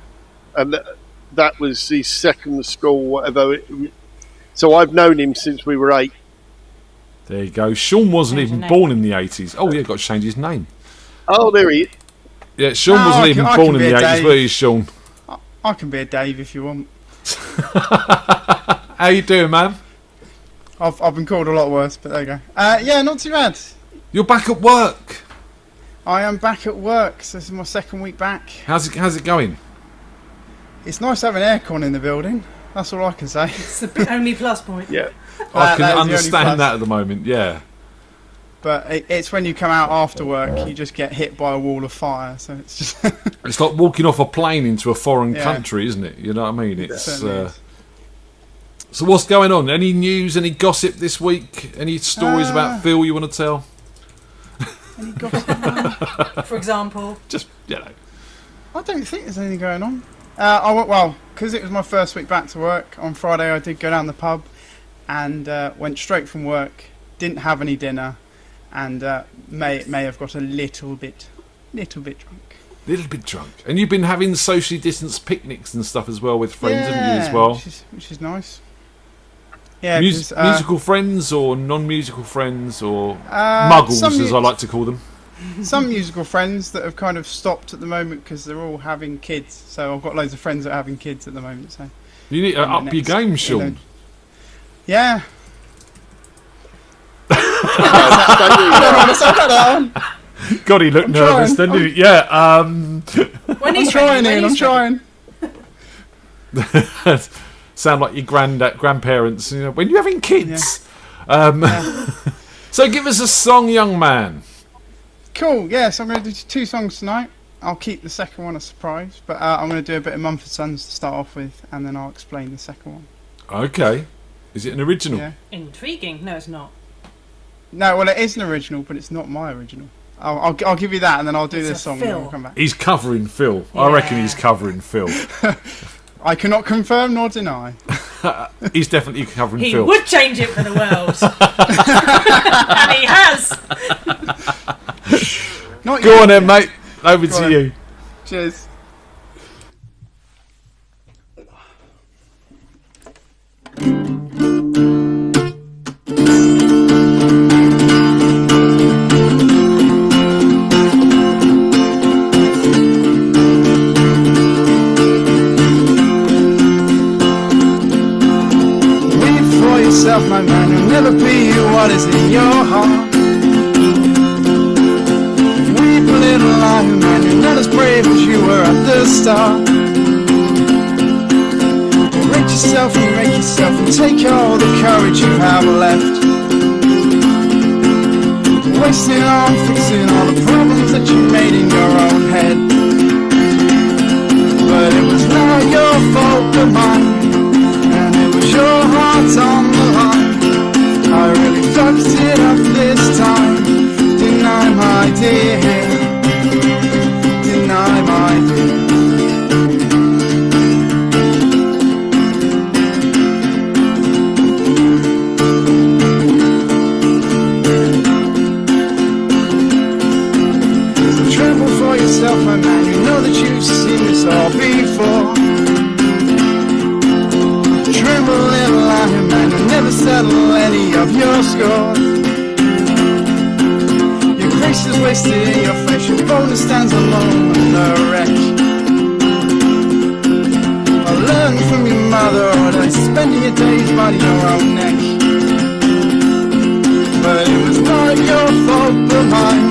and that was his second school, whatever. So I've known him since we were 8. There you go. Sean wasn't even born in the 80s. Oh, yeah, got to change his name. Oh, there he is. Yeah, Sean wasn't even born in the 80s. Where is Sean? I can be a Dave if you want. How you doing, man? I've been called a lot worse, but there you go. Yeah, not too bad. You're back at work. I am back at work, so this is my second week back. How's it going? It's nice having aircon in the building. That's all I can say. It's the only plus point. Yeah. I can understand that at the moment, yeah. But it's when you come out after work, you just get hit by a wall of fire. So it's just it's like walking off a plane into a foreign country, isn't it? You know what I mean? It's so what's going on? Any news? Any gossip this week? Any stories about Phil you want to tell? Any gossip? For example, just I don't think there's anything going on. Well, because it was my first week back to work on Friday, I did go down the pub and went straight from work. Didn't have any dinner, and may have got a little bit drunk. Little bit drunk. And you've been having socially distanced picnics and stuff as well with friends, haven't you, as well? Which is nice. Yeah, musical friends or non-musical friends or muggles, as I like to call them. Some musical friends that have kind of stopped at the moment because they're all having kids. So I've got loads of friends that are having kids at the moment. So you need to up your game, Sean. Yeah. God, he looked nervous, didn't he? Yeah. When he's I'm trying. Sound like your grandparents. You know, when you're having kids. Yeah. So give us a song, young man. Cool. Yeah. So I'm going to do 2 songs tonight. I'll keep the second one a surprise, but I'm going to do a bit of Mumford Sons to start off with, and then I'll explain the second one. Okay. Is it an original? Yeah. Intriguing. No, it's not. No, well, it is an original, but it's not my original. I'll give you that, and then I'll do this song Phil. and we'll come back. He's covering Phil. Yeah. I reckon he's covering Phil. I cannot confirm nor deny. He's definitely covering He Phil. would change it for the world. And he has. Go on then, mate. Over to you. Cheers. your heart. Weep, little lion man, you're not as brave as you were at the start. Break yourself and make yourself and take all the courage you have left. Wasting on fixing all the problems that you made in your own head. But it was not your fault but mine, and it was your heart on the line. I really fucked it up this time. Deny my dear, deny my dear. So tremble for yourself, my man, you know that you've seen this all before. Tremble, little lion man, you'll never settle any of your scores. Your grace is wasted in your flesh, your bonus stands alone in the wreck. I learned from your mother, order spending your days by your own neck. But it was not your fault but mine,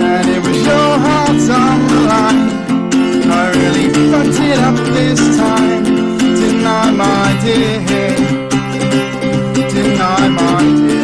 and it was your heart on the line. I really fucked it up this time. Deny my dear, deny my dear.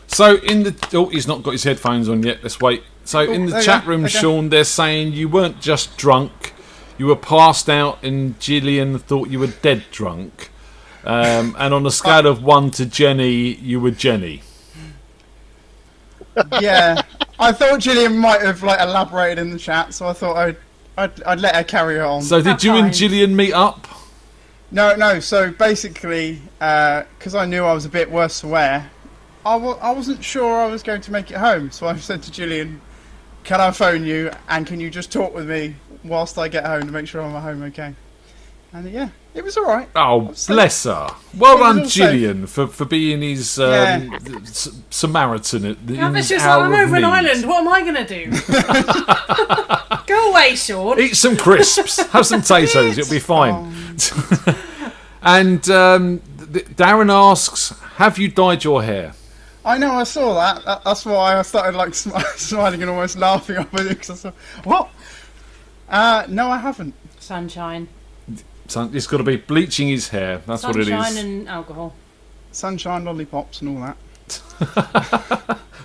So in the he's not got his headphones on yet. Let's wait. So in the chat room, Sean, they're saying you weren't just drunk, you were passed out, and Gillian thought you were dead drunk. And on a scale of 1 to Jenny, you were Jenny. Yeah, I thought Gillian might have elaborated in the chat, so I thought I'd let her carry on. So did you and Gillian meet up? No. So basically, because I knew I was a bit worse for wear, I wasn't sure I was going to make it home. So I said to Gillian, "Can I phone you, and can you just talk with me whilst I get home to make sure I'm at home okay?" And yeah, it was all right. Oh, bless her. Well done, Gillian, for being his Samaritan at the It's just like, I'm over an island. What am I going to do? Go away, Sean. Eat some crisps. Have some potatoes. It'll be fine. And Darren asks, have you dyed your hair? I know, I saw that. That's why I started smiling and almost laughing up at it, because I thought, what? No, I haven't. Sunshine. It's got to be bleaching his hair. That's what it is. Sunshine and alcohol. Sunshine, lollipops and all that.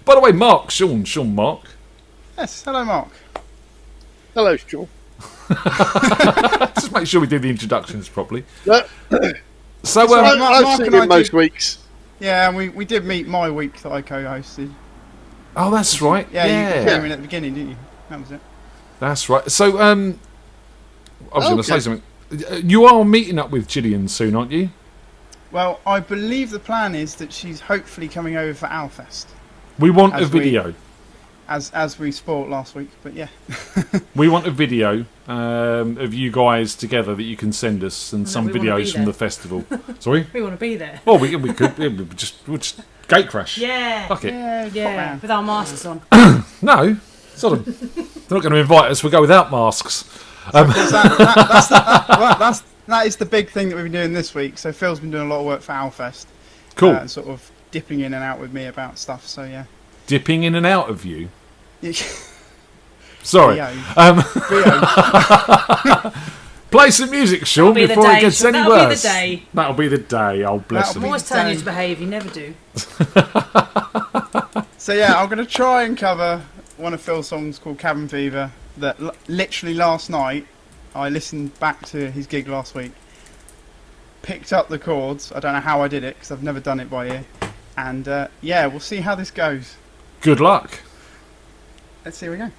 By the way, Mark, Sean Mark. Yes, hello, Mark. Hello, Sean. Just make sure we do the introductions properly. So, I've seen him most weeks. Yeah, and we did meet my week that I co-hosted. Oh, that's right. Yeah, you came in at the beginning, didn't you? That was it. That's right. So, I was going to say something. You are meeting up with Gillian soon, aren't you? Well, I believe the plan is that she's hopefully coming over for Owlfest. We want a video. As we spoiled last week, but yeah. We want a video of you guys together that you can send us, and some videos from the festival. Sorry? We want to be there. Well, we could. We'll just gate crash. Yeah. Fuck it. Yeah. With our masks on. No. They're not going to invite us. We'll go without masks. That is the big thing that we've been doing this week. So Phil's been doing a lot of work for Owlfest. Cool. Sort of dipping in and out with me about stuff. So yeah. Dipping in and out of you? Sorry. Behave. Play some music, Sean, That'll be the before it day, gets Sean. any That'll be the worse. day. That'll be the day. Oh, bless I'm him. always telling you to behave, you never do. So yeah, I'm going to try and cover one of Phil's songs called Cabin Fever that literally last night I listened back to his gig last week, picked up the chords. I don't know how I did it because I've never done it by ear. And yeah, we'll see how this goes. Good luck. Let's see how we go.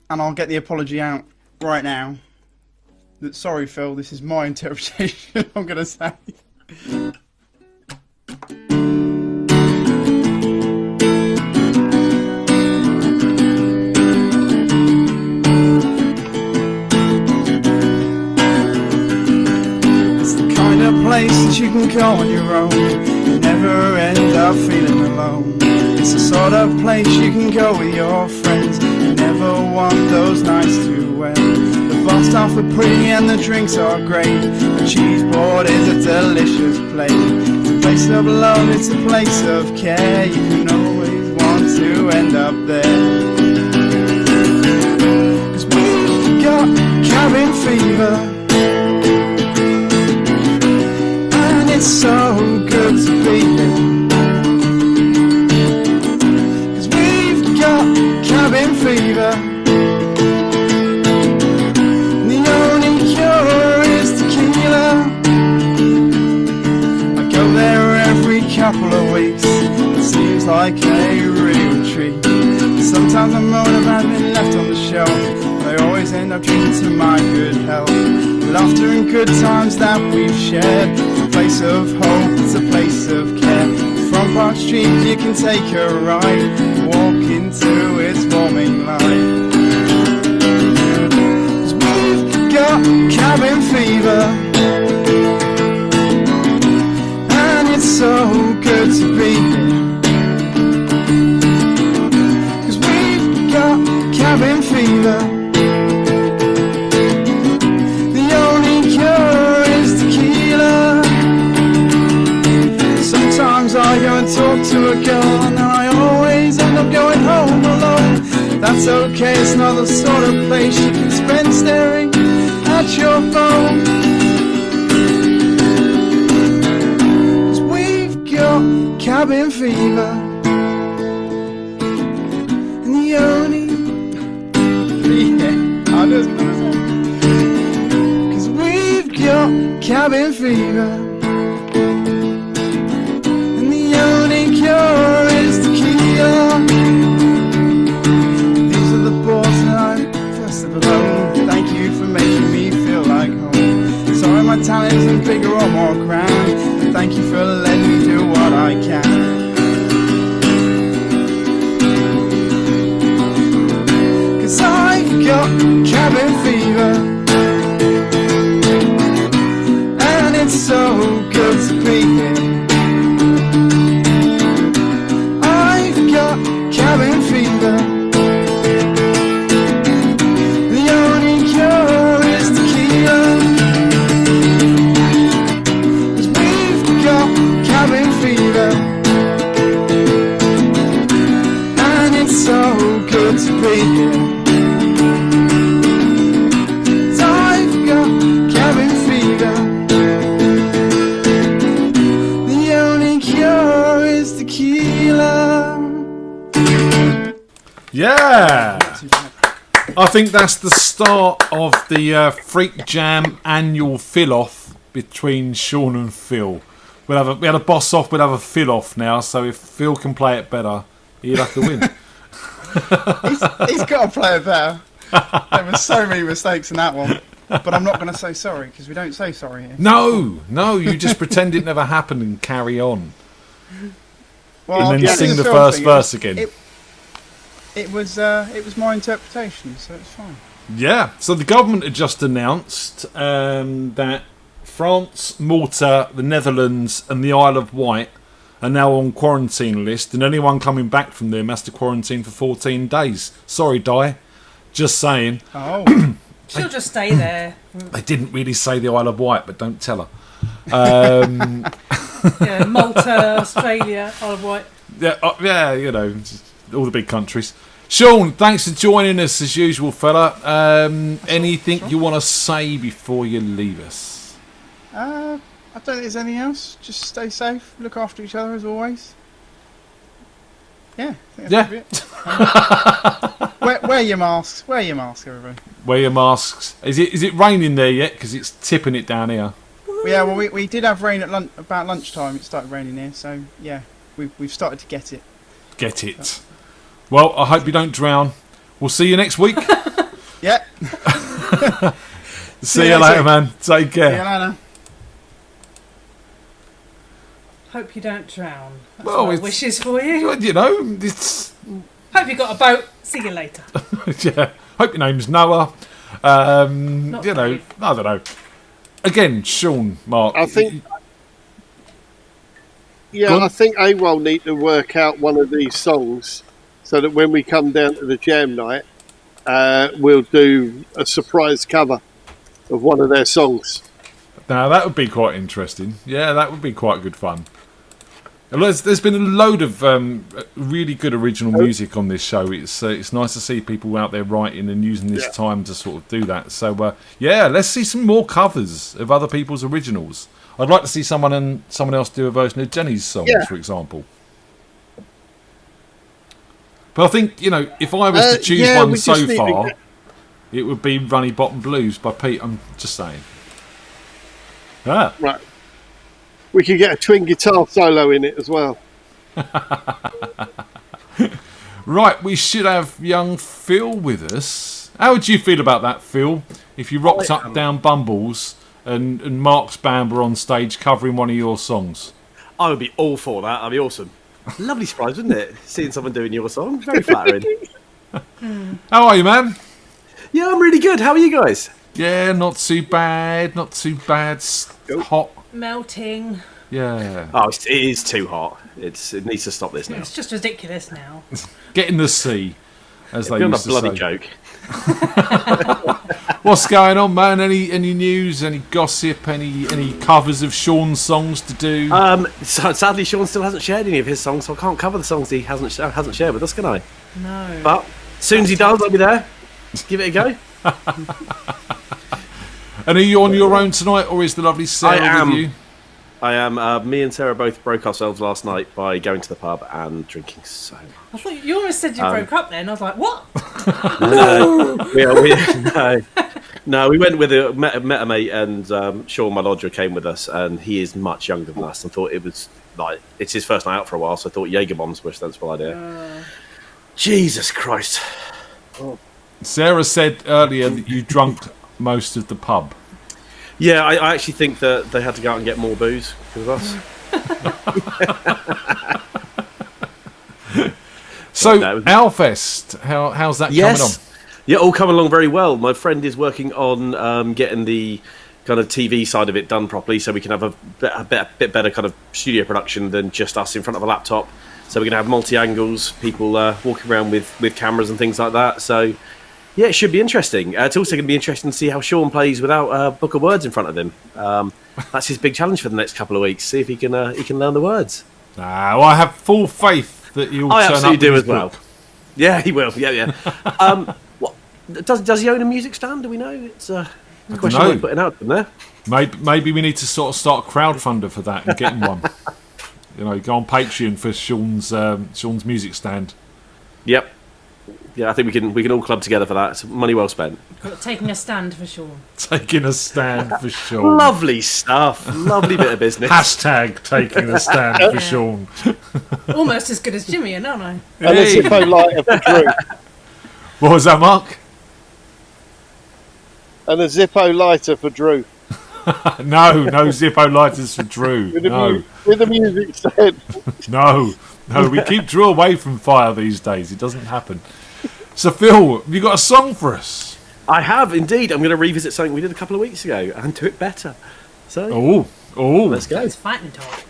And I'll get the apology out right now. That sorry, Phil, this is my interpretation. I'm going to say. It's the kind of place that you can go on your own and never end up feeling alone. It's the sort of place you can go with your friends. You never want those nights to end. The bar staff are pretty and the drinks are great. The cheese board is a delicious plate. It's a place of love, it's a place of care. You can always want to end up there. 'Cause we've got cabin fever, and it's so good to be here. Cabin fever, the only cure is tequila. I go there every couple of weeks. It seems like a real treat. Sometimes I moan about being left on the shelf. I always end up drinking to my good health. Laughter and good times that we've shared. It's a place of hope, it's a place of care. From Park Street you can take a ride, walk into its warming light. 'Cause we've got cabin fever, and it's so good to be here. 'Cause we've got cabin fever, the only cure is tequila. Sometimes I go and talk to a girl, and I always end up going home alone. That's okay, it's not the sort of place you can spend staring at your phone. 'Cause we've got cabin fever, and the only I just know. 'Cause we've got cabin fever, cure is tequila. These are the boards that I'm first of alone. Thank you for making me feel like home. Sorry my talent isn't bigger or more grand, but thank you for letting me do what I can. 'Cause I've got cabin fever, and it's so good to be here. Cabin fever, the only cure is tequila. 'Cause we've got cabin fever, and it's so good to be here. 'Cause I've got cabin fever, the only cure is tequila. Yeah, I think that's the start of the FreakJam annual fill-off between Sean and Phil. We had a boss off, we'll have a fill-off now, so if Phil can play it better, he'll have to win. he's got to play it better. There were so many mistakes in that one, but I'm not going to say sorry, because we don't say sorry here. No, you just pretend it never happened and carry on. Well, and then sing the first verse again. It was my interpretation, so it's fine. Yeah, so the government had just announced that France, Malta, the Netherlands and the Isle of Wight are now on quarantine list, and anyone coming back from them has to quarantine for 14 days. Sorry, Di. Just saying. Oh. She'll just stay there. They didn't really say the Isle of Wight, but don't tell her. Yeah, Malta, Australia, Isle of Wight. Yeah, you know, just all the big countries. Sean, thanks for joining us as usual, fella. Anything you want to say before you leave us? I don't think there's anything else. Just stay safe, look after each other as always. Yeah. I think that's probably it. Wear your masks. Wear your mask, everybody. Wear your masks. Is it raining there yet? Because it's tipping it down here. Yeah, well, we did have rain at about lunchtime. It started raining here, so yeah, we've started to get it. Get it. Well, I hope you don't drown. We'll see you next week. Yeah. See you later, man. Take care. See you later. Hope you don't drown. That's Well, my it's- wishes for you. You know, it's Hope you got a boat. See you later. yeah. Hope your name's Noah. Not You know, Dave. I don't know. Again, Sean, Mark. I think. Go Yeah, on. I think AWOL need to work out one of these songs so that when we come down to the jam night, we'll do a surprise cover of one of their songs. Now that would be quite interesting. Yeah, that would be quite good fun. And there's been a load of really good original music on this show. It's nice to see people out there writing and using this time to sort of do that. So yeah, let's see some more covers of other people's originals. I'd like to see someone else do a version of Jenny's songs, for example. But I think, you know, if I was to choose one so far, it would be Runny Bottom Blues by Pete. I'm just saying. Ah. Right. We could get a twin guitar solo in it as well. Right, we should have young Phil with us. How would you feel about that, Phil? If you rocked up down Bumbles and Mark's band were on stage covering one of your songs? I would be all for that. That'd be awesome. Lovely surprise, wouldn't it? Seeing someone doing your song. Very flattering. How are you, man? Yeah, I'm really good. How are you guys? Yeah, not too bad. Not too bad. Hot. Melting. Yeah. Oh, it is too hot. It needs to stop this now. It's just ridiculous now. Get in the sea, as they Beyond used a to bloody say. joke. What's going on, man? Any news? Any gossip? Any covers of Sean's songs to do? So sadly, Sean still hasn't shared any of his songs, so I can't cover the songs he hasn't shared with us, can I? No. But as soon as he does, I'll be there. Give it a go. And are you on your own tonight, or is the lovely Sarah with you? I am. Me and Sarah both broke ourselves last night by going to the pub and drinking so much. I thought you almost said you broke up then. I was like, what? No, we went with met a mate, and Sean, my lodger, came with us, and he is much younger than us, and thought it was like it's his first night out for a while, so I thought Jaeger bombs were a sensible idea. Jesus Christ! Sarah said earlier that you drunk most of the pub. Yeah, I actually think that they had to go out and get more booze because of us. So, Owlfest, how's that coming on? Yeah, all coming along very well. My friend is working on getting the kind of TV side of it done properly, so we can have a bit better kind of studio production than just us in front of a laptop. So we're going to have multi-angles, people walking around with cameras and things like that. So, yeah, it should be interesting. It's also going to be interesting to see how Sean plays without a book of words in front of him. That's his big challenge for the next couple of weeks. See if he can learn the words. Well, I have full faith that he'll turn up. I absolutely do with as his well. book. Yeah, he will. Yeah. What does he own a music stand? Do we know? It's a question worth putting out there. Maybe we need to sort of start a crowdfunder for that and get him one. You know, go on Patreon for Sean's music stand. Yep. Yeah, I think we can all club together for that. It's money well spent. Taking a stand for Sean. Taking a stand for Sean. Lovely stuff. Lovely bit of business. Hashtag taking a stand for Sean. Almost as good as Jimmy, aren't I? And a Zippo lighter for Drew. What was that, Mark? And a Zippo lighter for Drew. No Zippo lighters for Drew. With the music stand. No, we keep Drew away from fire these days. It doesn't happen. So, Phil, have you got a song for us? I have indeed. I'm going to revisit something we did a couple of weeks ago and do it better. So, let's go. It's fighting talk.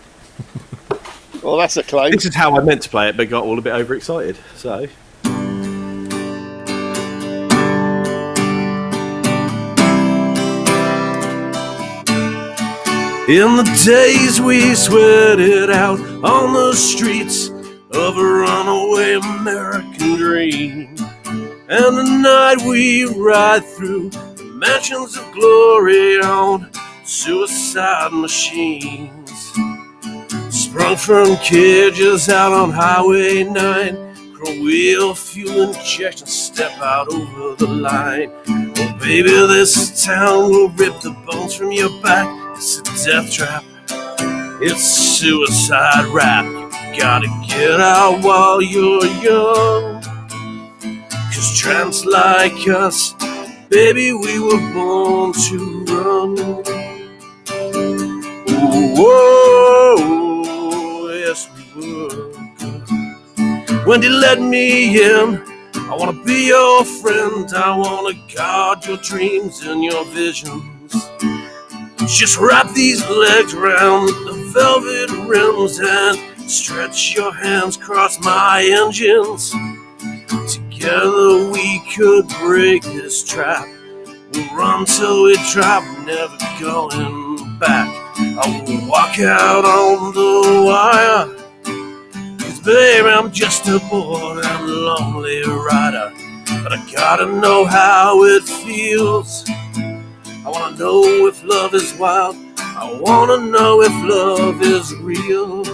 Well, that's a claim. This is how I meant to play it, but got all a bit overexcited. So. In the days we sweat it out on the streets of a runaway American dream, and the night we ride through the mansions of glory on suicide machines, sprung from cages out on Highway 9, chrome wheel, fuel injection, step out over the line. Oh baby, this town will rip the bones from your back. It's a death trap, it's suicide rap. You gotta get out while you're young, 'cause tramps like us, baby, we were born to run. Whoa, yes we were. Wendy, let me in. I wanna be your friend. I wanna guard your dreams and your visions. Just wrap these legs around the velvet rims and stretch your hands across my engines. Together we could break this trap. We'll run till we drop, never going back. I will walk out on the wire, 'cause baby, I'm just a bored and lonely rider. But I gotta know how it feels. I wanna know if love is wild. I wanna know if love is real.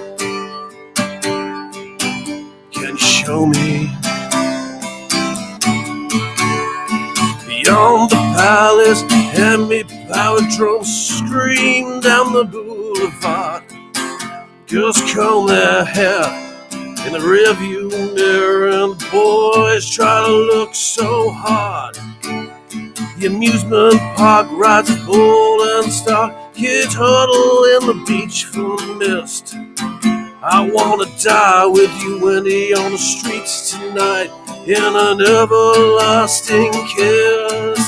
Can you show me? Beyond the palace, hand me power drums scream down the boulevard. Girls comb their hair in the rearview mirror, and boys try to look so hard. The amusement park rides are bold and stark. Kids huddle in the beach for mist. I wanna die with you, Wendy, on the streets tonight in an everlasting kiss.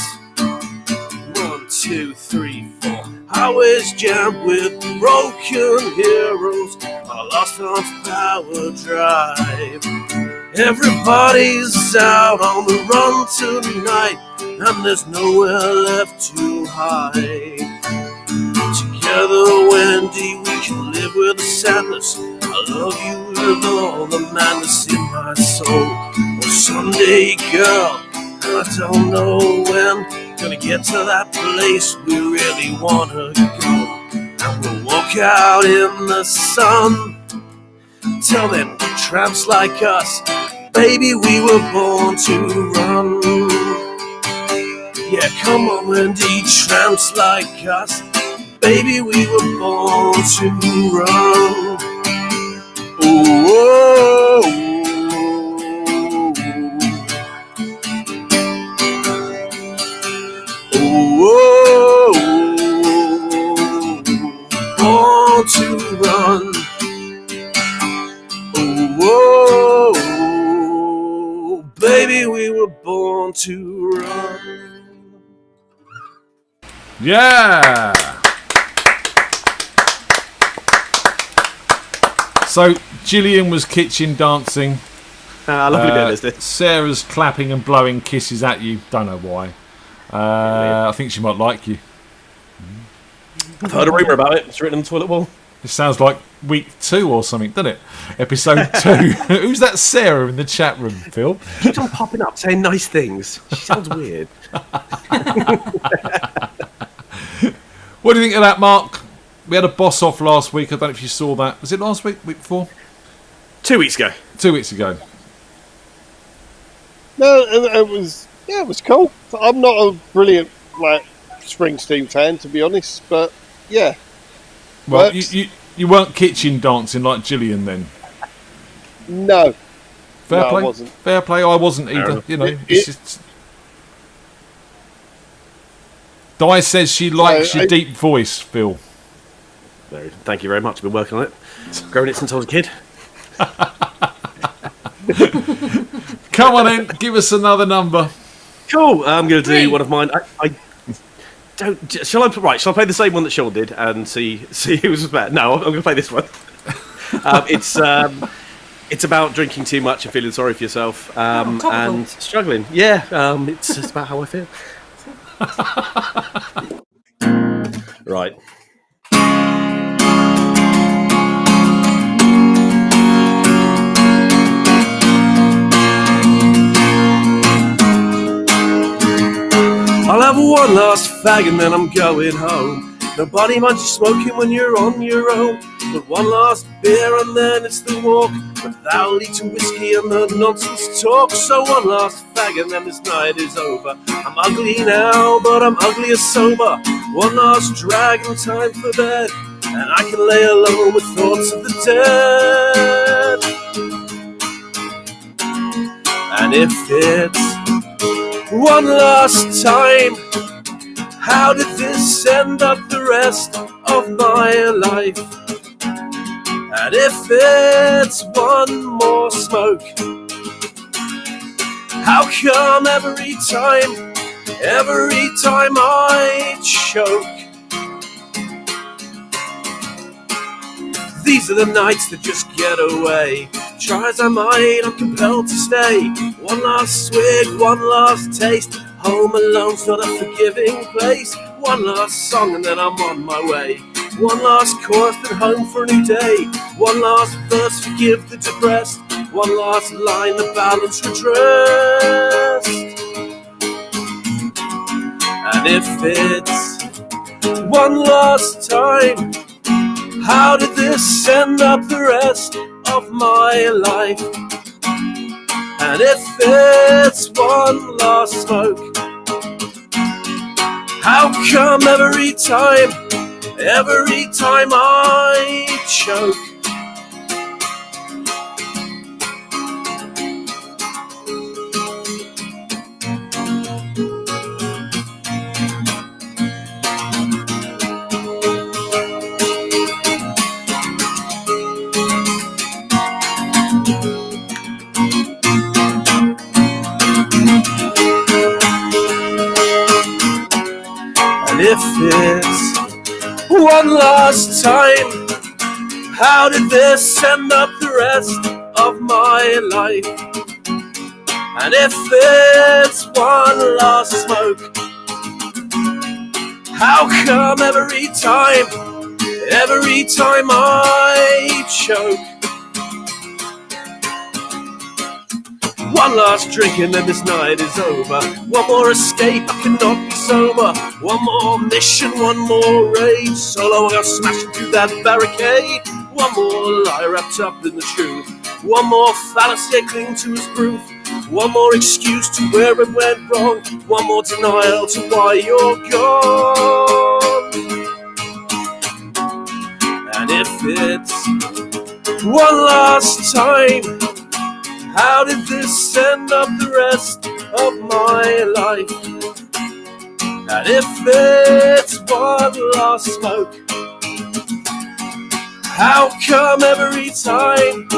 1, 2, 3, 4. Highways jammed with broken heroes on a lost arms power drive. Everybody's out on the run tonight, and there's nowhere left to hide. Together, Wendy, we can live with the sadness. I love you with all the madness in my soul. Well, someday, girl, I don't know when, gonna get to that place we really wanna go. And we'll walk out in the sun. Tell them tramps like us, baby, we were born to run. Yeah, come on, Wendy, tramps like us, baby, we were born to run. Whoa, whoa, born to run. Whoa, baby, we were born to run. Yeah. So Gillian was kitchen dancing. Lovely bit, isn't it? Sarah's clapping and blowing kisses at you. Don't know why. I think she might like you. I've heard a rumour about it. It's written on the toilet wall. It sounds like week 2 or something, doesn't it? Episode 2. Who's that Sarah in the chat room, Phil? She keeps on popping up saying nice things. She sounds weird. What do you think of that, Mark? We had a boss off last week. I don't know if you saw that. Was it last week? Week before? 2 weeks ago. 2 weeks ago. No, it was cool. I'm not a brilliant Springsteen fan, to be honest, but yeah. Well, you weren't kitchen dancing like Gillian then. No. Fair play. I wasn't. Fair play. I wasn't either. You know, it's just. Di says she likes your deep voice, Phil. No, thank you very much. I've been working on it. Growing it since I was a kid. Come on in, give us another number. Cool. I'm going to do one of mine. I don't. Shall I play the same one that Sean did and see who's better? No, I'm going to play this one. It's about drinking too much and feeling sorry for yourself and struggling. Yeah, it's about how I feel. Right. one last fag and then I'm going home. Nobody minds you smoking when you're on your own. But one last beer and then it's the walk. But that'll lead to whiskey and the nonsense talk. So one last fag and then this night is over. I'm ugly now, but I'm uglier sober. One last drag and time for bed. And I can lay alone with thoughts of the dead. And if it's one last time, how did this end up the rest of my life? And if it's one more smoke, how come every time I choke? These are the nights that just get away. Try as I might, I'm compelled to stay. One last swig, one last taste. Home alone's not a forgiving place. One last song and then I'm on my way. One last chorus, then home for a new day. One last verse, forgive the depressed. One last line, the balance redressed. And if it's one last time, how did this end up the rest of my life? And if it's one last smoke, how come every time I choke? If it's one last time, how did this end up the rest of my life? And if it's one last smoke, how come every time I choke? One last drink and then this night is over. One more escape, I cannot be sober. One more mission, one more raid. Solo, I go smashing through that barricade. One more lie wrapped up in the truth. One more fallacy I cling to as proof. One more excuse to where it went wrong. One more denial to why you're gone. And if it's one last time, how did this end up the rest of my life? And if it's one last smoke, how come every time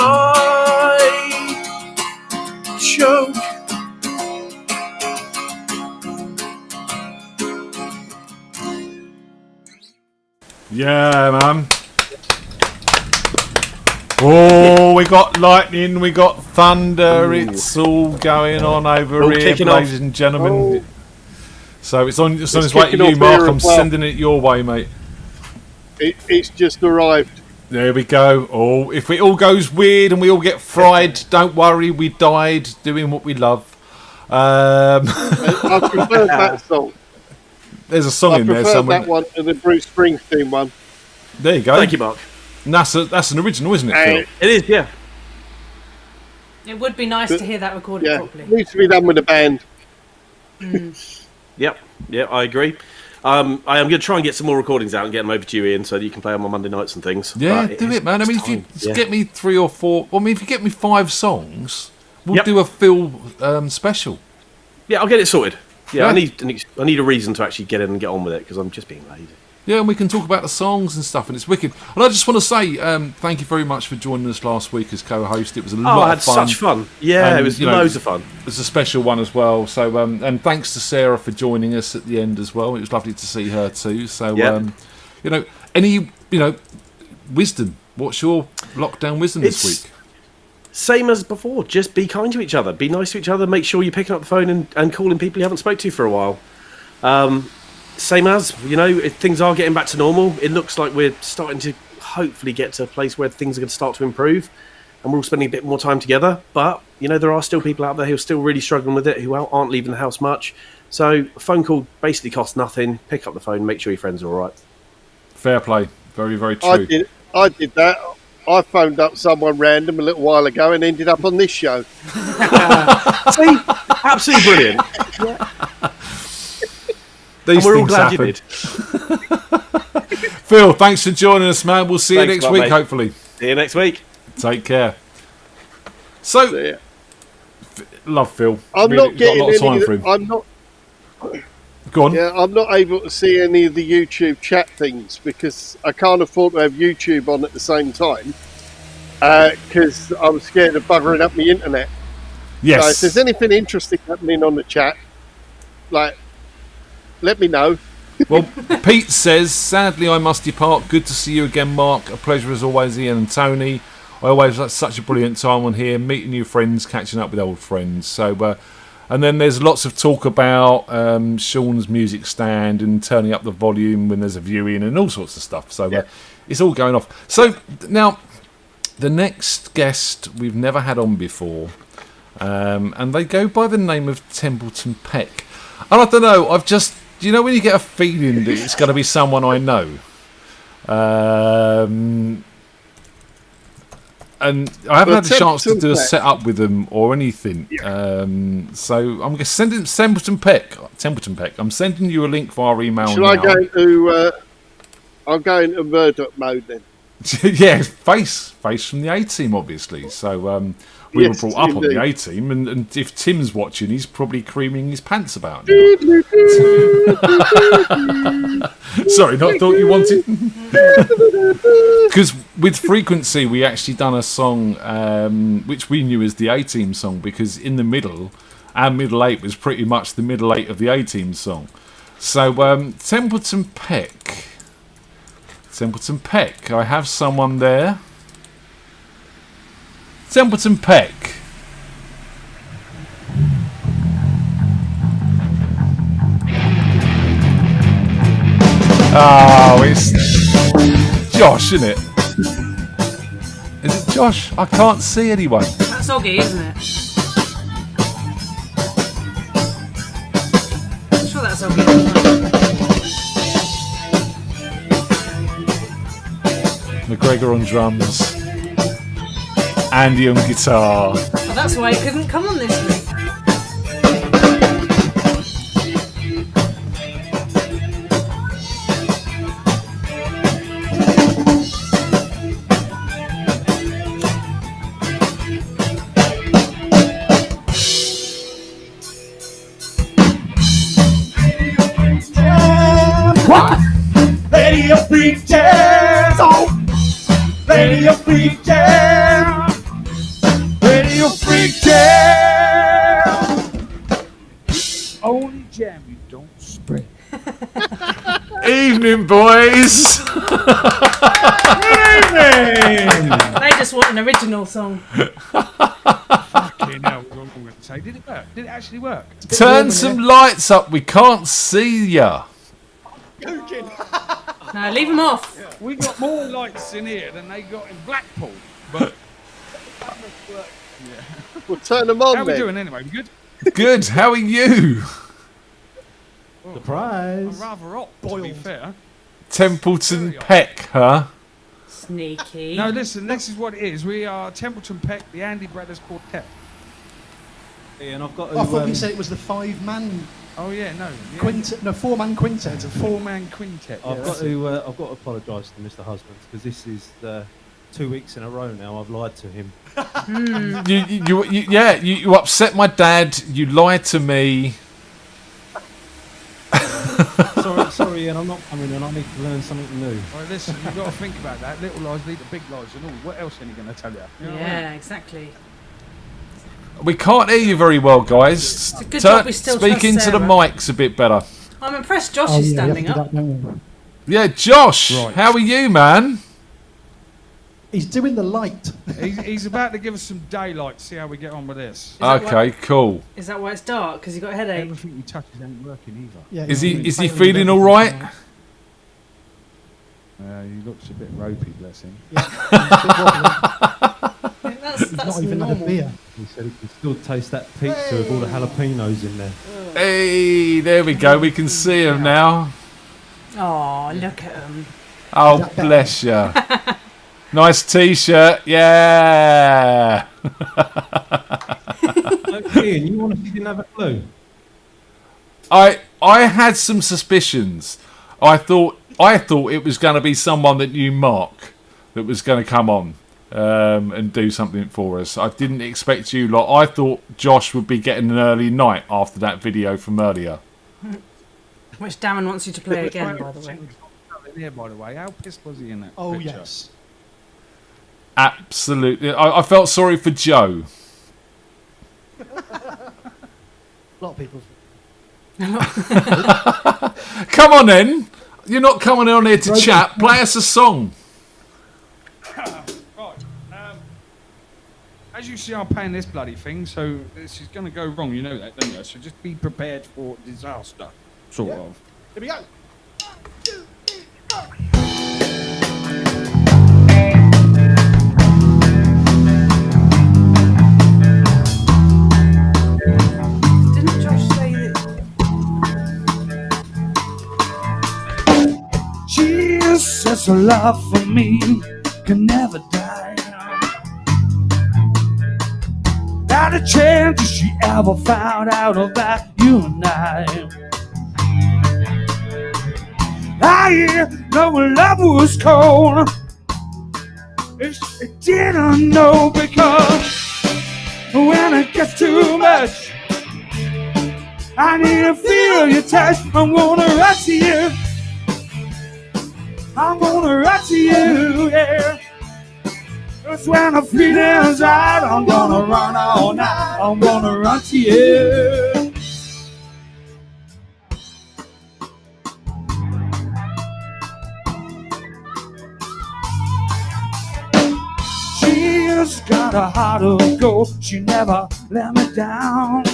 I choke? Yeah, man. Oh, we got lightning, we got thunder. It's all going on over All here, kicking ladies off. and gentlemen. Oh. So it's on its way to kicking you, off Mark. here I'm as well. sending it your way, mate. It's just arrived. There we go. Oh, if it all goes weird and we all get fried, don't worry. We died doing what we love. I prefer that song. There's a song I in there prefer somewhere. that one to the Bruce Springsteen one. There you go. Thank you, Mark. And that's an original, isn't it, Phil? It is, yeah. It would be nice to hear that recorded Yeah, properly. needs to be done with a band. Yep, I agree. I am going to try and get some more recordings out and get them over to you, Ian, so that you can play them on Monday nights and things. Yeah, But do it, man. I mean, if you Yeah. get me 3 or 4, I mean, if you get me 5 songs, we'll Yep. do a Phil special. Yeah, I'll get it sorted. Yeah, Yeah. I need a reason to actually get in and get on with it because I'm just being lazy. Yeah, and we can talk about the songs and stuff, and it's wicked. And I just want to say thank you very much for joining us last week as co-host. It was a lot I had of fun. such fun. Yeah, And, it was you know, loads of fun. It was a special one as well. So, and thanks to Sarah for joining us at the end as well. It was lovely to see her too. So, Yeah. any wisdom? What's your lockdown wisdom this week? Same as before. Just be kind to each other. Be nice to each other. Make sure you're picking up the phone and calling people you haven't spoke to for a while. Same as, if things are getting back to normal, it looks like we're starting to hopefully get to a place where things are going to start to improve and we're all spending a bit more time together. But, there are still people out there who are still really struggling with it, who aren't leaving the house much. So a phone call basically costs nothing. Pick up the phone, make sure your friends are all right. Fair play. Very, very true. I did that. I phoned up someone random a little while ago and ended up on this show. See? Absolutely brilliant. These we're all things glad happen. you did. Phil, thanks for joining us, man. We'll see you Thanks next a lot, week, mate. hopefully. See you next week. Take care. So, love Phil. I'm Really not getting got a lot of time any. for him. I'm not. Go on. Yeah, I'm not able to see any of the YouTube chat things because I can't afford to have YouTube on at the same time because I'm scared of buggering up my internet. Yes. So if there's anything interesting happening on the chat, like, let me know. Well, Pete says, sadly I must depart. Good to see you again, Mark. A pleasure as always, Ian and Tony. I always have such a brilliant time on here, meeting new friends, catching up with old friends. So, and then there's lots of talk about Sean's music stand and turning up the volume when there's a viewing and all sorts of stuff. So it's all going off. So now, the next guest we've never had on before, and they go by the name of Templeton Peck. And I don't know, do you know when you get a feeling that it's going to be someone I know? And I haven't had a chance to do a setup with them or anything. So I'm going to send it Templeton Peck. I'm sending you a link via email Shall now. I go into... I'll go into Murdoch mode then. Yeah, face from the A-Team, obviously. So we were brought up on the A-Team, and if Tim's watching, he's probably creaming his pants about now. Sorry, not thought you wanted. Because with Frequency, we actually done a song which we knew as the A-Team song, because in the middle, our middle eight was pretty much the middle eight of the A-Team song. So Templeton Peck, I have someone there. Templeton Peck. Oh, it's Josh, isn't it? Is it Josh? I can't see anyone. That's Oggy, isn't it? I'm sure that's Oggy. McGregor on drums. Andy on guitar. Well, that's why he couldn't come on this week. What? Radio Freak Jam! Oh! Radio Freak Jam! Radio Freak Jam! Only jam you don't spread. Evening, boys. Evening. They just want an original song. Fucking hell, what am I going to say? Did it work? Did it actually work? Turn some lights up. We can't see ya. No, leave them off. Yeah. We got more lights in here than they got in Blackpool. But We'll turn them on. how are we then. doing anyway? We good? Good. How are you? I'm rather hot, to be fair. Templeton Peck, huh? Sneaky. No, listen, this is what it is. We are Templeton Peck, the Andy Brothers Quartet. And I've got I thought you said it was the five-man. Oh yeah, no. Yeah. Quintet, no, four-man quintet. It's a four-man quintet. I've got to apologise to Mr. Husbands because this is 2 weeks in a row now. I've lied to him. You upset my dad. You lied to me. sorry, Ian, I'm not coming in. I need to learn something new. All right, listen, you've got to think about that. Little lies lead to big lies and all. What else are you going to tell you? You know what I mean? Yeah, exactly. We can't hear you very well, guys. It's a good job we still Speak trust into the Sarah. mics a bit better. I'm impressed Josh is standing up. Yeah, Josh, Right. how are you, man? He's doing the light. He's about to give us some daylight. See how we get on with this. Okay, cool. Is that why it's dark? Because you got a headache? Everything he touches ain't working either. Yeah, Is he feeling all right? He looks a bit ropey, bless him. That's not even had a normal. beer. He said he can still taste that pizza with all the jalapenos in there. Hey, there we go. We can see him now. Oh, look at him. Oh, bless you. Nice T-shirt. Yeah. Ian, you honestly didn't have a clue? I had some suspicions. I thought it was going to be someone that knew Mark that was going to come on and do something for us. I didn't expect you lot. I thought Josh would be getting an early night after that video from earlier. Which Darren wants you to play again, by the way. Here, by the way, how pissed was he in that? Oh, picture? yes. Absolutely. I felt sorry for Joe. A lot of people. Come on then. You're not coming on here to chat. Play us a song. Right. As you see, I'm paying this bloody thing, so this is going to go wrong. You know that, don't you? So just be prepared for disaster, sort of. Here we go. Didn't Josh say that? Jesus, her love for me can never die. Not a chance that she ever found out about you and I know love was cold. It didn't know, because when it gets too much, I need to feel your touch. I'm gonna rush to you. I'm gonna rush to you, yeah. Just when the feeling's right, I'm gonna run all night. I'm gonna run to you. She's got a heart of gold. She never let me down.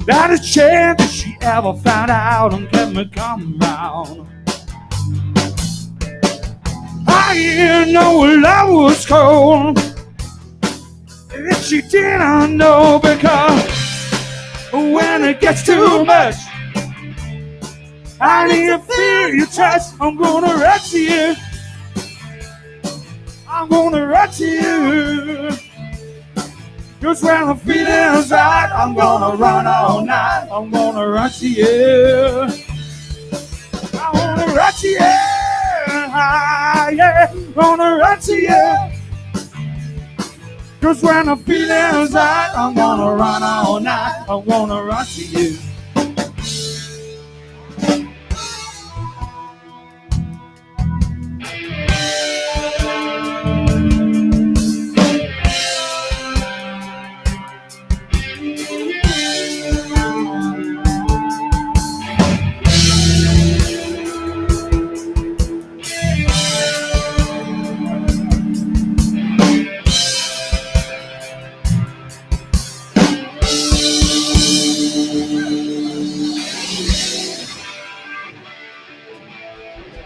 Not a chance that she ever found out and kept me coming round. I know love was cold. And she didn't know, because when it gets too much, I need to feel your touch. I'm gonna run to you. I'm gonna run to you. Just when the feeling's right, I'm gonna run all night. I'm gonna run to you. I wanna run to you. Yeah, gonna run to you. Just when the feeling's right, I'm gonna run all night. I'm gonna run to you.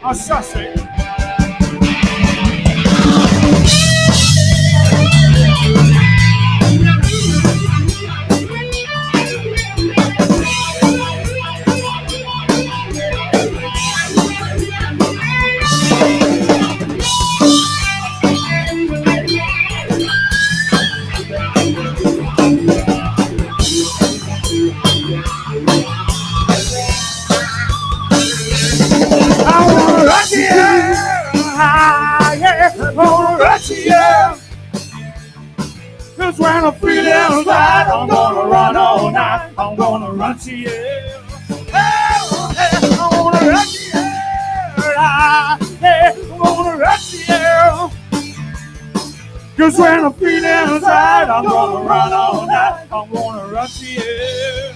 I'll suss it. Cause when I'm feeling right, I'm gonna run all night. I'm gonna run to you. I'm gonna run to you. I'm gonna run to you. Cause when I'm feeling right, I'm gonna run all night. I'm gonna run to you.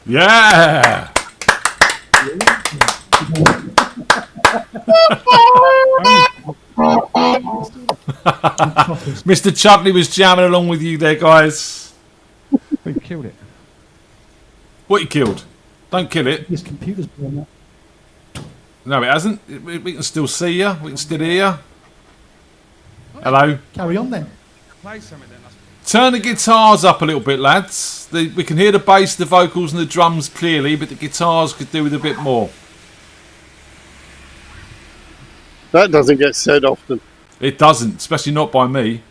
Yeah. Mr. Chudley was jamming along with you there, guys. We killed it. What you killed? Don't kill it. This computer's blown up. No, it hasn't. We can still see you. We can still hear you. Hello. Carry on then. Play something then. Turn the guitars up a little bit, lads. We can hear the bass, the vocals and the drums clearly, but the guitars could do with a bit more. That doesn't get said often. It doesn't, especially not by me.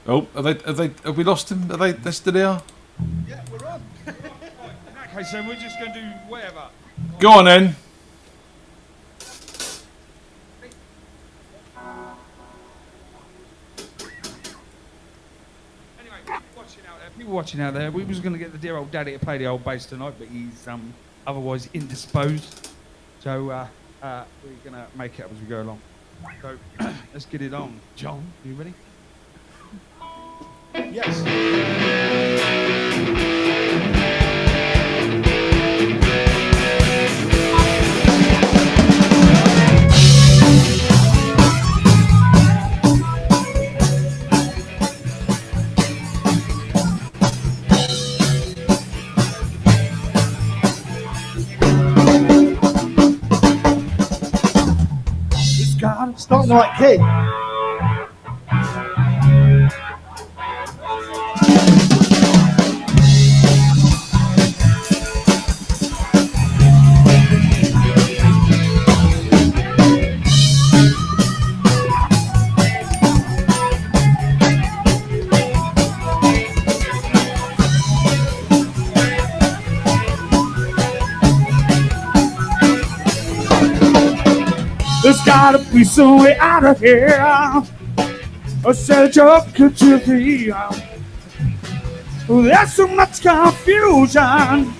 Oh, have we lost him? Are they still there? Yeah, we're on. In that case, then we're just going to do whatever. Go on then. People watching out there, we was going to get the dear old daddy to play the old bass tonight, but he's otherwise indisposed. So we're going to make it up as we go along. So let's get it on. John, are you ready? Yes. Starting like kid. There's gotta be some way out of here. I said, Joker to the there's so much confusion.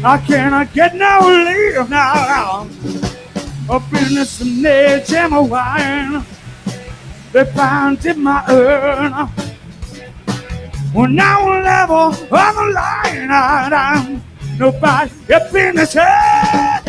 I cannot get no relief now. Up in this edge and my wine, they found in my urn. Well, now we're level on the line. Nobody up in this head.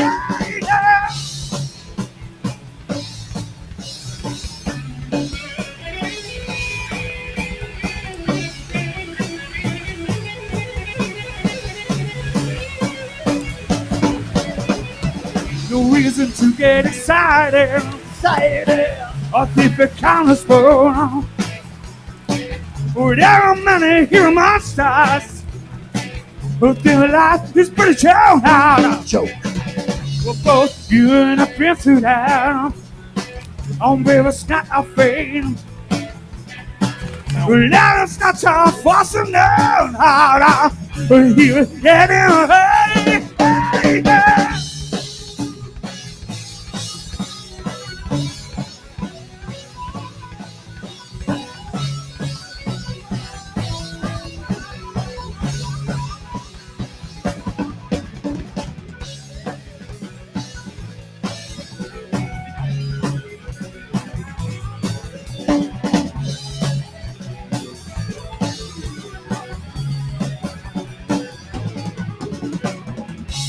No reason to get excited. I think the count is full. There are many here monsters, but their life is pretty chill now. Joke. Well, both you and I've been through that. On rivers not a fame. Well, now it's not so far so now. But here, hey.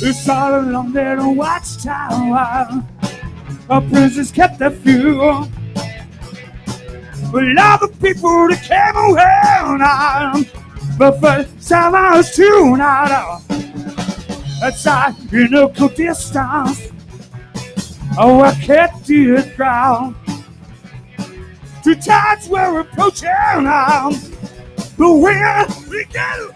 It's all along there in Watchtower. A princess kept the fuel. But all the people that came around, but first time I was tuned out. Outside in a good distance, oh, I kept the crowd. Two tides were approaching, but when we get away.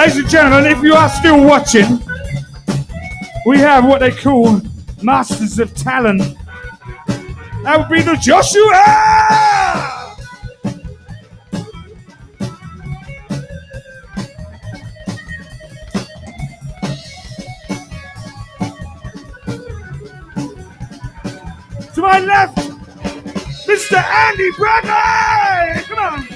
Ladies and gentlemen, if you are still watching, we have what they call Masters of Talent. That would be the Joshua! To my left, Mr. Andy Bradley! Come on!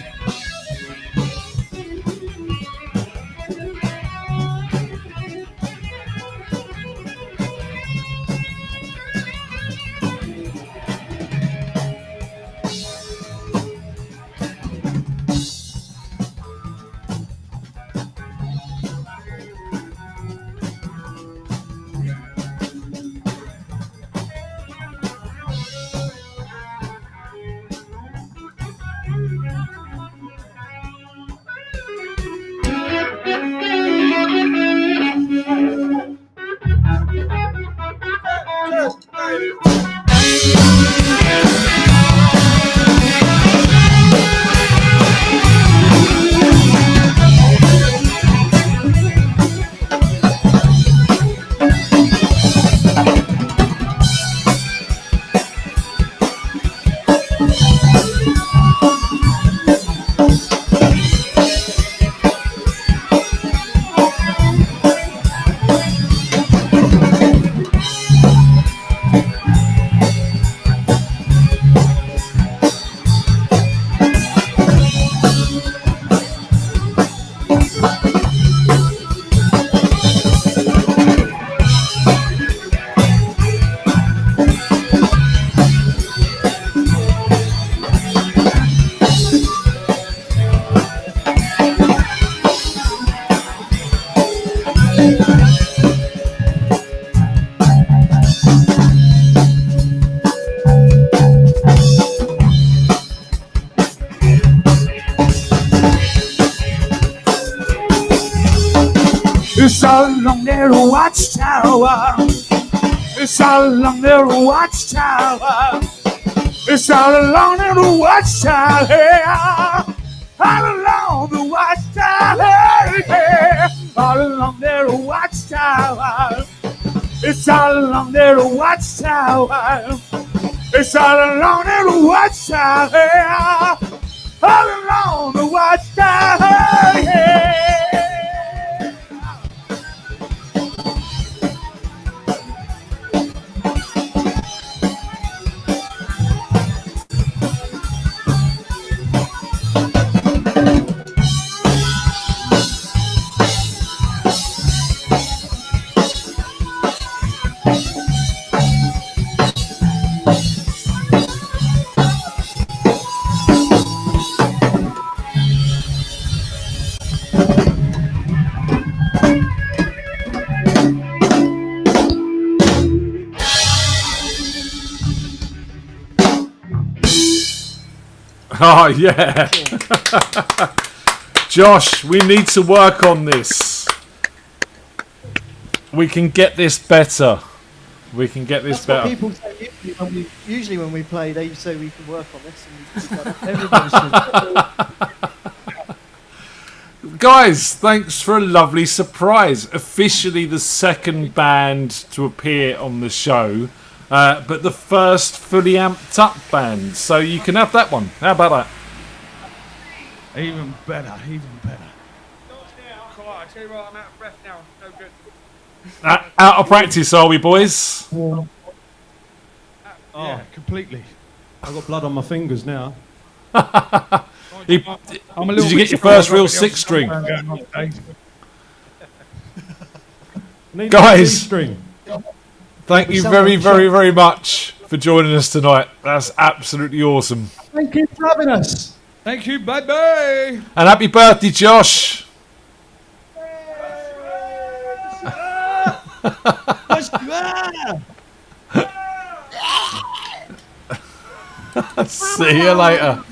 It's all along there, watchtower. It's all along there, watchtower. It's all along there, watchtower. All along the watchtower, yeah. All along there, watchtower. It's all along there, watchtower. It's all along there, watchtower. All along the watchtower, yeah. Oh, yeah. Josh, we need to work on this. We can get this better. We can get this That's better. what people say usually when we play, they say we can work on this. And everybody should. Guys, thanks for a lovely surprise. Officially the second band to appear on the show, but the first fully amped up band. So you can have that one. How about that? Even better, even better. I tell you what, I'm out of breath now. No good. Out of practice, are we, boys? Oh, yeah, completely. I've got blood on my fingers now. Did you get your first real six string? Guys, thank you very, very, very much for joining us tonight. That's absolutely awesome. Thank you for having us. Thank you, bye-bye. And happy birthday, Josh. See you later.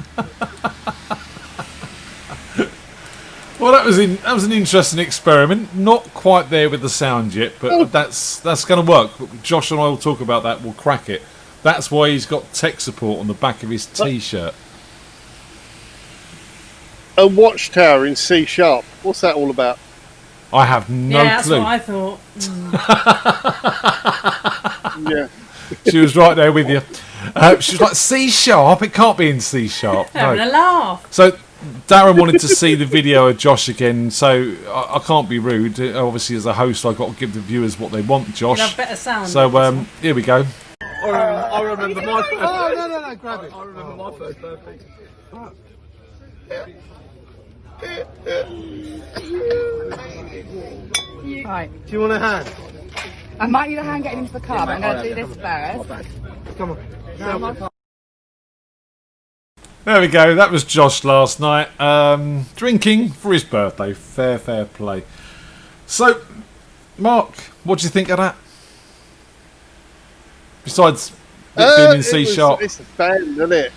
Well, that was an interesting experiment. Not quite there with the sound yet, but that's going to work. Josh and I will talk about that. We'll crack it. That's why he's got tech support on the back of his T-shirt. A watchtower in C#. What's that all about? I have no yeah, that's clue. what I thought. Yeah. She was right there with you. She was like, C sharp? It can't be in C sharp. Having No. a laugh. So Darren wanted to see the video of Josh again, so I can't be rude. Obviously, as a host, I've got to give the viewers what they want, Josh. You'll have better sound. So here we go. I remember my first. Oh, no, grab it. I remember my first birthday. Right. Do you want a hand? I might need a hand getting into the car, but I'm going to do this first. Come on. There we go. That was Josh last night, drinking for his birthday. Fair play. So, Mark, what do you think of that? Besides it being in C sharp, it's a band, isn't it?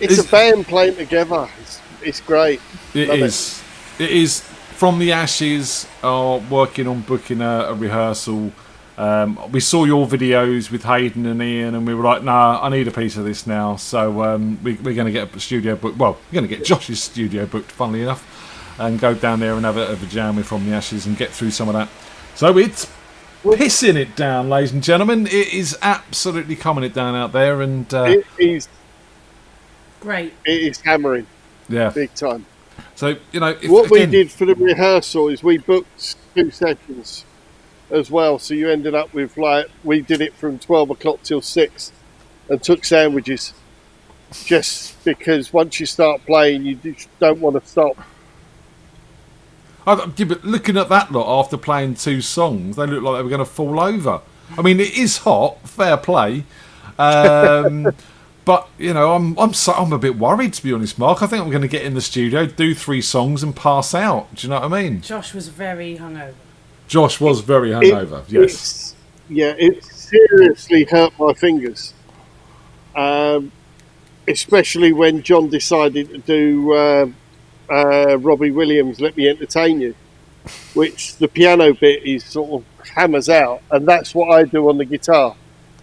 It's a band playing together. It's great. It is. It is. From the Ashes, working on booking a rehearsal. We saw your videos with Hayden and Ian, and we were like, "Nah, I need a piece of this now." So we're going to get a studio booked. Well, we're going to get Josh's studio booked, funnily enough, and go down there and have a jam with From the Ashes and get through some of that. So it's pissing it down, ladies and gentlemen. It is absolutely coming it down out there, and it is great. It is hammering, big time. So what we did for the rehearsal is we booked 2 sessions as well. So you ended up with we did it from 12 o'clock till 6, and took sandwiches, just because once you start playing, you just don't want to stop. But looking at that lot after playing 2 songs, they look like they were going to fall over. I mean, it is hot, fair play, but I'm a bit worried, to be honest, Mark. I think I'm going to get in the studio, do 3 songs, and pass out. Do you know what I mean? Josh was very hungover. Josh was very hungover. Yes. It seriously hurt my fingers, especially when John decided to do Robbie Williams' "Let Me Entertain You," which the piano bit is sort of hammers out, and that's what I do on the guitar.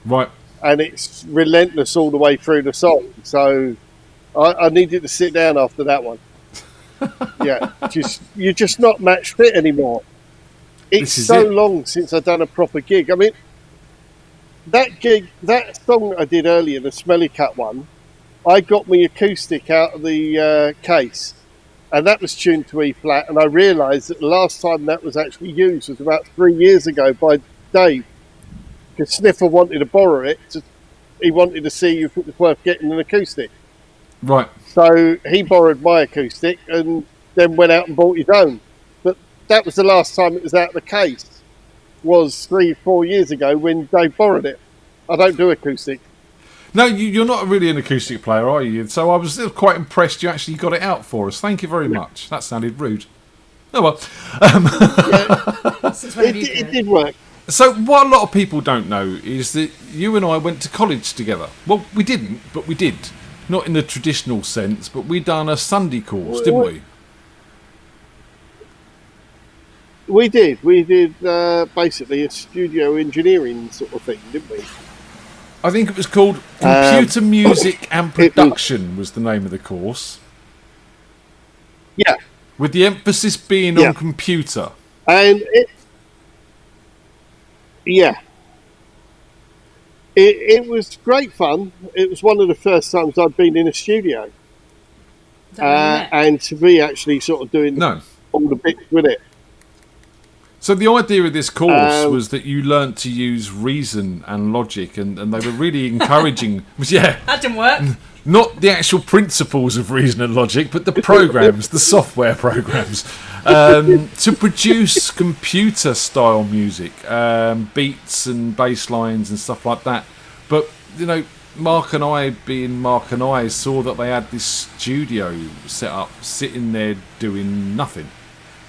Right. And it's relentless all the way through the song. So I needed to sit down after that one. Yeah, you're just not match fit anymore. It's so long since I've done a proper gig. I mean, that song that I did earlier, the Smelly Cut one, I got my acoustic out of the case, and that was tuned to E flat, and I realised that the last time that was actually used was about 3 years ago by Dave, because Sniffer wanted to borrow it. He wanted to see if it was worth getting an acoustic. Right. So he borrowed my acoustic and then went out and bought his own. But that was the last time it was out of the case, was 3-4 years ago when Dave borrowed it. I don't do acoustic. No, you're not really an acoustic player, are you? So I was still quite impressed you actually got it out for us. Thank you very much. That sounded rude. Oh well. It did work. So what a lot of people don't know is that you and I went to college together. Well, we didn't, but we did. Not in the traditional sense, but we done a Sunday course, didn't we? We did. We did basically a studio engineering sort of thing, didn't we? I think it was called Computer Music and Production was the name of the course. Yeah. With the emphasis being on computer. And it was great fun. It was one of the first times I'd been in a studio. And to be actually sort of doing all the bits with it. So the idea of this course was that you learnt to use reason and logic, and they were really encouraging. That didn't work. Not the actual principles of reason and logic, but the programs, the software programs, to produce computer-style music, beats and bass lines and stuff like that. But, Mark and I, being Mark and I, saw that they had this studio set up, sitting there doing nothing.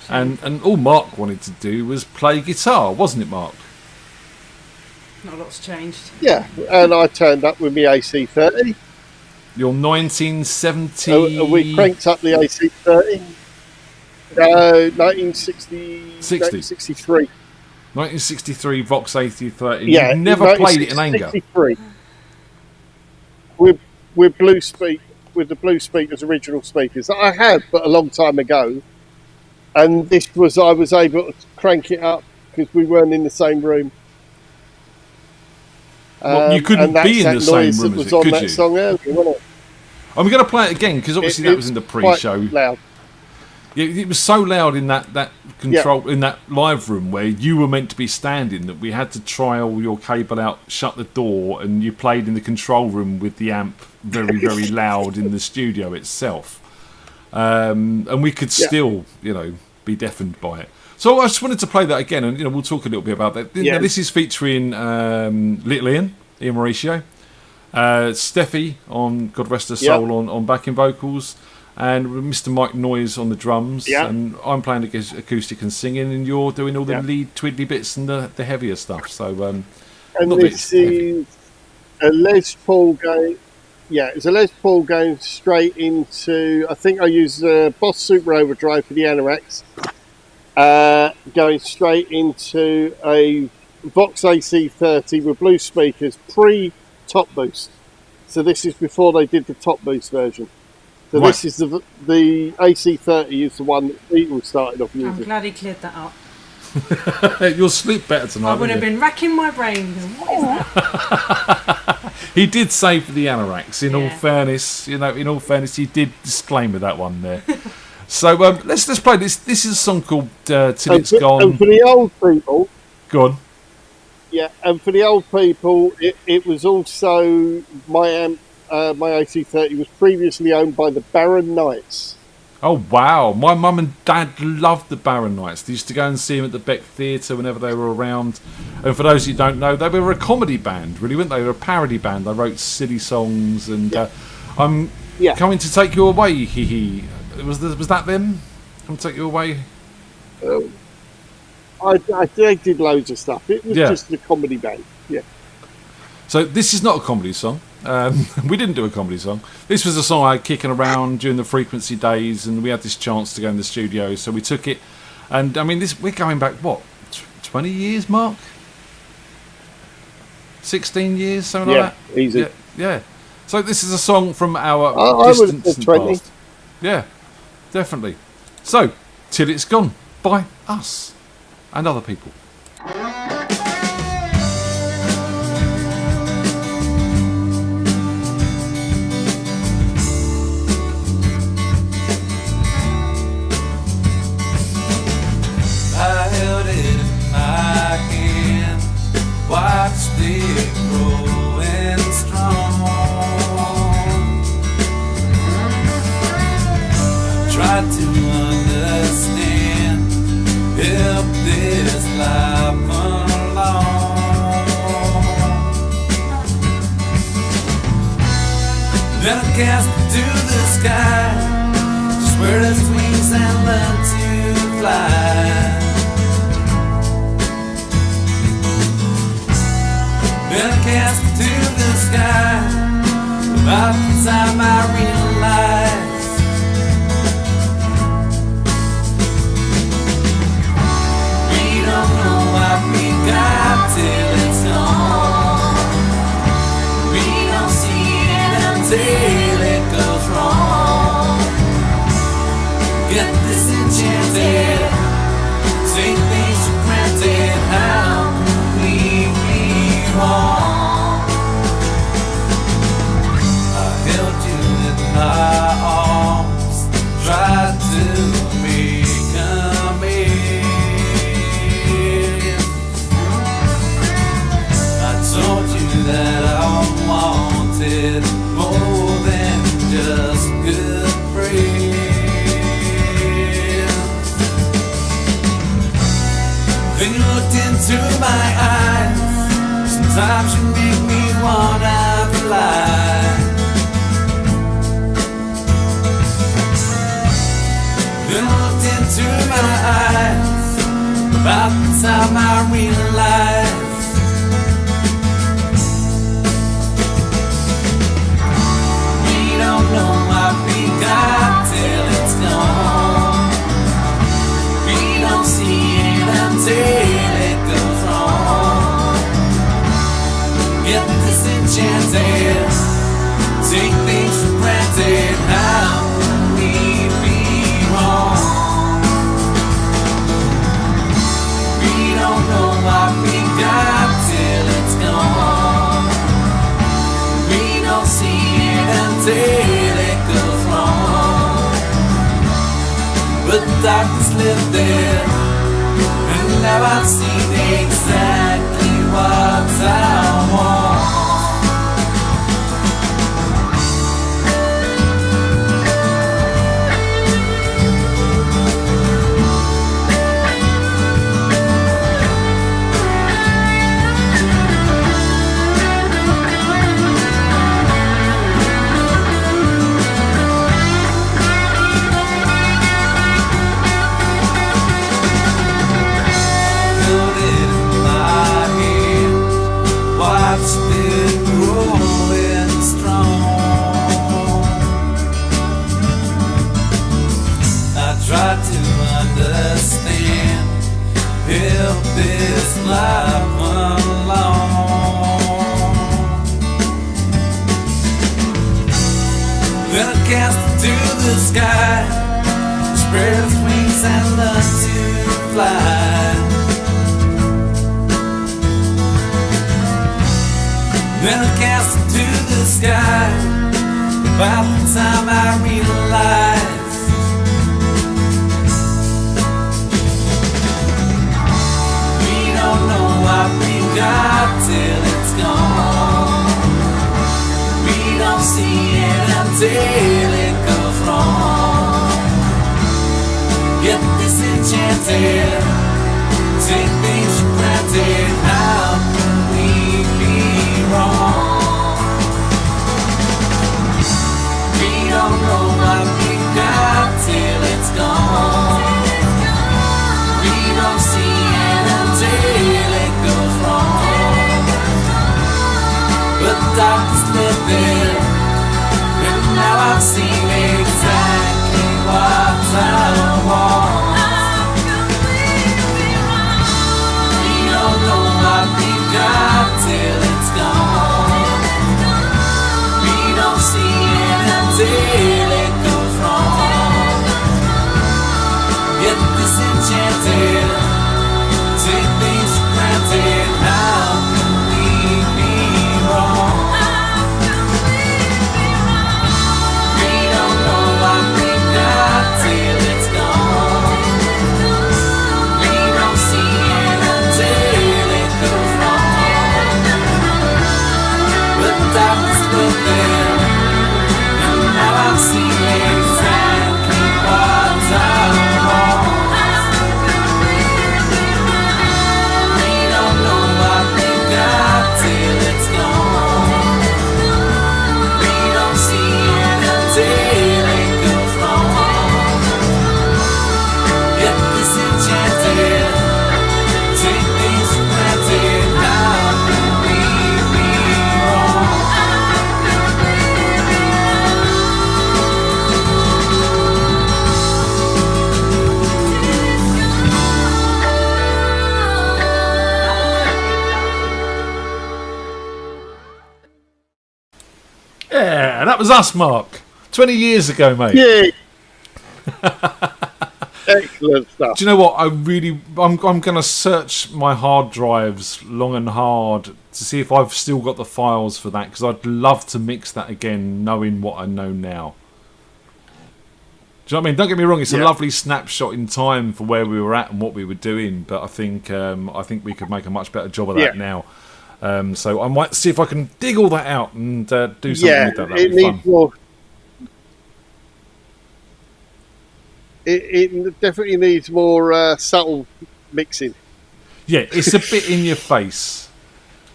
And all Mark wanted to do was play guitar, wasn't it, Mark? Not a lot's changed. Yeah, and I turned up with my AC30. Your 1970... we cranked up the AC30. 1963. 1963 Vox AC30. Yeah, you never played it in anger. With the Blue Speakers original speakers. I have, but a long time ago. and this was I was able to crank it up because we weren't in the same room. Well, you couldn't and be in the that's same that noise room that as was it, on could that you? song earlier, wasn't it? I'm going to play it again because obviously that was in the pre-show. Quite loud. It was so loud in that control in that live room where you were meant to be standing that we had to try all your cable out, shut the door, and you played in the control room with the amp very very loud in the studio itself, and we could still be deafened by it. So I just wanted to play that again, and we'll talk a little bit about that. Now, this is featuring Little Ian Mauricio, Steffi on God Rest Her Soul on backing vocals, and Mr. Mike Noyes on the drums, and I'm playing acoustic and singing, and you're doing all the lead twiddly bits and the heavier stuff. So, and this is a Les Paul going. Yeah, it's a Les Paul going straight into. I think I use Boss Super Overdrive for the Anoraks, going straight into a Vox AC30 with blue speakers pre-top boost. So this is before they did the top boost version. So this is the AC30 is the one that Beatles started off using. I'm glad he cleared that up. You'll sleep better tonight. I would have been racking my brain. What is that? He did say for the Anoraks. In all fairness, he did disclaimer that one there. So let's play this. This is a song called "Till It's Gone." And for the old people, go on. Yeah, and for the old people, it was also my amp. My AC30 was previously owned by the Barron Knights. Oh wow! My mum and dad loved the Barron Knights. They used to go and see them at the Beck Theatre whenever they were around. And for those who don't know, they were a comedy band, really, weren't they? They were a parody band. They wrote silly songs, and I'm coming to take you away. Hee hee. Was that them? Come take you away. They did loads of stuff. It was just the comedy band. Yeah. So this is not a comedy song. We didn't do a comedy song. This was a song I had kicking around during the Frequency days, and we had this chance to go in the studio, so we took it. And I mean, we're going back 20 years, Mark? 16 years, something like that. Easy. Yeah. So this is a song from our distant past. Yeah, definitely. So, Till It's Gone by us and other people. Watched it growing strong. Tried to understand, help this life along. Then I cast it to the sky, spread its wings and learn to fly. Then I cast it to the sky. About the time I realized we don't know what we got till it's gone. We don't see it until it goes wrong. Get disenchanted, take things for granted. How can we be wrong? I held you in my arms, tried to make amends. I told you that I wanted more than just good friends. Then you looked into my eyes. Sometimes you make me wanna fly. Then I looked into my eyes. About the time I realized we don't know what we got till it's gone. We don't see it until it goes wrong. Get disenchanted, take things for granted. How can we be wrong? but darkness lived there. And now I've seen exactly what I want. Try to understand, help this life along. Then I cast it to the sky, spread its wings and learn to fly. Then I cast it to the sky, about the time I realized don't know what we got till it's gone. We don't see it until it goes wrong. Get disenchanted, take things for granted. How can we be wrong? We don't know what we got till it's gone. We don't see it until it goes wrong. But darkness lived there, and now I've seen exactly what I want. We don't know what we got till it's gone. We don't see it until it goes wrong. Get disenchanted, take things for granted. How can we be wrong? We don't know what we got till it's gone. We don't see it until it goes wrong. But darkness lived there, and now I've seen exactly what I want. Till it's gone. We don't see it until it goes wrong. Get disenchanted, take things for granted. How can we be wrong? Yeah, that was us, Mark. 20 years ago, mate. Yeah. Excellent stuff. Do you know what? I'm going to search my hard drives long and hard to see if I've still got the files for that, because I'd love to mix that again, knowing what I know now. Do you know what I mean? Don't get me wrong, it's a lovely snapshot in time for where we were at and what we were doing, but I think we could make a much better job of that now. So I might see if I can dig all that out and do something with that. That'd be fun. More. It definitely needs more subtle mixing. Yeah, it's a bit in your face.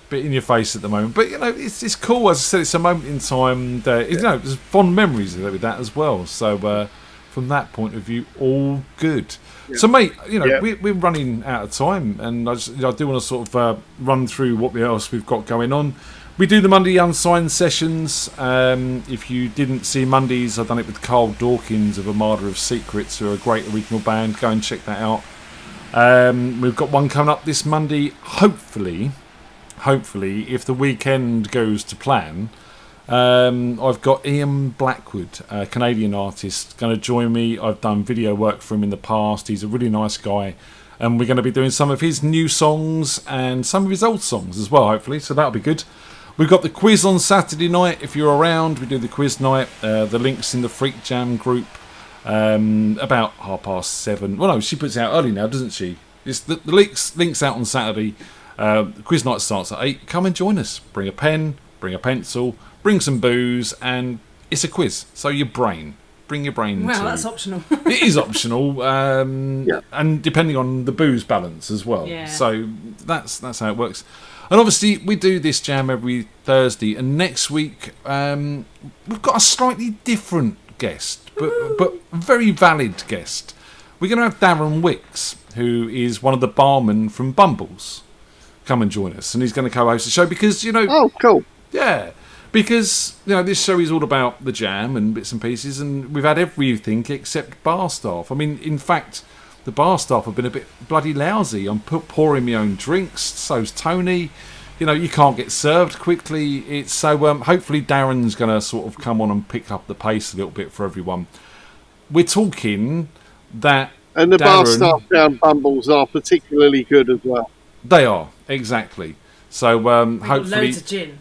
Bit in your face at the moment. But, you know, it's cool. As I said, it's a moment in time that, you know, there's fond memories with that as well. So, from that point of view, all good. Yeah. So, mate, you know, we're running out of time, and I do want to sort of run through what else we've got going on. We do the Monday Unsigned sessions. If you didn't see Mondays, I've done it with Carl Dawkins of Armada of Secrets, who are a great original band. Go and check that out. We've got one coming up this Monday. Hopefully, if the weekend goes to plan, I've got Ian Blackwood, a Canadian artist, going to join me. I've done video work for him in the past. He's a really nice guy. And we're going to be doing some of his new songs and some of his old songs as well, hopefully. So that'll be good. We've got the quiz on Saturday night. If you're around, we do the quiz night. The link's in the FreakJam group. about 7:30. Well, no, she puts it out early now, doesn't she? It's the link's out on Saturday. Quiz night starts at 8. Come and join us. Bring a pen, bring a pencil, bring some booze, and it's a quiz. So bring your brain. Well, too. that's optional. It is optional, and depending on the booze balance as well. Yeah. So that's how it works. And obviously, we do this jam every Thursday, and next week we've got a slightly different guest, but a very valid guest. We're going to have Darren Wicks, who is one of the barmen from Bumbles, come and join us, and he's going to co-host the show because Oh, cool. Yeah, because this show is all about the jam and bits and pieces, and we've had everything except bar staff. I mean, in fact, the bar staff have been a bit bloody lousy. I'm pouring my own drinks. So's Tony. You can't get served quickly. It's so hopefully Darren's going to sort of come on and pick up the pace a little bit for everyone. We're talking that, and the bar Darren, staff down Bumbles are particularly good as well. They are, exactly. So hopefully loads of gin.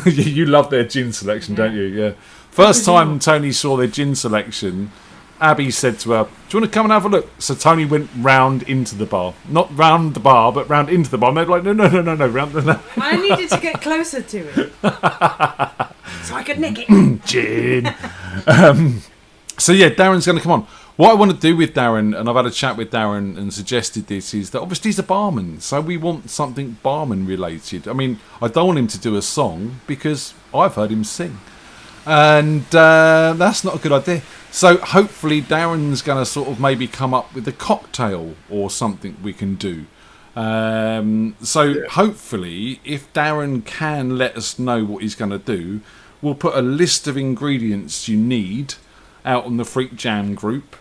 You love their gin selection, don't you? Yeah. First time Tony saw their gin selection, Abby said to her, "Do you want to come and have a look?" So Tony went round into the bar. Not round the bar, but round into the bar. And they're like, no, round the... I needed to get closer to it. So I could nick it. Gin. So yeah, Darren's going to come on. What I want to do with Darren, and I've had a chat with Darren and suggested this, is that obviously he's a barman, so we want something barman related. I mean, I don't want him to do a song because I've heard him sing, and that's not a good idea. So hopefully Darren's going to sort of maybe come up with a cocktail or something we can do. Hopefully, if Darren can let us know what he's going to do, we'll put a list of ingredients you need out on the FreakJam group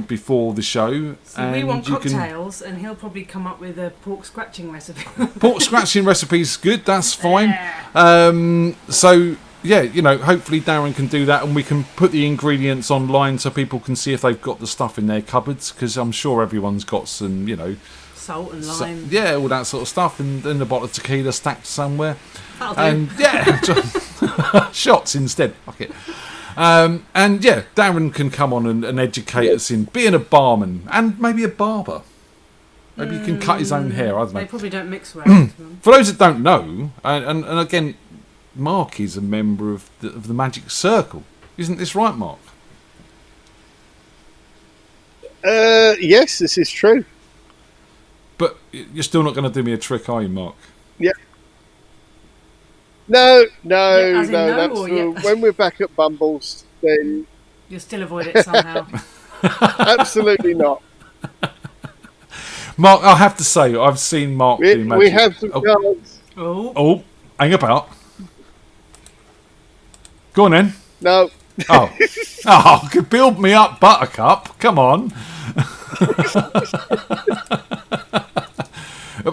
before the show. So we want cocktails, and he'll probably come up with a pork scratching recipe. Pork scratching recipe's good, that's fine. Hopefully Darren can do that, and we can put the ingredients online so people can see if they've got the stuff in their cupboards, because I'm sure everyone's got some, salt and lime. All that sort of stuff, and a bottle of tequila stacked somewhere. That'll do. And shots instead. Fuck it. Darren can come on and educate us in being a barman and maybe a barber. Maybe he can cut his own hair. I don't know. They probably don't mix well. For those that don't know, and again, Mark is a member of the Magic Circle. Isn't this right, Mark? Yes, this is true. But you're still not going to do me a trick, are you, Mark? Yeah. No. When we're back at Bumbles, then you'll still avoid it somehow. Absolutely not. Mark, I have to say, I've seen Mark do magic. We have some cards. Oh, hang about. Go on then. No. Could build me up, Buttercup. Come on.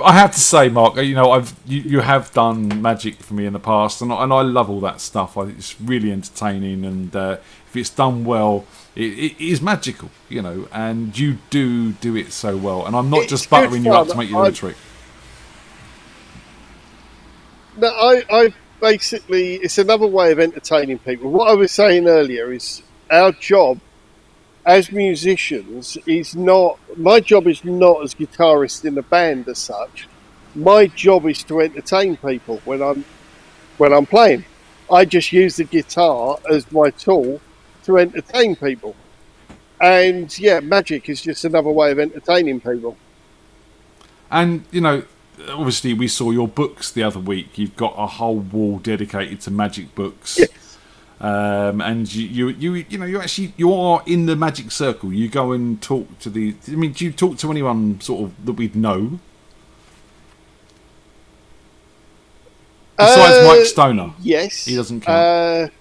I have to say, Mark, you have done magic for me in the past, and I love all that stuff. I think it's really entertaining, and if it's done well, it is magical, and you do it so well. And I'm not just buttering you up to make you do a trick. No, I basically, it's another way of entertaining people. What I was saying earlier is our job as musicians is not, my job is not as guitarist in the band as such. My job is to entertain people when I'm playing. I just use the guitar as my tool to entertain people. And magic is just another way of entertaining people. And obviously we saw your books the other week. You've got a whole wall dedicated to magic books. Yes. And you are in the magic circle. You go and talk to do you talk to anyone sort of that we'd know? Besides Mike Stoner. Yes. He doesn't count.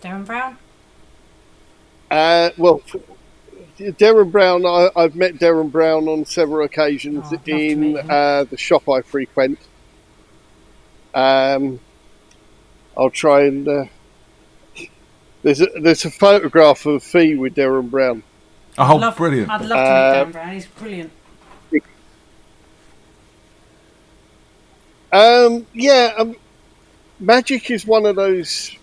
Darren Brown? Darren Brown, I've met Darren Brown on several occasions in the shop I frequent. I'll try and... There's a photograph of Fee with Darren Brown. Oh, brilliant. I'd love to meet Darren Brown. He's brilliant. Magic is one of those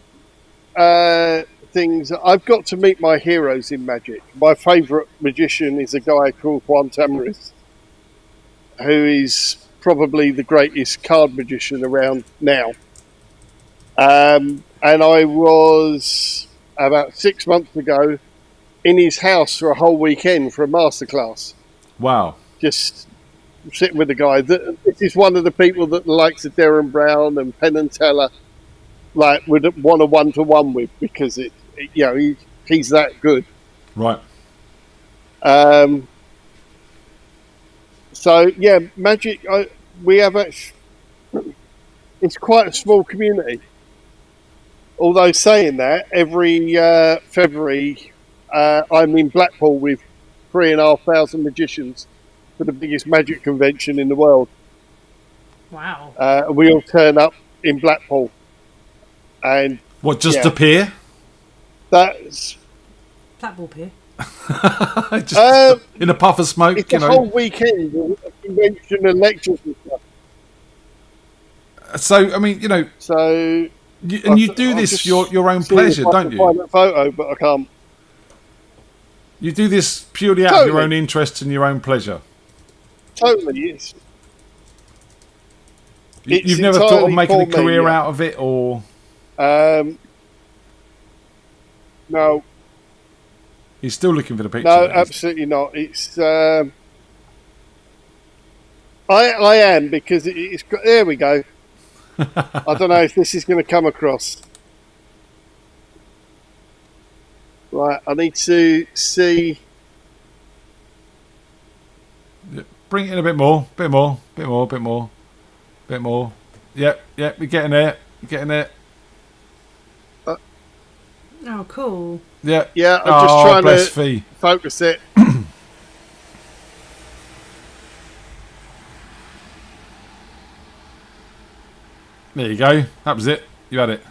things. I've got to meet my heroes in magic. My favourite magician is a guy called Juan Tamariz, who is probably the greatest card magician around now. And I was, about 6 months ago, in his house for a whole weekend for a masterclass. Wow. Just sitting with the guy. This is one of the people that the likes of Darren Brown and Penn and Teller would want a one-to-one with, because he's that good. Right. So yeah, magic. We have it's quite a small community. Although saying that, every February I'm in Blackpool with 3,500 magicians for the biggest magic convention in the world. Wow. We all turn up in Blackpool. And what, just appear? That's Blackpool Pier. Just in a puff of smoke. It's a whole weekend of convention and lectures and stuff. So I mean, So you do this for your own pleasure, don't you? Find a photo, but I can't. You do this purely out of your own interest and your own pleasure. Totally, yes. You've never thought of making a career out of it, or? No. He's still looking for the picture. No, absolutely not. It's. I am, because it's. There we go. I don't know if this is going to come across. Right, I need to see. Bring it in a bit more. Bit more. Yep, we're getting there. Oh, cool. Yeah. Yeah, I'm just trying to Fee. focus it. There you go. That was it. You had it.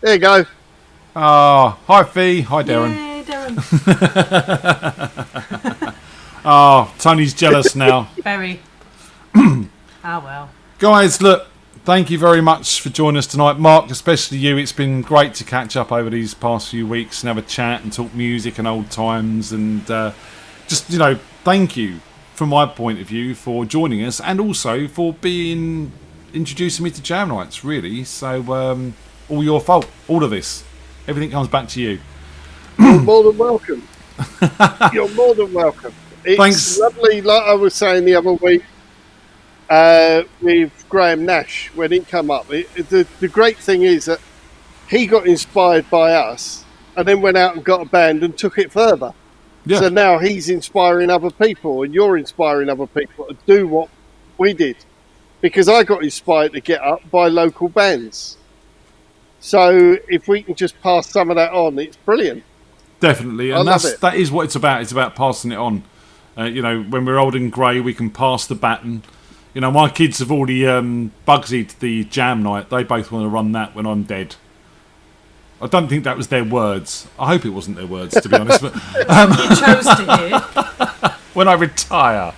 There you go. Ah, hi Fee. Hi Darren. Yay, Darren. Tony's jealous now. Very. Well. Guys, look, thank you very much for joining us tonight. Mark, especially you. It's been great to catch up over these past few weeks and have a chat and talk music and old times. And thank you from my point of view for joining us, and also for introducing me to Jam Nights, really. So, all your fault. All of this. Everything comes back to you. You're more than welcome. You're more than welcome. It's Thanks. Lovely, like I was saying the other week, with Graham Nash when it came up. The great thing is that he got inspired by us and then went out and got a band and took it further. Yeah. So now he's inspiring other people, and you're inspiring other people to do what we did. Because I got inspired to get up by local bands. So if we can just pass some of that on, it's brilliant. Definitely, and that is what it's about. It's about passing it on. When we're old and grey, we can pass the baton. My kids have already Bugsy'd the Jam Night. They both want to run that when I'm dead. I don't think that was their words. I hope it wasn't their words, to be honest. But you chose to hear. When I retire.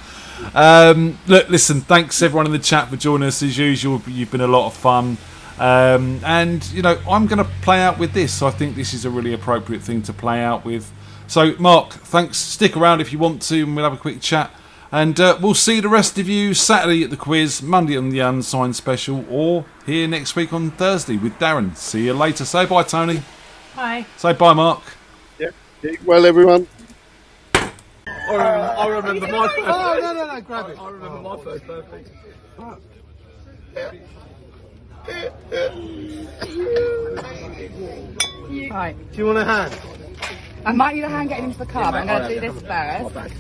Look, listen, thanks everyone in the chat for joining us as usual. You've been a lot of fun. And I'm going to play out with this. I think this is a really appropriate thing to play out with. So, Mark, thanks. Stick around if you want to, and we'll have a quick chat. And we'll see the rest of you Saturday at the quiz, Monday on the Unsigned Special, or here next week on Thursday with Darren. See you later. Say bye, Tony. Bye. Say bye, Mark. Yep. Well, everyone. I remember my first birthday. Oh, no, grab it. I remember my first birthday. Right. Do you want a hand? I might need a hand getting into the car, but I'm going to do this first.